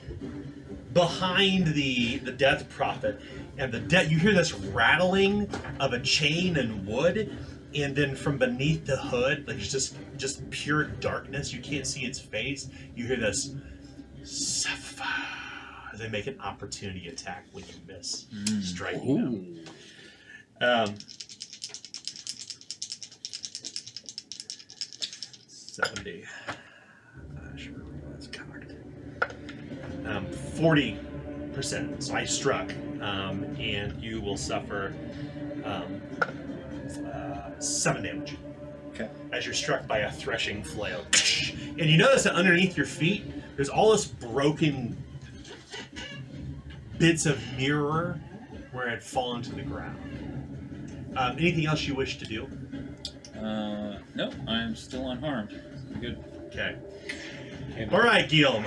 the death prophet, and you hear this rattling of a chain and wood, and then from beneath the hood, like it's just pure darkness. You can't see its face. You hear this. They make an opportunity attack when you miss striking them. 70. Sure, that's covered. 40%. So I struck, and you will suffer 7 damage. Okay. As you're struck by a threshing flail. And you notice that underneath your feet, there's all this broken bits of mirror where it had fallen to the ground. Anything else you wish to do? No, I'm still unharmed. I'm good. Okay. All right, Guillaume,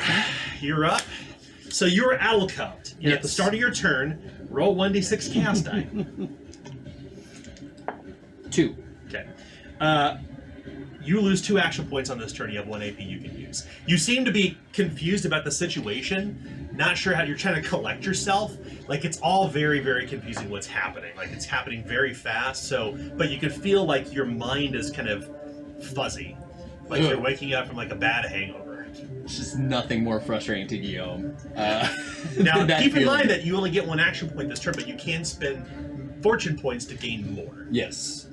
you're up. So you're alcuffed. You At the Yes. start of your turn, roll 1d6 chaos die. 2. Okay. You lose 2 action points on this turn. You have 1 AP you can use. You seem to be confused about the situation, not sure how you're trying to collect yourself. Like, it's all very, very confusing what's happening. Like, it's happening very fast, but you can feel like your mind is kind of fuzzy. Like you're waking up from like a bad hangover. It's just nothing more frustrating to Guillaume. Now, that keep in feeling. mind that you only get 1 action point this turn, but you can spend fortune points to gain more. Yes.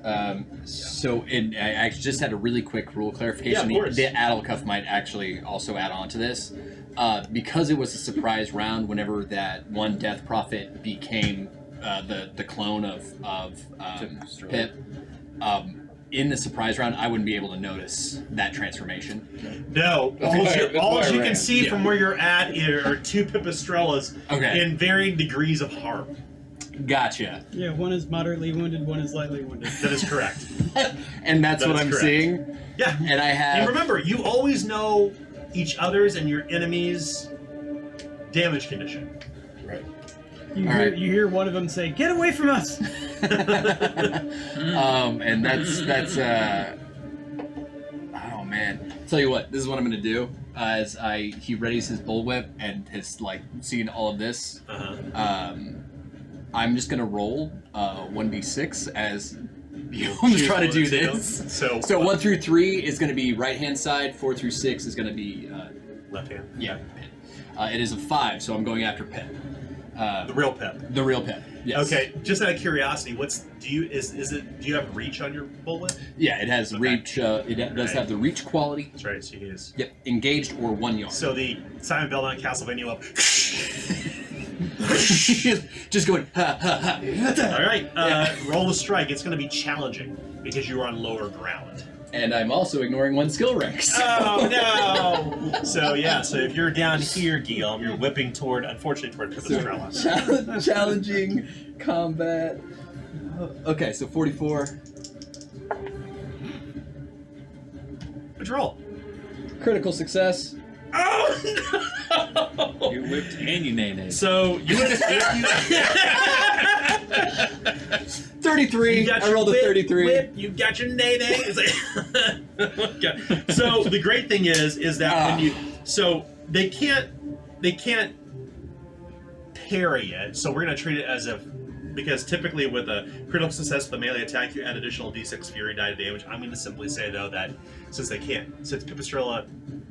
So I just had a really quick rule clarification. Yeah, of course. The Addle Cuff might actually also add on to this. Because it was a surprise round whenever that one Death Prophet became the clone of Pip. In the surprise round, I wouldn't be able to notice that transformation. No, all you can see from where you're at are 2 Pipistrellas in varying degrees of harm. Gotcha. Yeah, one is moderately wounded, one is lightly wounded. That is correct. And that's That what is I'm correct. seeing. Yeah. And I have... And remember, you always know each other's and your enemy's damage condition. Right. You hear one of them say, "Get away from us!" And that's oh man. Tell you what, this is what I'm gonna do. As he readies his bullwhip and has like seen all of this, I'm just gonna roll 1d6 as Guillaume's trying to do this. So 1 through 3 is gonna be right hand side. 4 through 6 is gonna be left hand. yeah. It is a 5, so I'm going after Pip. The real Pip. The real Pip. Yes. Okay, just out of curiosity, do you have reach on your bullwhip? Yeah, it has Okay. reach. It does have the reach quality. That's right, so he is. Yep, engaged or 1 yard. So the Simon Belmont Castlevania up. Just going. Ha, ha, ha. All right, roll the strike. It's going to be challenging because you are on lower ground. And I'm also ignoring 1 skill ranks. Oh no! So if you're down here, Guillaume, you're whipping unfortunately toward Pipistrella. Challenging combat. Okay, so 44. What'd you roll? Critical success. Oh no! You whipped and you nay-nay. So you would 33. You got I your rolled a 33. Whip, you got your nay-nay. It's like, okay. So the great thing is that they can't parry it. So we're gonna treat it as if, because typically with a critical success with a melee attack, you add additional d6 fury die to damage. I'm gonna simply say though that since Pipistrella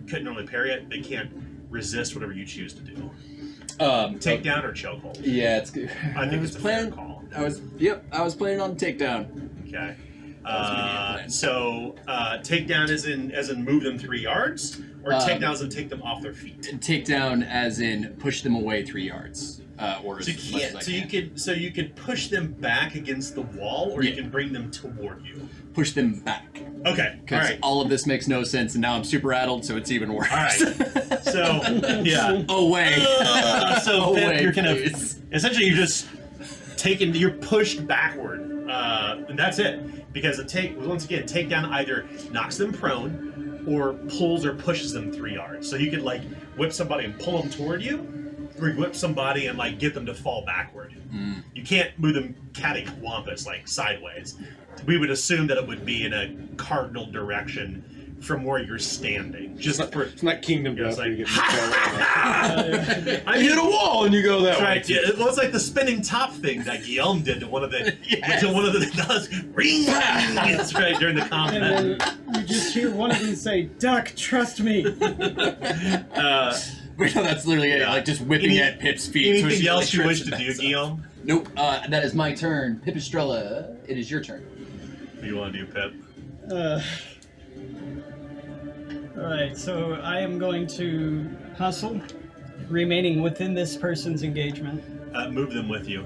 couldn't normally parry it, they can't resist whatever you choose to do. Takedown or chokehold. Yeah, it's good. I think it's a fair call. I was planning on takedown. Okay. plan. Takedown as in move them 3 yards, or takedown as in take them off their feet. Takedown as in push them away 3 yards. Or So as much as I can. you could push them back against the wall, or you Yeah. can bring them toward you. Push them back. Okay. All Because right. all of this makes no sense, and now I'm super addled, so it's even worse. All right. So yeah. Away. So Pip, Away, you're kind of please. essentially you're pushed backward, and that's it. Because once again, takedown either knocks them prone or pulls or pushes them 3 yards. So you could like whip somebody and pull them toward you, or you whip somebody and like get them to fall backward. You can't move them cattywampus like sideways. We would assume that it would be in a cardinal direction from where you're standing. Just for It's not Kingdom Yeah, it's Death where you like- get I you hit a wall and you go that way. right. Yeah, it looks like the spinning top thing that Guillaume did to one of the does ring. It's right during the And combat. then you just hear one of them say, "Duck, trust me." Wait, no, that's literally it. Yeah. Like just whipping at Pip's feet. so Anything she, else like, you wish trips to and do, backs up. Guillaume? Nope. That is my turn. Pipistrella, it is your turn. What do you want to do, Pip? Alright, so I am going to hustle, remaining within this person's engagement. Move them with you.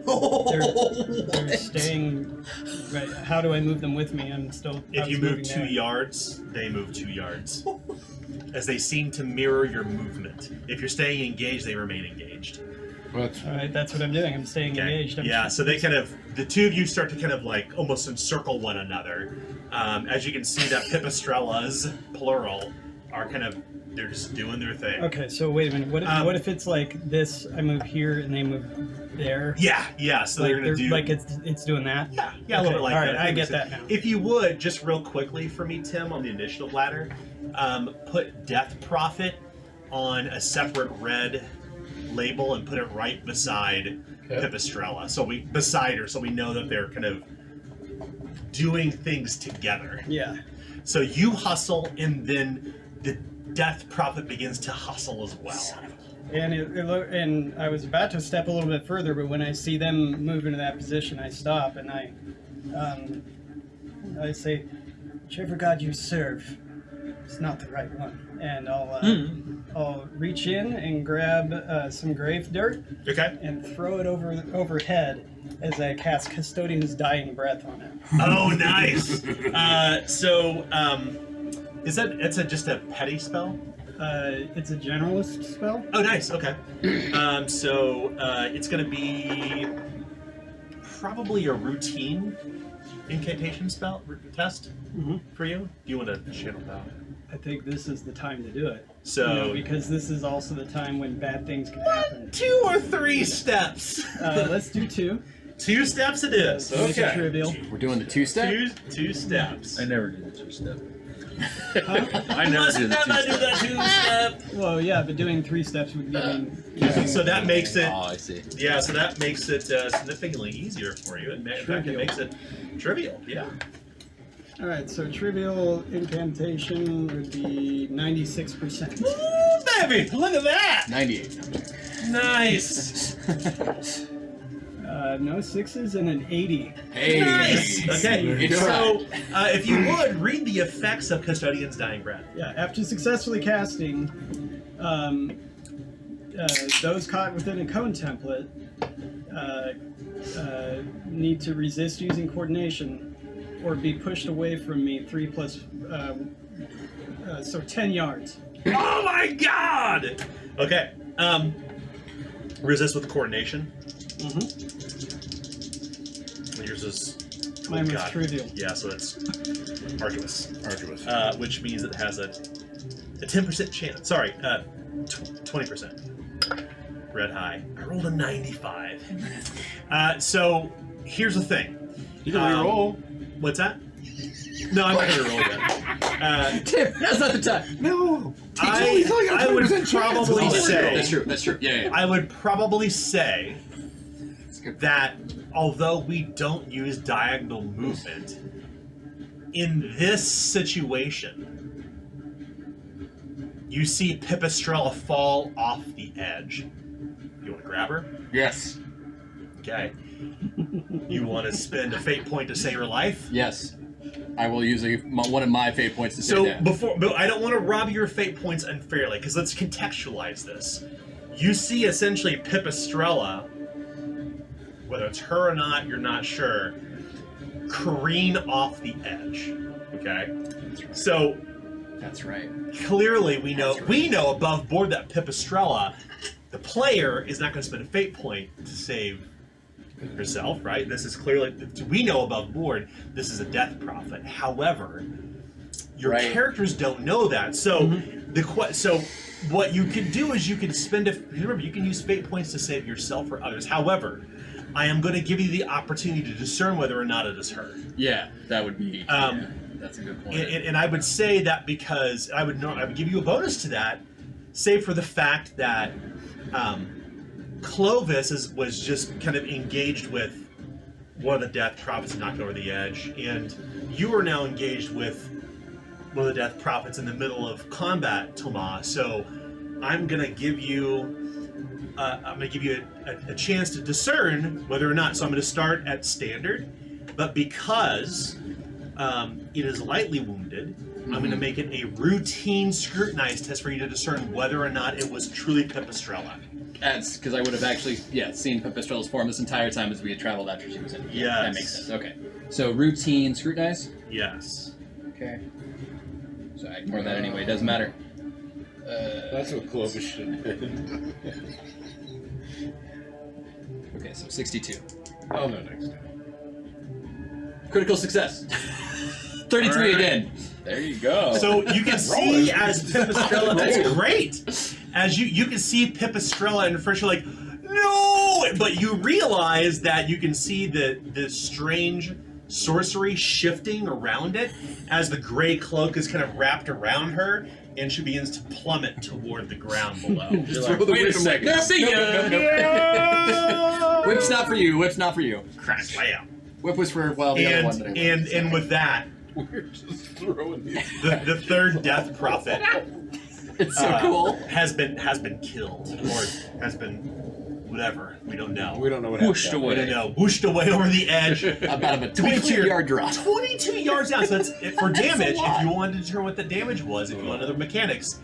They're staying. Right, how do I move them with me? I'm still. I If was you move moving 2 there. yards, they move 2 yards. As they seem to mirror your movement. If you're staying engaged, they remain engaged. What? Alright, that's what I'm doing. I'm staying Okay. engaged. Yeah, so they the 2 of you start to kind of like almost encircle one another. As you can see that Pipistrellas, plural, are kind of They're just doing their thing. Okay, so wait a minute. What if it's like this? I move here and they move there. Yeah. So they're gonna do like it's doing that. Yeah, Okay, a little bit like all right, that. I get that now. If you would, just real quickly for me, Tim, on the initiative ladder, put Death Prophet on a separate red label and put it right beside Pipistrella. So we know that they're kind of doing things together. Yeah. So you hustle, and then the Death Prophet begins to hustle as well. And and I was about to step a little bit further, but when I see them move into that position, I stop and I say, "Whichever god you serve, it's not the right one." And I'll reach in and grab some grave dirt Okay. and throw it overhead as I cast Custodian's Dying Breath on it. Oh, nice. It's just a petty spell? It's a generalist spell. Oh, nice. Okay. It's going to be probably a routine incantation spell test for you. Do you want to channel that? I think this is the time to do it. So because this is also the time when bad things can happen. 2 or 3 steps. Let's do 2. 2 steps it is. Make it Okay. trivial. We're doing the 2-step? 2 steps. I never did the 2-step. I never did the 2-step. 2-step. Well, yeah, but doing 3 steps would be. So that makes it. Oh, I see. Yeah, so that makes it significantly easier for you. In fact, it Trivial. makes it trivial. Yeah. All right, so trivial incantation would be 96%. Ooh, baby, look at that. 98. Nice. No 6s and an 80. Hey! Nice. Okay, It's so if you would read the effects of Custodian's Dying Breath. Yeah, after successfully casting, those caught within a cone template need to resist using coordination or be pushed away from me 3 plus, so 10 yards. Oh my God! Okay. Resist with coordination. Yours is. Mine was God. trivial. Yeah, so it's arduous. Arduous. Which means it has a 10% chance. Sorry, 20%. Red high. I rolled a 95. So here's the thing. You can reroll. What's that? No, I'm not gonna roll that. Tim, that's not the time. No. I would probably say. That's true. That's true. Yeah. I would probably say that although we don't use diagonal movement, in this situation, you see Pipistrella fall off the edge. You want to grab her? Yes. Okay. You want to spend a fate point to save her life? Yes. I will use one of my fate points to say So that. but I don't want to rob your fate points unfairly, because let's contextualize this. You see essentially Pipistrella, whether it's her or not, you're not sure, careen off the edge. Okay? So That's right. clearly we know That's right. we know above board that Pipistrella, the player, is not going to spend a fate point to save herself, right? This is clearly, we know above board this is a death prophet. However, your Right. characters don't know that. So so what you can do is you can remember, you can use fate points to save yourself or others. However, I am going to give you the opportunity to discern whether or not it is her. Yeah, that would be. That's a good point. And I would say that because I would give you a bonus to that, save for the fact that Clovis was just kind of engaged with one of the death prophets and knocked over the edge, and you are now engaged with one of the death prophets in the middle of combat, Tomas. So I'm gonna give you a chance to discern whether or not. So I'm gonna start at standard, but because it is lightly wounded, I'm going to make it a routine scrutinize test for you to discern whether or not it was truly Pipistrella. That's because I would have actually, seen Pipistrella's form this entire time as we had traveled after she was in. Yeah, that Yes. makes sense. Okay. So routine scrutinize. Yes. Okay. So I ignore that anyway. Doesn't matter. That's what Clovis should have been. Okay, so 62. I'll know next time. Critical success. 33 again. There you go. So you can see as Pipistrella, that's great. As you can see Pipistrella and first you're like, no, but you realize that you can see the strange sorcery shifting around it as the gray cloak is kind of wrapped around her, and she begins to plummet toward the ground below. You're like, Wait a wait a second. second. See ya. Whip's not for you. Whip's not for you. Crash! Bam! Whip was for, well, the other one that I And with that, We're just throwing these. the third death prophet It's so cool. has been killed or has been whatever. We don't know. We don't know what Whooshed happened. We don't away. know. Whooshed away over the edge. About a To be clear, 22-yard drop. 22 yards down. So that's for damage. lot. If you wanted to determine what the damage was, if you want other mechanics,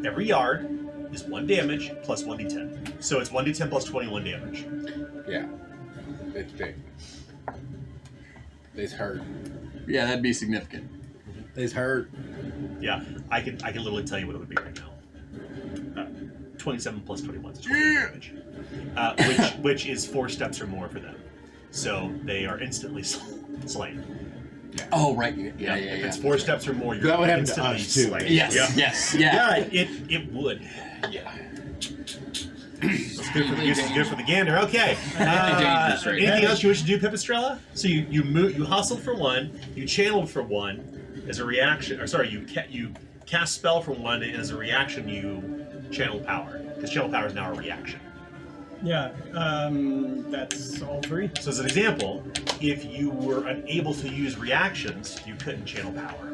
every yard is 1 damage plus 1d10. So it's 1d10 plus 21 damage. Yeah. It's big. It's hurt. Yeah, that'd be significant. It's hurt. Yeah, I can literally tell you what it would be right now. 27 plus 21 is 20 damage, which is 4 steps or more for them. So they are instantly slain. Oh, right. Yeah. If it's 4 steps or more, you're That would happen to instantly us, too. slain. Yes, Yeah. yes, yeah. Yeah, it would. Yeah. It's good for the goose, it's good for the gander. Okay. dangerous right Anything now. else you wish to do, Pipistrella? So you hustled for 1, you channeled for 1 as a reaction. Or sorry, you cast spell for 1, and as a reaction you channel power, because channel power is now a reaction. Yeah, that's all 3. So as an example, if you were unable to use reactions, you couldn't channel power.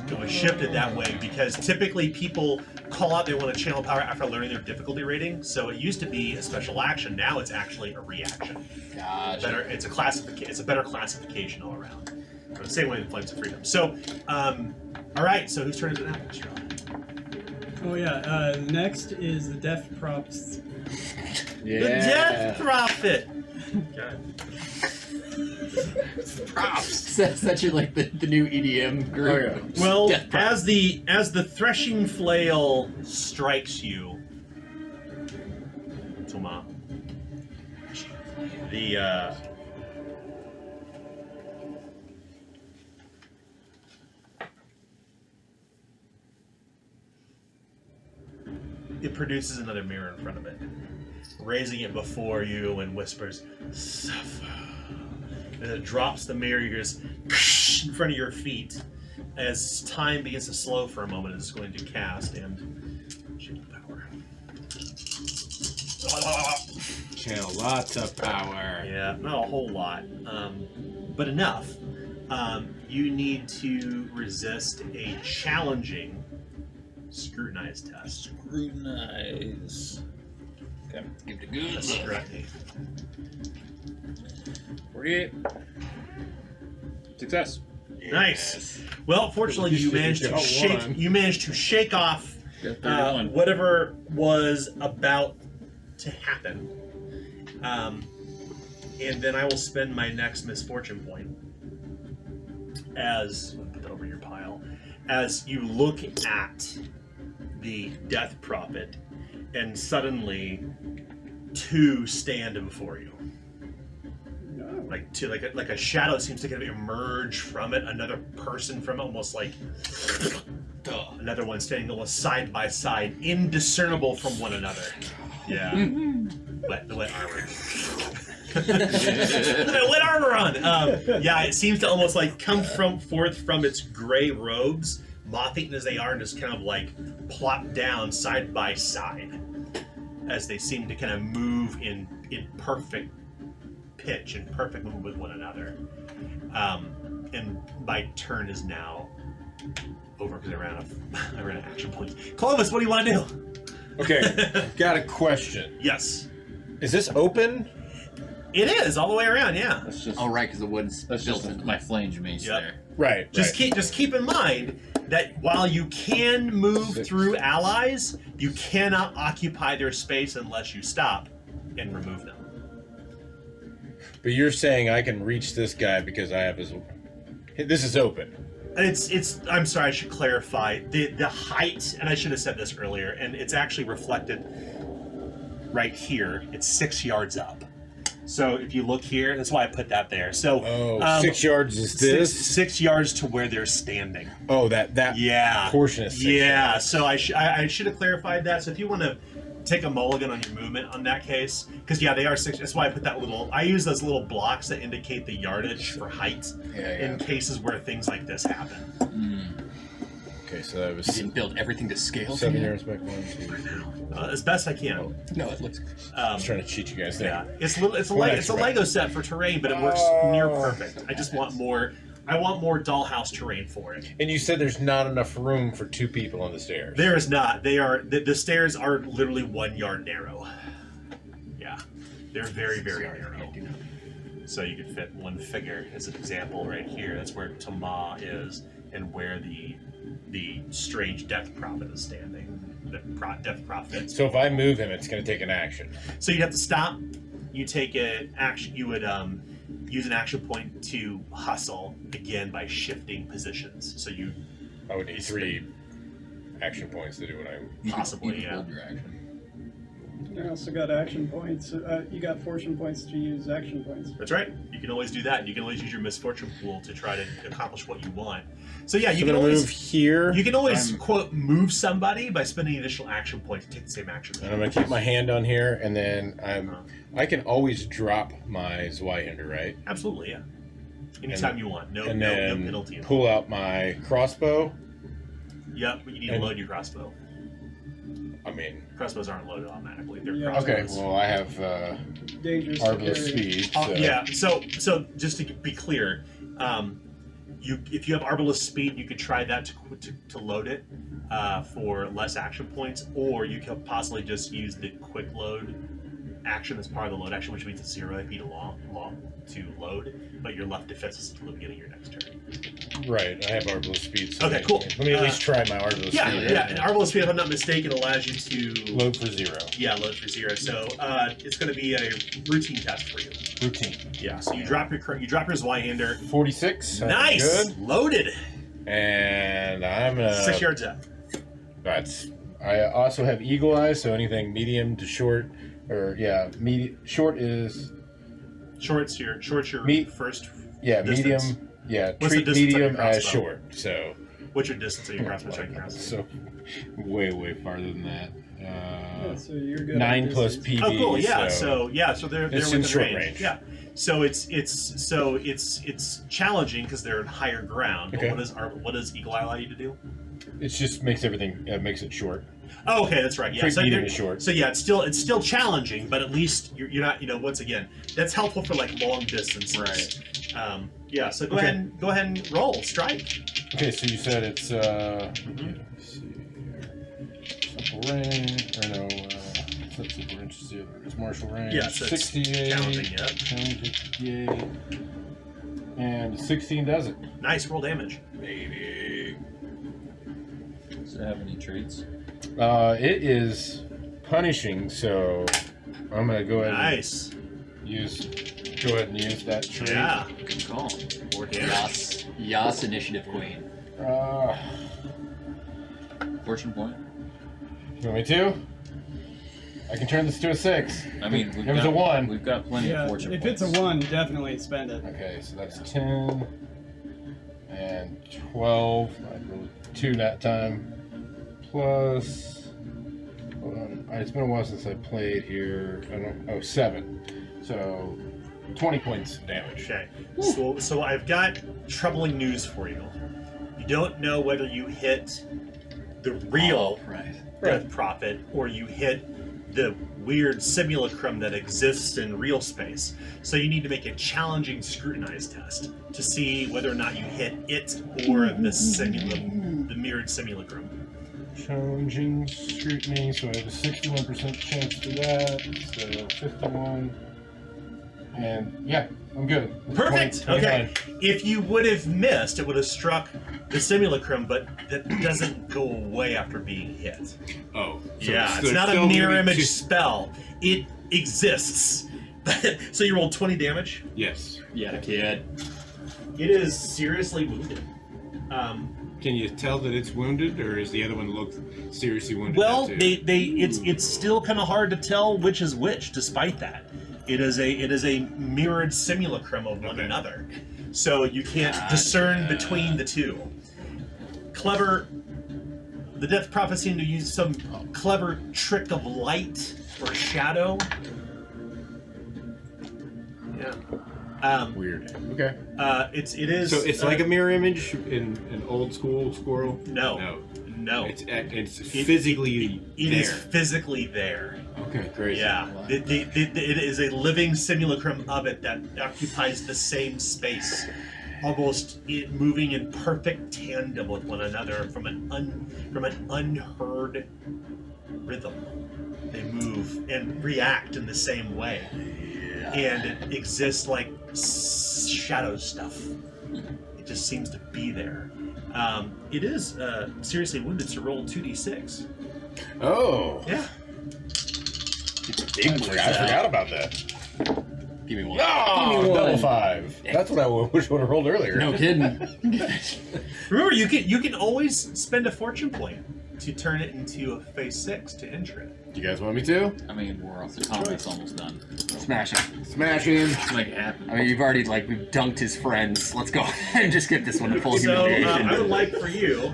It was shifted that way because typically people call out they want to channel power after learning their difficulty rating. So it used to be a special action. Now it's actually a reaction. Gotcha. It's a better classification all around. The same way in Flames of Freedom. So, all right. So whose turn is it now, Pipistrella? Oh yeah, next is the Death Props. Yeah. The Death Prophet. Props. That's actually like the new EDM group. Oh, yeah. Well, Death Props. as the threshing flail strikes you, Toma, it produces another mirror in front of it, raising it before you and whispers, "Suffer." And it drops the mirror, you're just in front of your feet. As time begins to slow for a moment, it's going to cast and shield power. Channel lots of power. Yeah, not a whole lot, but enough. You need to resist a challenging scrutinize test. Scrutinize. Okay. Give it a good Scrutiny. 48. Success. Nice. Well, fortunately, you managed to Got shake. one. You managed to shake off Got 31. whatever was about to happen. And then I will spend my next misfortune point as put that over your pile. As you look at the Death Prophet, and suddenly 2 stand before you. Like two, like a shadow seems to kind of emerge from it. Another person from it, almost like another one standing almost side by side, indiscernible from one another. Yeah, the wet armor. The wet armor on. Yeah, it seems to almost like come forth from its gray robes, moth-eaten as they are, and just kind of like plop down side by side as they seem to kind of move in perfect pitch and perfect movement with one another. And my turn is now over because I ran out of action points. Clovis, what do you want to do? Okay, got a question. Yes, Is this open? it is all the way around. Yeah. That's just Oh, right, because the wood's that's built just in. my flange mace Yep. there. Right. Just keep in mind that while you can move through allies, you cannot occupy their space unless you stop and remove them. But you're saying I can reach this guy because I have his. This is open. It's. I'm sorry. I should clarify the height, and I should have said this earlier. And it's actually reflected right here. It's 6 yards up. So if you look here, that's why I put that there. So Oh, 6 yards is this? 6 yards to where they're standing. Oh, that Yeah. portion is 6 Yeah. yards. So I should have clarified that. So if you want to take a mulligan on your movement on that case, because yeah, they are 6. That's why I put that little. I use those little blocks that indicate the yardage for height in cases where things like this happen. Okay, so that You was didn't build everything to scale. 7 Sam? yards back. 1, 2, 3. As best I can. No, it looks. I was trying to cheat you guys there. Yeah, it's a Lego set for terrain, but it works near perfect. I just want more. I want more dollhouse terrain for it. And you said there's not enough room for 2 people on the stairs. There is not. They are the stairs are literally 1 yard narrow. Yeah, they're very narrow. So you could fit one figure as an example right here. That's where Tama is, and where the strange death prophet is standing. The death prophet. So if I move him, it's going to take an action. So you'd have to stop. You take an action. You would use an action point to hustle again by shifting positions. So you I would need 3 action points to do what I'm. possibly You can yeah. hold your action. You also got action points. You got fortune points to use action points. That's right. You can always do that. You can always use your misfortune pool to try to accomplish what you want. So yeah, So you I'm can going to always move here. you can always quote move somebody by spending an additional action point to take the same action. And I'm going to keep my hand on here, and then I can always drop my Zweihander, right? Absolutely, yeah. Anytime you want. No, And no then penalty. At all. pull out my crossbow. Yep, but you need to load your crossbow. I mean, Crossbows aren't loaded automatically. They're Yeah. crossbows. okay, well, I have Dangerous. to Arbalest carry. speed. So. Yeah. So just to be clear, if you have Arbalest speed, you could try that to load it for less action points, or you could possibly just use the quick load action as part of the load action, which means it's 0 AP to load, but you're left defenseless until the beginning of your next turn. Right, I have Arbalest speed. So Okay, cool. Let me at least try my Arbalest Yeah, speed. yeah. And Arbalest speed, if I'm not mistaken, allows you to Load for 0. Yeah, load for 0. So it's going to be a routine test for you. Routine. Yeah. So you drop your Zweihander. 46. Nice. Good. Loaded. And I'm gonna. 6 yards up. I also have Eagle Eye, so anything medium to short, or short is Short's your first. yeah, distance. medium. Yeah, What's the treat distance on your medium as crossbow? short. So What's your distance of your crossbow striking crossbow? so way farther than that. Yeah, so you're good. 9 at plus distance. PV. Oh, cool. Yeah. So So they're It's within in short range. range. Yeah. So it's challenging because they're in higher ground. Okay. But what does Eagle Eye allow you to do? it just makes everything makes it short. Oh, okay, that's right. Yeah. Treat So medium you're- is short. So yeah, it's still challenging, but at least you're not. Once again, that's helpful for like long distances. Right. Yeah. So go Okay. ahead and roll strike. Okay, so you said it's let's see here. Simple range, or no, it's not simple range, it's the other. It's martial range. Yeah, so it's 68. challenging, yeah. Challenge 58. And 16 does it. Nice, roll damage. Baby. Does it have any traits? It is punishing, so I'm gonna go ahead Nice. and use that trait. Yeah. Good call. Yas initiative queen. Fortune point. You want me to? I can turn this to a 6. I mean, If it was a 1. We've got plenty Yeah, of fortune if points. it's a 1, definitely spend it. Okay, so that's 10 and 12. I rolled 2 that time. Plus, hold on. It's been a while since I played here. 7. So 20 points of damage. Okay. So I've got troubling news for you. You don't know whether you hit the real Death Prophet or you hit the weird simulacrum that exists in real space. So you need to make a challenging scrutinize test to see whether or not you hit it or the mirrored simulacrum. Challenging scrutiny, so I have a 61% chance for that. So 51. And yeah, I'm good. Perfect. 29. Okay. If you would have missed, it would have struck the simulacrum, but that doesn't go away after being hit. Oh. Yeah, it's not a mirror image spell. It exists. So you rolled 20 damage. Yes. Yeah, kid. It is seriously wounded. Can you tell that it's wounded, or is the other one look seriously wounded? Well, too? it's still kind of hard to tell which is which, despite that. It is a mirrored simulacrum of one another, so you can't discern between the two. Clever. The Death Prophet seemed to use some clever trick of light or shadow. Yeah. Weird. Okay. It is. So it's like a mirror image in an old school squirrel. No. It's physically It there. is physically there. Okay, crazy. Yeah. It is a living simulacrum of it that occupies the same space, almost moving in perfect tandem with one another from an unheard rhythm. They move and react in the same way, and it exists like shadow stuff. It just seems to be there. It is seriously wounded, so roll 2d6. Oh. Yeah. I forgot about that. Give me one. No, Give me one. double 5. That's what I wish I would have rolled earlier. No kidding. Remember, you can always spend a fortune point to turn it into a phase 6 to enter it. You guys want me to? I mean, we're off the combat's almost done. Smashing. Smashing. Let's make it happen. I mean, you've already we've dunked his friends. Let's go ahead and just get this one to full So humiliation. I would like for you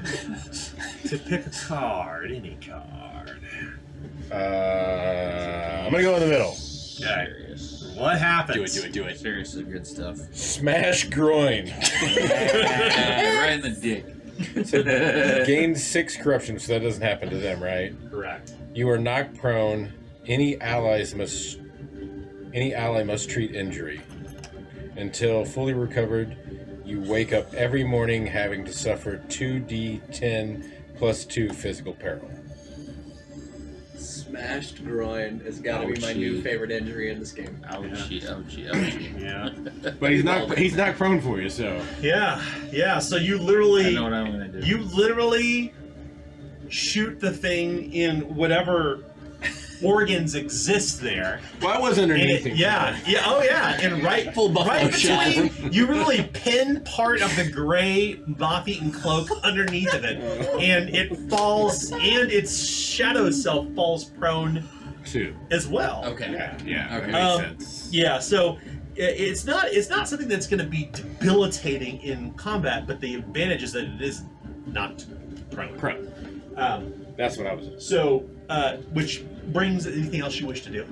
to pick a card, any card. I'm gonna go in the middle. Serious. What happens? do it. Seriously good stuff. Smash groin. Right in the dick. Gain 6 corruption, so that doesn't happen to them, right? Correct. You are knocked prone. Any ally must treat injury. Until fully recovered, you wake up every morning having to suffer 2d10 plus 2 physical peril. Smashed groin has got to be my new Ouchie. favorite injury in this game. Ouchie, ouchie, ouchie. Yeah. But he's not prone for you, so. Yeah. So you I literally, know what I'm gonna do. you literally shoot the thing in whatever organs exist there. Well, I was And underneath him. and right Buffalo between, shot. you really pin part of the gray moth-eaten cloak underneath of it, and it falls, and its shadow self falls prone Too. as well. Okay. Yeah, Okay. that makes sense. Yeah, so it's not something that's going to be debilitating in combat, but the advantage is that it is not prone. That's what I was. So, which brings anything else you wish to do?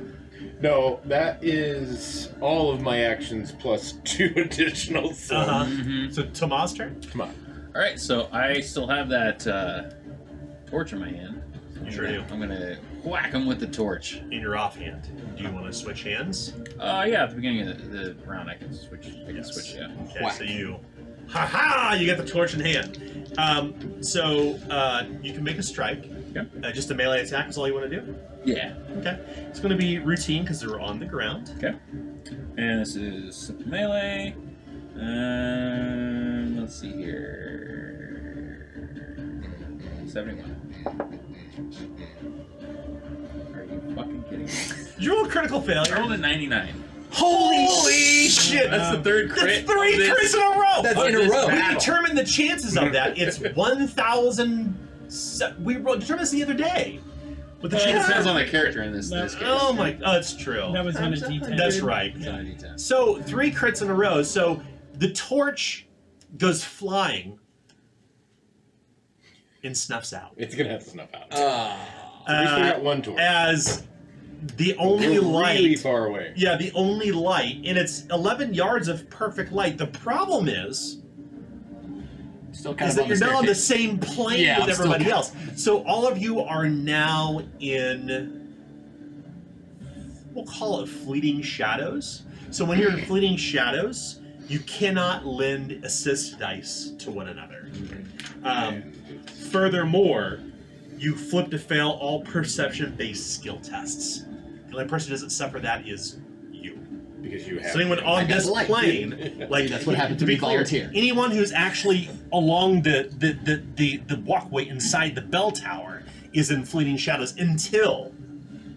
No, that is all of my actions plus 2 additional. So. So Tomas' turn. Come on. All right, so I still have that torch in my hand. Sure do. I'm gonna whack him with the torch. In your offhand. Do you want to switch hands? Yeah, at the beginning of the round, I can switch. Yes. Yeah. Okay, Whack. so you, you get the torch in hand. So you can make a strike. Okay. Just a melee attack is all you want to do. Yeah. Okay. It's going to be routine because they're on the ground. Okay. And this is simple melee. Let's see here. 71. Are you fucking kidding me? Did you roll a critical I failure? rolled a 99. Holy shit! That's the third crit. That's 3 of this- crits in a row. That's of in a this row. We battle. determined the chances of that. It's 1,000. We determined this the other day. With the It chances. depends on the character in this case. Oh my! Oh, it's true. That was on a D10. That's right. It's on a D10. So 3 crits in a row. So the torch goes flying and snuffs out. It's gonna have to snuff out. Ah. At least we got one torch. As the only We're really light. far away. Yeah, the only light, and it's 11 yards of perfect light. The problem is Still kind is of that you're now on the same plane Yeah, with I'm still everybody kind else. So all of you are now in, we'll call it fleeting shadows. So when you're in fleeting shadows, you cannot lend assist dice to one another. Furthermore, you flip to fail all perception-based skill tests. The only person who doesn't suffer that is you. Because you have. So anyone on got this light. plane, like That's what happened to be me clear, volunteer. anyone who's actually along the walkway inside the bell tower is in fleeting shadows until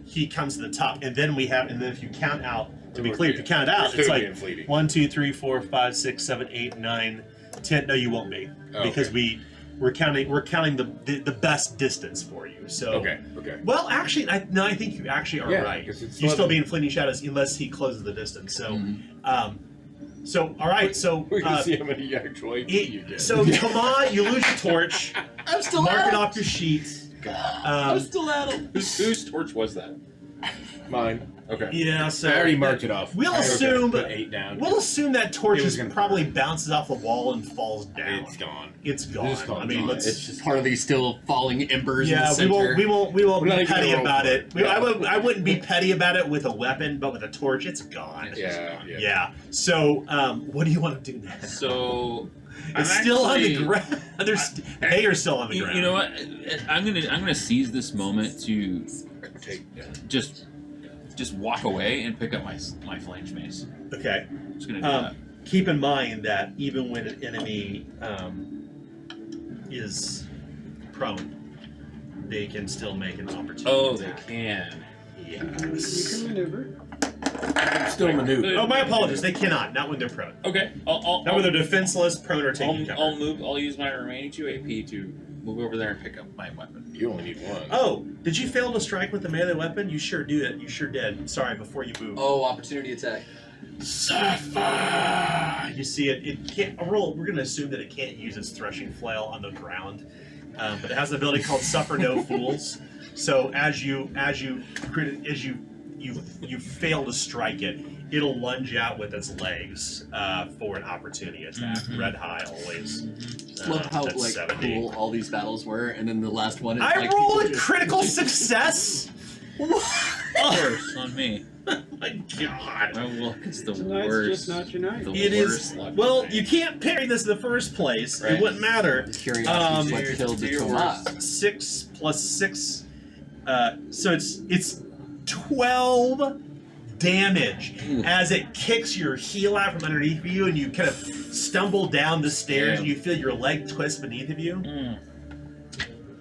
he comes to the top, and then if you count out, to be clear, if you count it out, We're it's still like being fleeting. 1, 2, 3, 4, 5, 6, 7, 8, 9, 10. No, you won't be Oh, because okay. we're counting the best distance for you. So Okay. Well, actually, I think you actually are Yeah, right. 'cause it's You still still- be in fleeting shadows unless he closes the distance. So, so all right. So, We can see how many actual AP you get. so Tama, you lose your torch. I'm still Mark it out. off your sheet. I'm still out. Whose torch was that? Mine. Okay. Yeah. So I already marked it off. We'll I assume. put 8 down. We'll assume that torch It was is gonna probably burn. bounces off the wall and falls down. It's gone. It's gone. It's gone. I mean, let's. It's just part of these still falling embers in Yeah, the we center. won't We're not be even petty gonna roll about for it. it. I wouldn't be petty about it with a weapon, but with a torch, it's gone. Yeah. Yeah. So, what do you want to do next? So It's I'm still on the actually- ground. They are still on the ground. You know what? I'm gonna seize this moment to just walk away and pick up my flange mace. Okay. Just gonna do that. Keep in mind that even when an enemy is prone, they can still make an opportunity. Oh, they attack. can. You Yes. can maneuver. Still maneuver. Oh, my apologies. They cannot. Not when they're prone. Okay. I'll Not when they're defenseless, prone, or taking cover. I'll move. I'll use my remaining 2 AP to move over there and pick up my weapon. You only need 1. Oh, did you fail to strike with the melee weapon? You sure did. You sure did. Sorry, before you move. Oh, opportunity attack. Suffer. You see it. It can't. We're going to assume that it can't use its threshing flail on the ground, but it has an ability called Suffer No Fools. So as you fail to strike it, it'll lunge out with its legs for an opportunity attack. Red high always. Love how That's like 70. cool all these battles were, and then the last one. It's I like, rolled a people just- critical success. Curse on me. Oh my god. My luck is the Tonight's worst. just not your night. The It worst is. luck Well, tonight. you can't parry this in the first place. It Right. wouldn't matter. Curiosity what do killed the your Tomas. worst. 6 plus 6. So it's 12 damage Ooh. as it kicks your heel out from underneath you, and you kind of stumble down the stairs, Yeah. and you feel your leg twist beneath of you.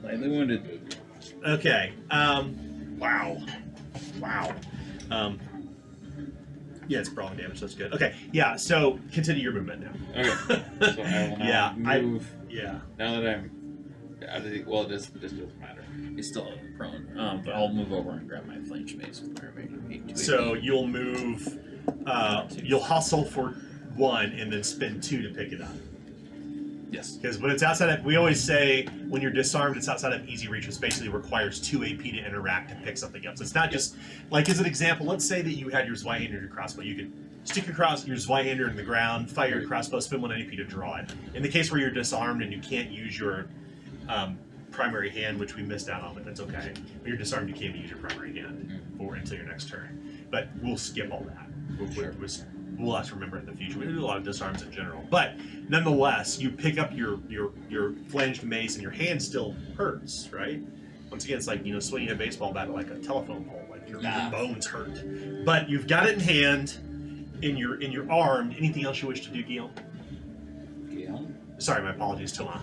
Lightly wounded. Okay. Wow. Yeah, it's brawling damage. That's good. Okay. Yeah. So continue your movement now. Okay. So I will now Yeah, move. Yeah. Now that I'm out of the, well, this doesn't matter. He's still prone. But I'll move over and grab my flange mace with my remaining 8. So you'll move. You'll hustle for 1 and then spend 2 to pick it up. yes. Because when it's outside of, we always say when you're disarmed, it's outside of easy reach, which basically requires 2 AP to interact to pick something up. So it's not just, like as an example, let's say that you had your Zweihander and your crossbow. You could stick your Zweihander in the ground, fire your crossbow, spend 1 AP to draw it. In the case where you're disarmed and you can't use your primary hand, which we missed out on, but that's okay. When you're disarmed, you can't use your primary hand until your next turn. But we'll skip all that. We'll have to remember it in the future. We do a lot of disarms in general, but nonetheless, you pick up your flanged mace, and your hand still hurts, right? Once again, it's like swinging a baseball bat at like a telephone pole, like your bones hurt. But you've got it in hand, and you're armed. Anything else you wish to do, Gil? Gil? Sorry, my apologies, Toma.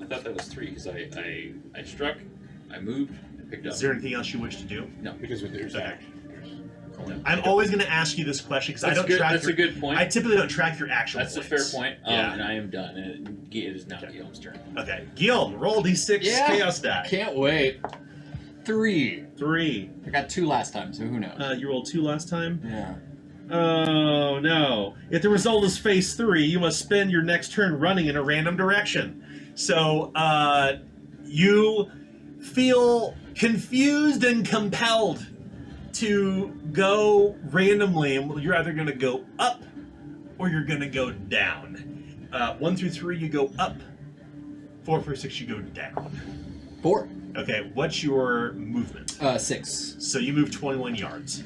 I thought that was 3 because I struck, I moved, and picked up. Is there anything else you wish to do? Because with there's Okay. action. I'm always going to ask you this question because I don't track. That's a good point. I typically don't track your actual. That's a fair points. point. Yeah. And I am done. And it is now Guillaume's turn. Okay, Gil, roll d6 Yeah. chaos die. Can't wait. 3. 3. I got 2 last time, so who knows? You rolled 2 last time. Yeah. Oh no! If the result is phase 3, you must spend your next turn running in a random direction. So you feel confused and compelled to go randomly, and you're either going to go up or you're going to go down. 1 through 3, you go up. 4 through 6, you go down. 4. Okay, what's your movement? 6. So you move 21 yards.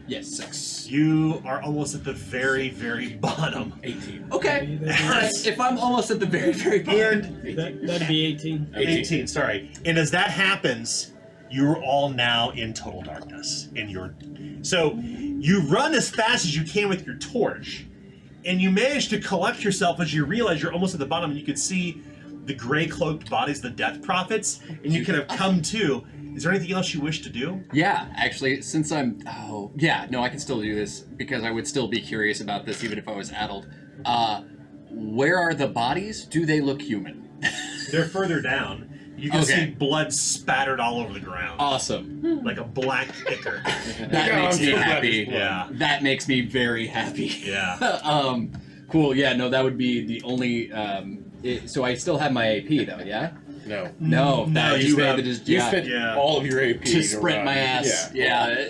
Yes, 6. You are almost at the very, very bottom. 18. Okay. If I'm almost at the very, very bottom. And That'd be 18. 18, sorry. And as that happens, you're all now in total darkness. So you run as fast as you can with your torch, and you manage to collect yourself as you realize you're almost at the bottom, and you can see the gray cloaked bodies, the death prophets, and you kind of come to. Is there anything else you wish to do? Yeah, actually, since I'm... Oh, yeah, no, I can still do this, because I would still be curious about this even if I was addled. Where are the bodies? Do they look human? They're further down. You can see blood spattered all over the ground. Awesome. Like a black ichor. That makes me happy. Yeah. That makes me very happy. Yeah. Cool. Yeah. No, that would be the only. So I still have my AP though. Yeah. No. No. No, That you spent, have- You spent Yeah. all of your AP to sprint run. my ass. Yeah.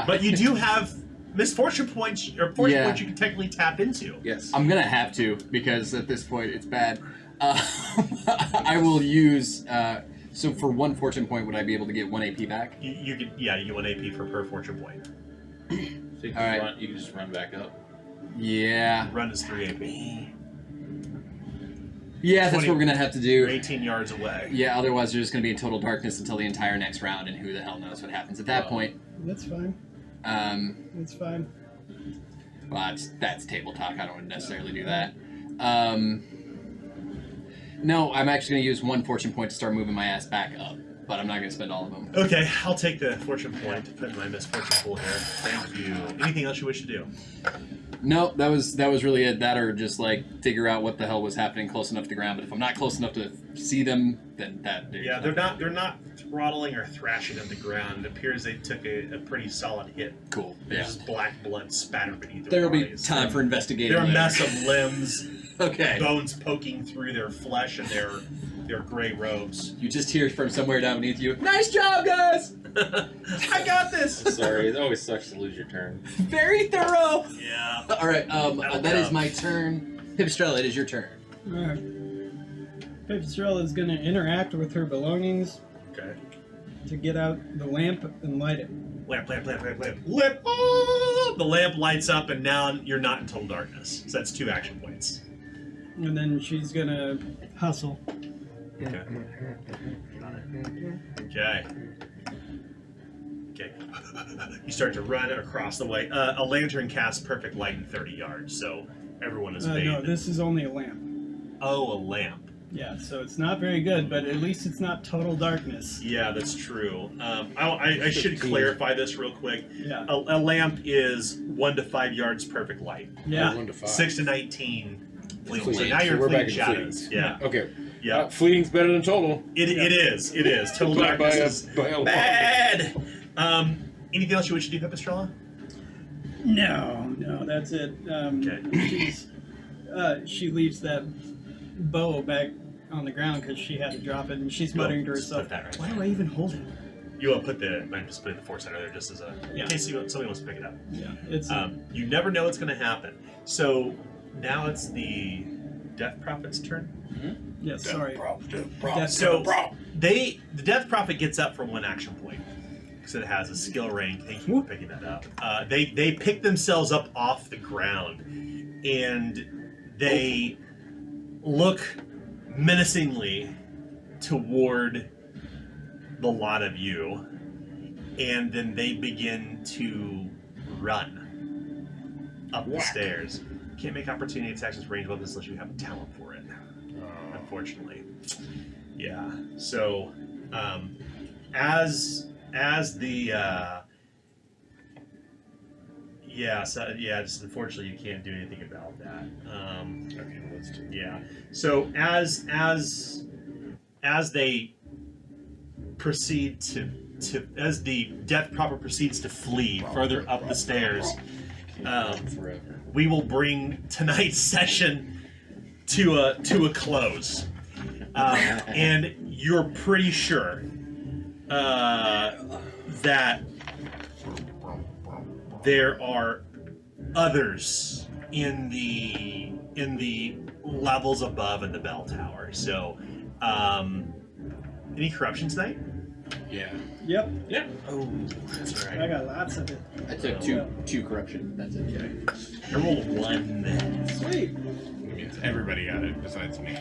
But you do have misfortune points, or fortune Yeah. points you can technically tap into. Yes. I'm gonna have to because at this point it's bad. I will use. So for 1 fortune point, would I be able to get 1 AP back? You get, yeah, you get 1 AP per fortune point. So you can, All right. run, you can just run back up. Yeah. Run is 3 AP. Yeah, that's 20 what we're gonna have to You're do. 18 yards away. Yeah, otherwise you're just gonna be in total darkness until the entire next round, and who the hell knows what happens at that Wow. point. That's fine. That's fine. Well, that's table talk. I don't necessarily do that. No, I'm actually gonna use 1 fortune point to start moving my ass back up, but I'm not gonna spend all of them. Okay, I'll take the fortune point to put in my misfortune pool here. Thank you. Anything else you wish to do? No, that was really it. That or just like figure out what the hell was happening close enough to the ground. But if I'm not close enough to see them, then that. Yeah, they're not throttling or thrashing on the ground. It appears they took a pretty solid hit. Cool. There's Yeah. just black blood spattered beneath their There'll be bodies. time for investigating. There are a later. mess of limbs, Okay. bones poking through their flesh and their gray robes. You just hear from somewhere down beneath you. Nice job, guys. I got this. Sorry, it always sucks to lose your turn. Very thorough. Yeah. All right. That'll That is come. my turn. Pipistrella, it is your turn. Alright. Pipistrella is going to interact with her belongings Okay. to get out the lamp and light it. Lamp. Oh, the lamp lights up, and now you're not in total darkness. So that's 2 action points. And then she's going to hustle. Okay. Okay. Okay. You start to run across the way. A lantern casts perfect light in 30 yards, so everyone is bathed. No, this is only a lamp. Oh, a lamp. Yeah, so it's not very good, but at least it's not total darkness. Yeah, that's true. I should clarify this real quick. Yeah. A lamp is 1 to 5 yards perfect light. Yeah. 1 to 5. 6 to 19 fleeting. So Fleeting. now So you're we're back fleeting in shadows. Yeah. Okay. Yeah. Fleeting's better than total. It is. Total By darkness is a lot. bad. Anything else you wish to do, Pipistrella? No, that's it. Okay. She leaves that bow back on the ground because she had to drop it, and she's muttering to Just herself, put that right why do I even hold it? You want to put I'm just putting the force center there just as in Yeah. case somebody wants to pick it up. Yeah, it's You never know what's going to happen. So now it's the Death Prophet's turn. yeah. Sorry. Death So the Death Prophet gets up for 1 action point because it has a skill rank. Thank you for picking that up. They pick themselves up off the ground and they look menacingly toward the lot of you, and then they begin to run up the stairs. Can't make opportunity attacks with range weapons unless you have a talent for it. Unfortunately, yeah. So, as the just unfortunately you can't do anything about that. Okay, let's do it. Yeah. So as they proceed as the Death Prophet proceeds to flee further up the stairs, Forever. we will bring tonight's session to a close. And you're pretty sure that there are others in the levels above in the bell tower. So, any corruption tonight? Yeah. Yep. Yeah. Oh, that's I right. got lots of it. I took two corruption. That's it. Okay. I rolled 1. Sweet. That means everybody got it besides me.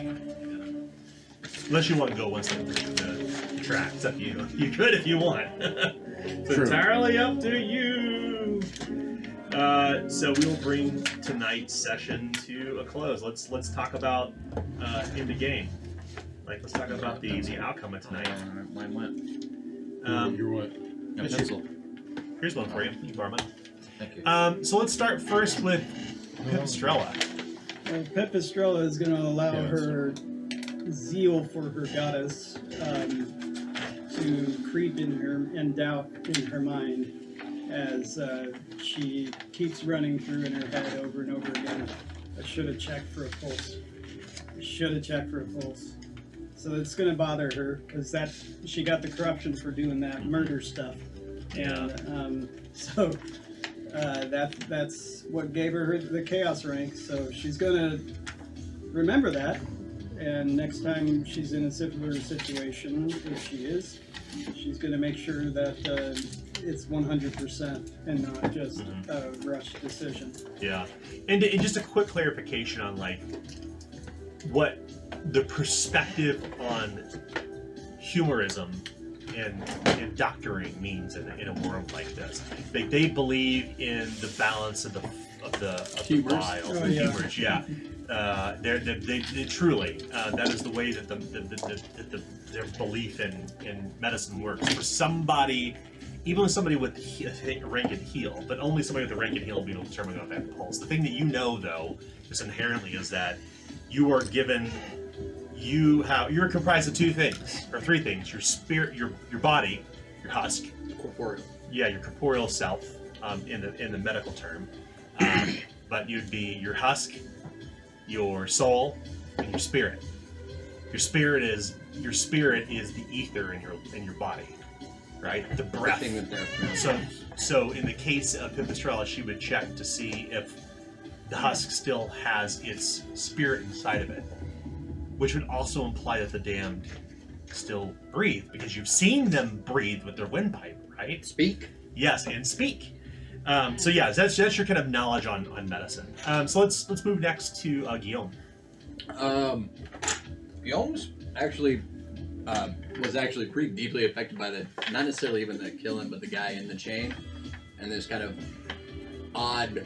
Unless you want to go one step the track, it's up to you. You could if you want. It's True. entirely up to you. So we will bring tonight's session to a close. Let's talk about in the game. Let's talk about the outcome of tonight. Mine went. You're what? A pencil. Here's one for you. You can borrow mine. Thank you. So let's start first with Pipistrella. Pipistrella is going to allow Yeah, her zeal for her goddess to creep in her and doubt in her mind as she keeps running through in her head over and over again. I should have checked for a pulse. I should have checked for a pulse. So it's going to bother her because she got the corruption for doing that murder stuff. And that's what gave her the chaos rank. So she's going to remember that. And next time she's in a similar situation, if she is, she's going to make sure that it's 100% and not just a rushed decision. Yeah, and just a quick clarification on like what the perspective on humorism and doctoring means in a world like this. They believe in the balance of the Humors. vials, Oh, the yeah. humors. Yeah, they truly that is the way that their belief in medicine works. For somebody, even with somebody with rank and heal, but only somebody with a rank and heal will be able to determine about that pulse. The thing that you know, though, just inherently, is that you are given. You're comprised of two things or three things: your spirit, your body, your husk, Corporeal. yeah, your corporeal self, in the medical term, but you'd be your husk, your soul, and your spirit. Your spirit is the ether in your body, right? The breath. Everything that they're So in the case of Pipistrella, she would check to see if the husk still has its spirit inside of it, which would also imply that the damned still breathe, because you've seen them breathe with their windpipe, right? speak. Yes, and speak. So yeah, that's your kind of knowledge on medicine. So let's move next to Guillaume. Guillaume's actually was actually pretty deeply affected by the, not necessarily even the killing, but the guy in the chain, and this kind of odd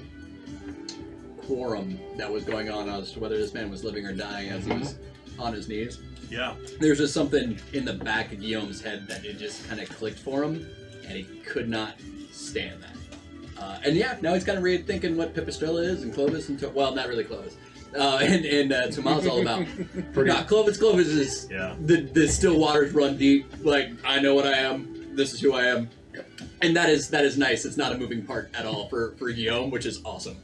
quorum that was going on as to whether this man was living or dying as he was on his knees. Yeah. There's just something in the back of Guillaume's head that it just kind of clicked for him, and he could not stand that. And yeah, now he's kind of rethinking what Pipistrella is, and Clovis, and well, not really Clovis, and Tomas all about. Nah, Clovis is Yeah. the still waters run deep. Like, I know what I am. This is who I am, and that is nice. It's not a moving part at all for Guillaume, which is awesome.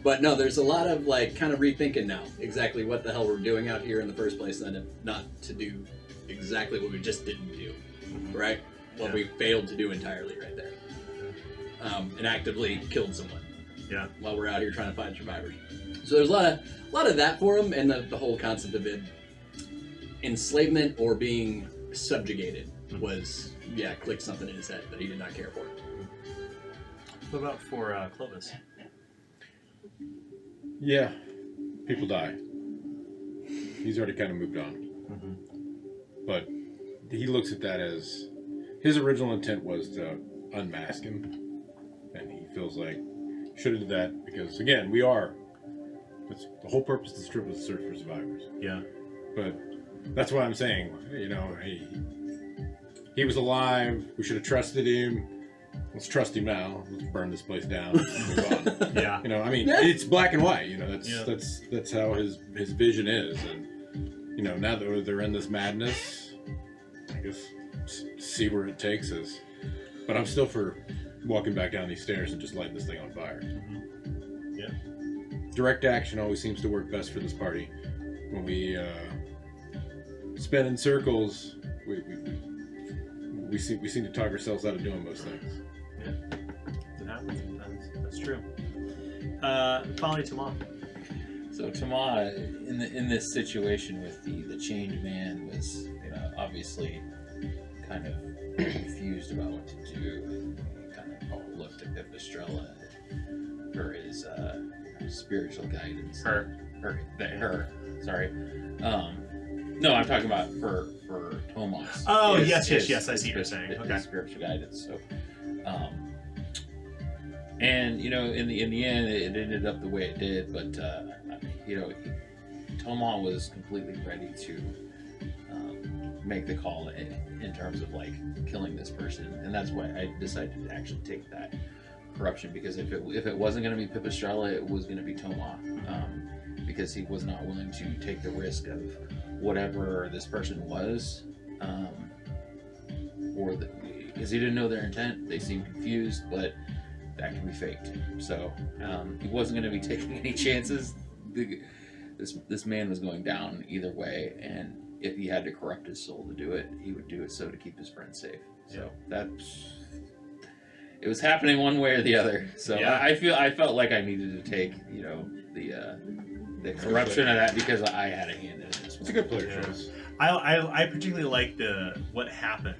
But no, there's a lot of like kind of rethinking now exactly what the hell we're doing out here in the first place, and not to do exactly what we just didn't do, right? What Yeah. we failed to do entirely right there, and actively killed someone. Yeah. While we're out here trying to find survivors. So there's a lot of that for him, and the whole concept of it, enslavement or being subjugated, was clicked something in his head that he did not care for. What about for Clovis? Yeah, people die. He's already kind of moved on. But he looks at that as his original intent was to unmask him, and he feels like should have did that because again that's the whole purpose of the strip was to search for survivors. Yeah. But that's why I'm saying, he was alive. We should have trusted him. Let's trust him now. Let's burn this place down. And move on. Yeah. It's black and white. Yeah. That's how his vision is. And now that they're in this madness, I guess see where it takes us. But I'm still for walking back down these stairs and just lighting this thing on fire. Yeah. Direct action always seems to work best for this party. When we spin in circles, we seem to talk ourselves out of doing most things. Yeah. It happens sometimes. That's true. Finally, Tomas. So Tomas, in this situation with the changed man, was obviously kind of confused about what to do, and he kind of looked at Pipistrella for his spiritual guidance. Her. Sorry. No, I'm talking about for Tomas. Oh, yes. I see what you're saying. His Okay. spiritual guidance. So, and in the end, it ended up the way it did. But Tomas was completely ready to make the call in terms of like killing this person, and that's why I decided to actually take that corruption, because if it wasn't going to be Pipistrella, it was going to be Tomas, because he was not willing to take the risk of whatever this person was, because he didn't know their intent. They seemed confused, but that can be faked. So he wasn't going to be taking any chances. This man was going down either way, and if he had to corrupt his soul to do it, he would do it so to keep his friends safe. So it was happening one way or the other. So I felt like I needed to take, the corruption of that because I had a hand in it. It's a good player choice. I particularly like what happened,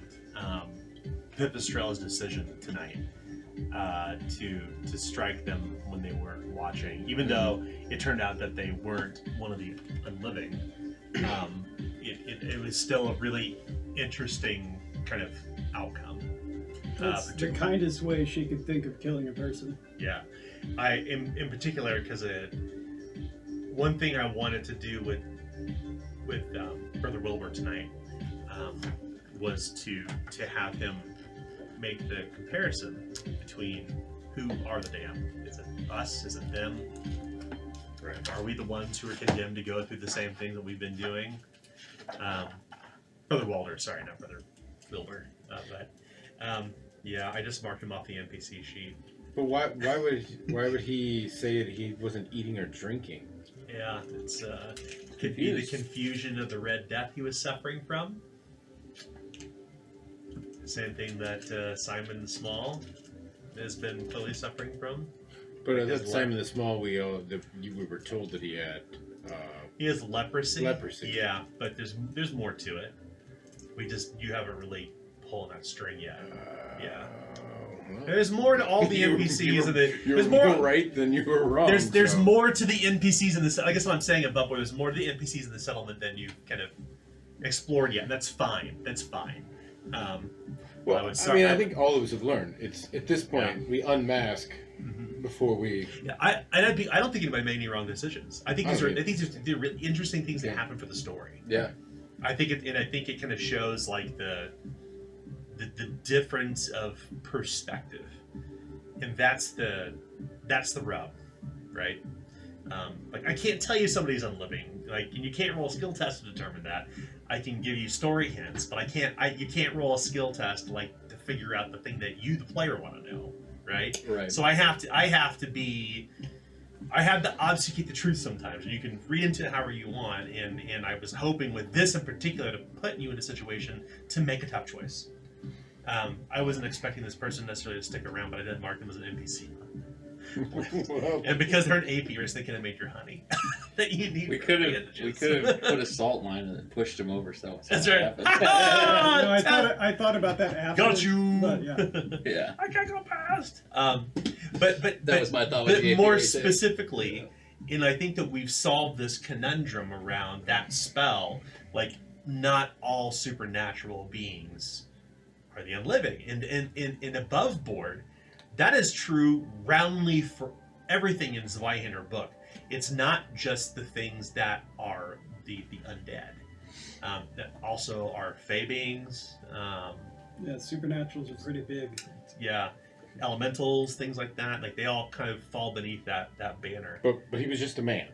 Pipistrel's decision tonight to strike them when they weren't watching, even though it turned out that they weren't one of the unliving. It was still a really interesting kind of outcome. That's the kindest way she could think of killing a person. Yeah, in particular because one thing I wanted to do with Brother Wilbur tonight was to have him make the comparison between who are the damned. Is it us? Is it them? Right. Are we the ones who are condemned to go through the same thing that we've been doing? Brother Walter, sorry, not Brother Wilbur. Yeah, I just marked him off the NPC sheet. But why would he say that he wasn't eating or drinking? Yeah, it's could be the confusion of the Red Death he was suffering from. Same thing that Simon the Small has been clearly suffering from. But I thought Simon the Small, we were told that he had. He has leprosy. Leprosy. Yeah, but there's more to it. You haven't really pulled that string yet. Yeah. Well, There's more to all the NPCs and there's more right than you were wrong. There's more to the NPCs in this. I guess what I'm saying above where there's more to the NPCs in the settlement than you've kind of explored yet. And that's fine. That's fine. Well, I think all of us have learned. It's at this point we unmask before we. Yeah, I don't think anybody made any wrong decisions. I think these are really interesting things that happen for the story. Yeah. I think it kind of shows like the difference of perspective, and that's the rub, right? Like I can't tell you somebody's unliving, like, and you can't roll a skill test to determine that. I can give you story hints, but you can't roll a skill test to figure out the thing that you, the player, want to know, right? Right. So I have to obfuscate the truth sometimes, and you can read into it however you want. And I was hoping with this in particular to put you in a situation to make a tough choice. I wasn't expecting this person necessarily to stick around, but I did mark them as an NPC. And because they're an AP, you're just thinking of make your honey that you need. We could have put a salt line and then pushed him over. So that's right. I thought about that after. Got you. But yeah. Yeah. I can't go past. But That was my thought. But more specifically, and I think that we've solved this conundrum around that spell. Like, not all supernatural beings are the unliving, and in above board. That is true roundly for everything in Zweihander book. It's not just the things that are the undead. That also are fey beings. Yeah, supernaturals are pretty big. Yeah, elementals, things like that. Like they all kind of fall beneath that banner. But he was just a man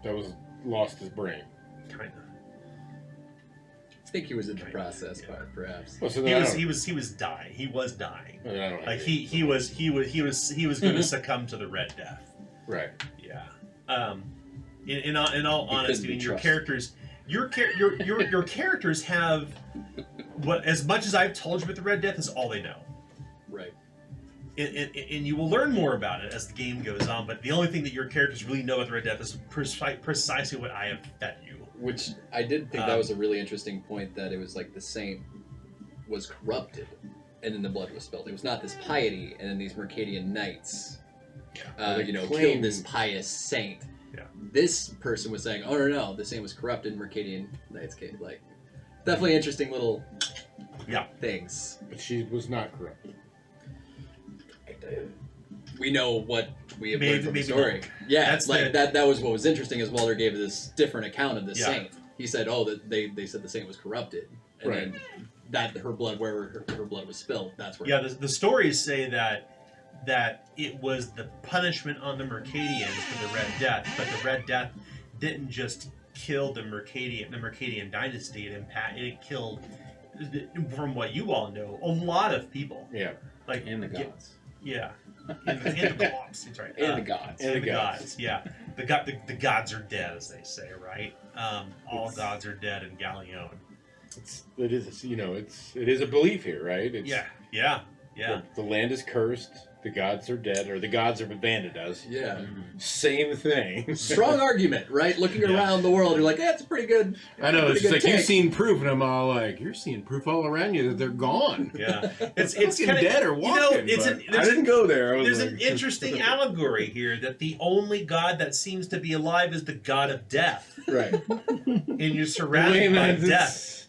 that was lost his brain. Kind of. I think he was in the process, perhaps. Well, so He was dying. He was dying. Like he was going to succumb to the Red Death. Right. Yeah. In all honesty, your characters have what, as much as I've told you about the Red Death, is all they know. Right. And you will learn more about it as the game goes on. But the only thing that your characters really know about the Red Death is precisely what I have fed you. Which I did think that was a really interesting point, that it was like the saint was corrupted and then the blood was spilled. It was not this piety and then these Mercadian knights, killed this pious saint. Yeah. This person was saying, oh no, the saint was corrupted and Mercadian knights came. Like, definitely interesting little things. But she was not corrupt. We know what we have learned from the story. Not. Yeah, That's that was what was interesting, as Walter gave this different account of the saint. He said, that they said the saint was corrupted, and then that her blood, where her blood was spilled, that's where. Yeah, the stories say that that it was the punishment on the Mercadians for the Red Death, but the Red Death didn't just kill the Mercadian dynasty. It killed, from what you all know, a lot of people. Yeah. Like And the gods. Yeah. And the gods. That's right. And the gods. And the gods. Yeah. The gods are dead, as they say, right? All gods are dead in Galleon. It is a belief here, right? It's, Yeah. The land is cursed. The gods are dead, or the gods have abandoned us. Yeah. Same thing. Strong argument, right? Looking Yeah. around the world, you're like, that's a pretty good. I know. It's pretty like good you've take. seen proof, and I'm all like, you're seeing proof all around you that they're gone. Yeah. It's Fucking kinda, dead or walking. it's but I didn't go there. I was There's like, an interesting allegory here that the only god that seems to be alive is the god of death, right. and you're surrounded by death.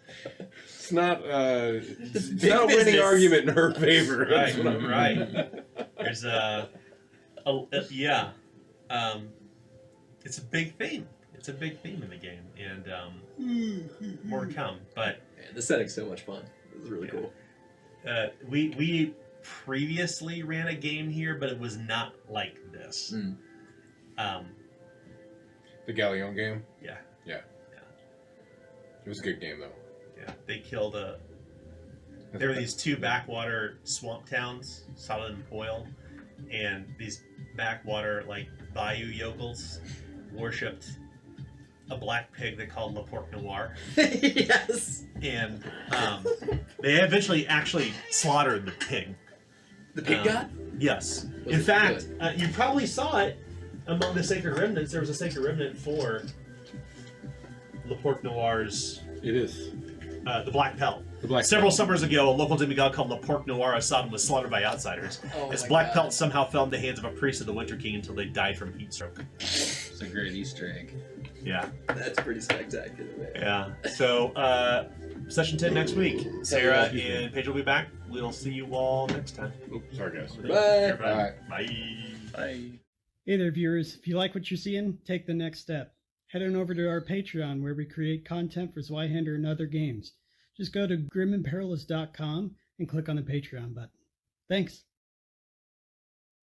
It's not. It's big not a winning business. argument in her favor. That's what I'm- Right. There's it's a big theme. It's a big theme in the game, and more to come. But Man, the setting's so much fun. It was really cool. we previously ran a game here, but it was not like this. The Galleon game. Yeah. It was a good game though. Yeah, they killed there were these two backwater swamp towns, Solid and Foil, and these backwater like bayou yokels worshipped a black pig they called Le Porc Noir, Yes. and they eventually actually slaughtered the pig. The pig god? Yes. Was In it fact, you probably saw it among the Sacred Remnants. There was a Sacred Remnant for Le Porc Noir's It is. the Black Pelt. The Black Several Pelt. summers ago, a local demigod called Le Porc Noir Assad was slaughtered by outsiders. Oh Its my black God. pelt somehow fell in the hands of a priest of the Winter King until they died from heat stroke. It's a great Easter egg. Yeah, That's pretty spectacular, man. yeah. So, session 10 next week. Sarah and Paige will be back. We'll see you all next time. Oops, sorry guys. Bye. Everybody. Bye. Bye. Hey there, viewers. If you like what you're seeing, take the next step. Head on over to our Patreon where we create content for Zweihander and other games. Just go to grimandperilous.com and click on the Patreon button. Thanks.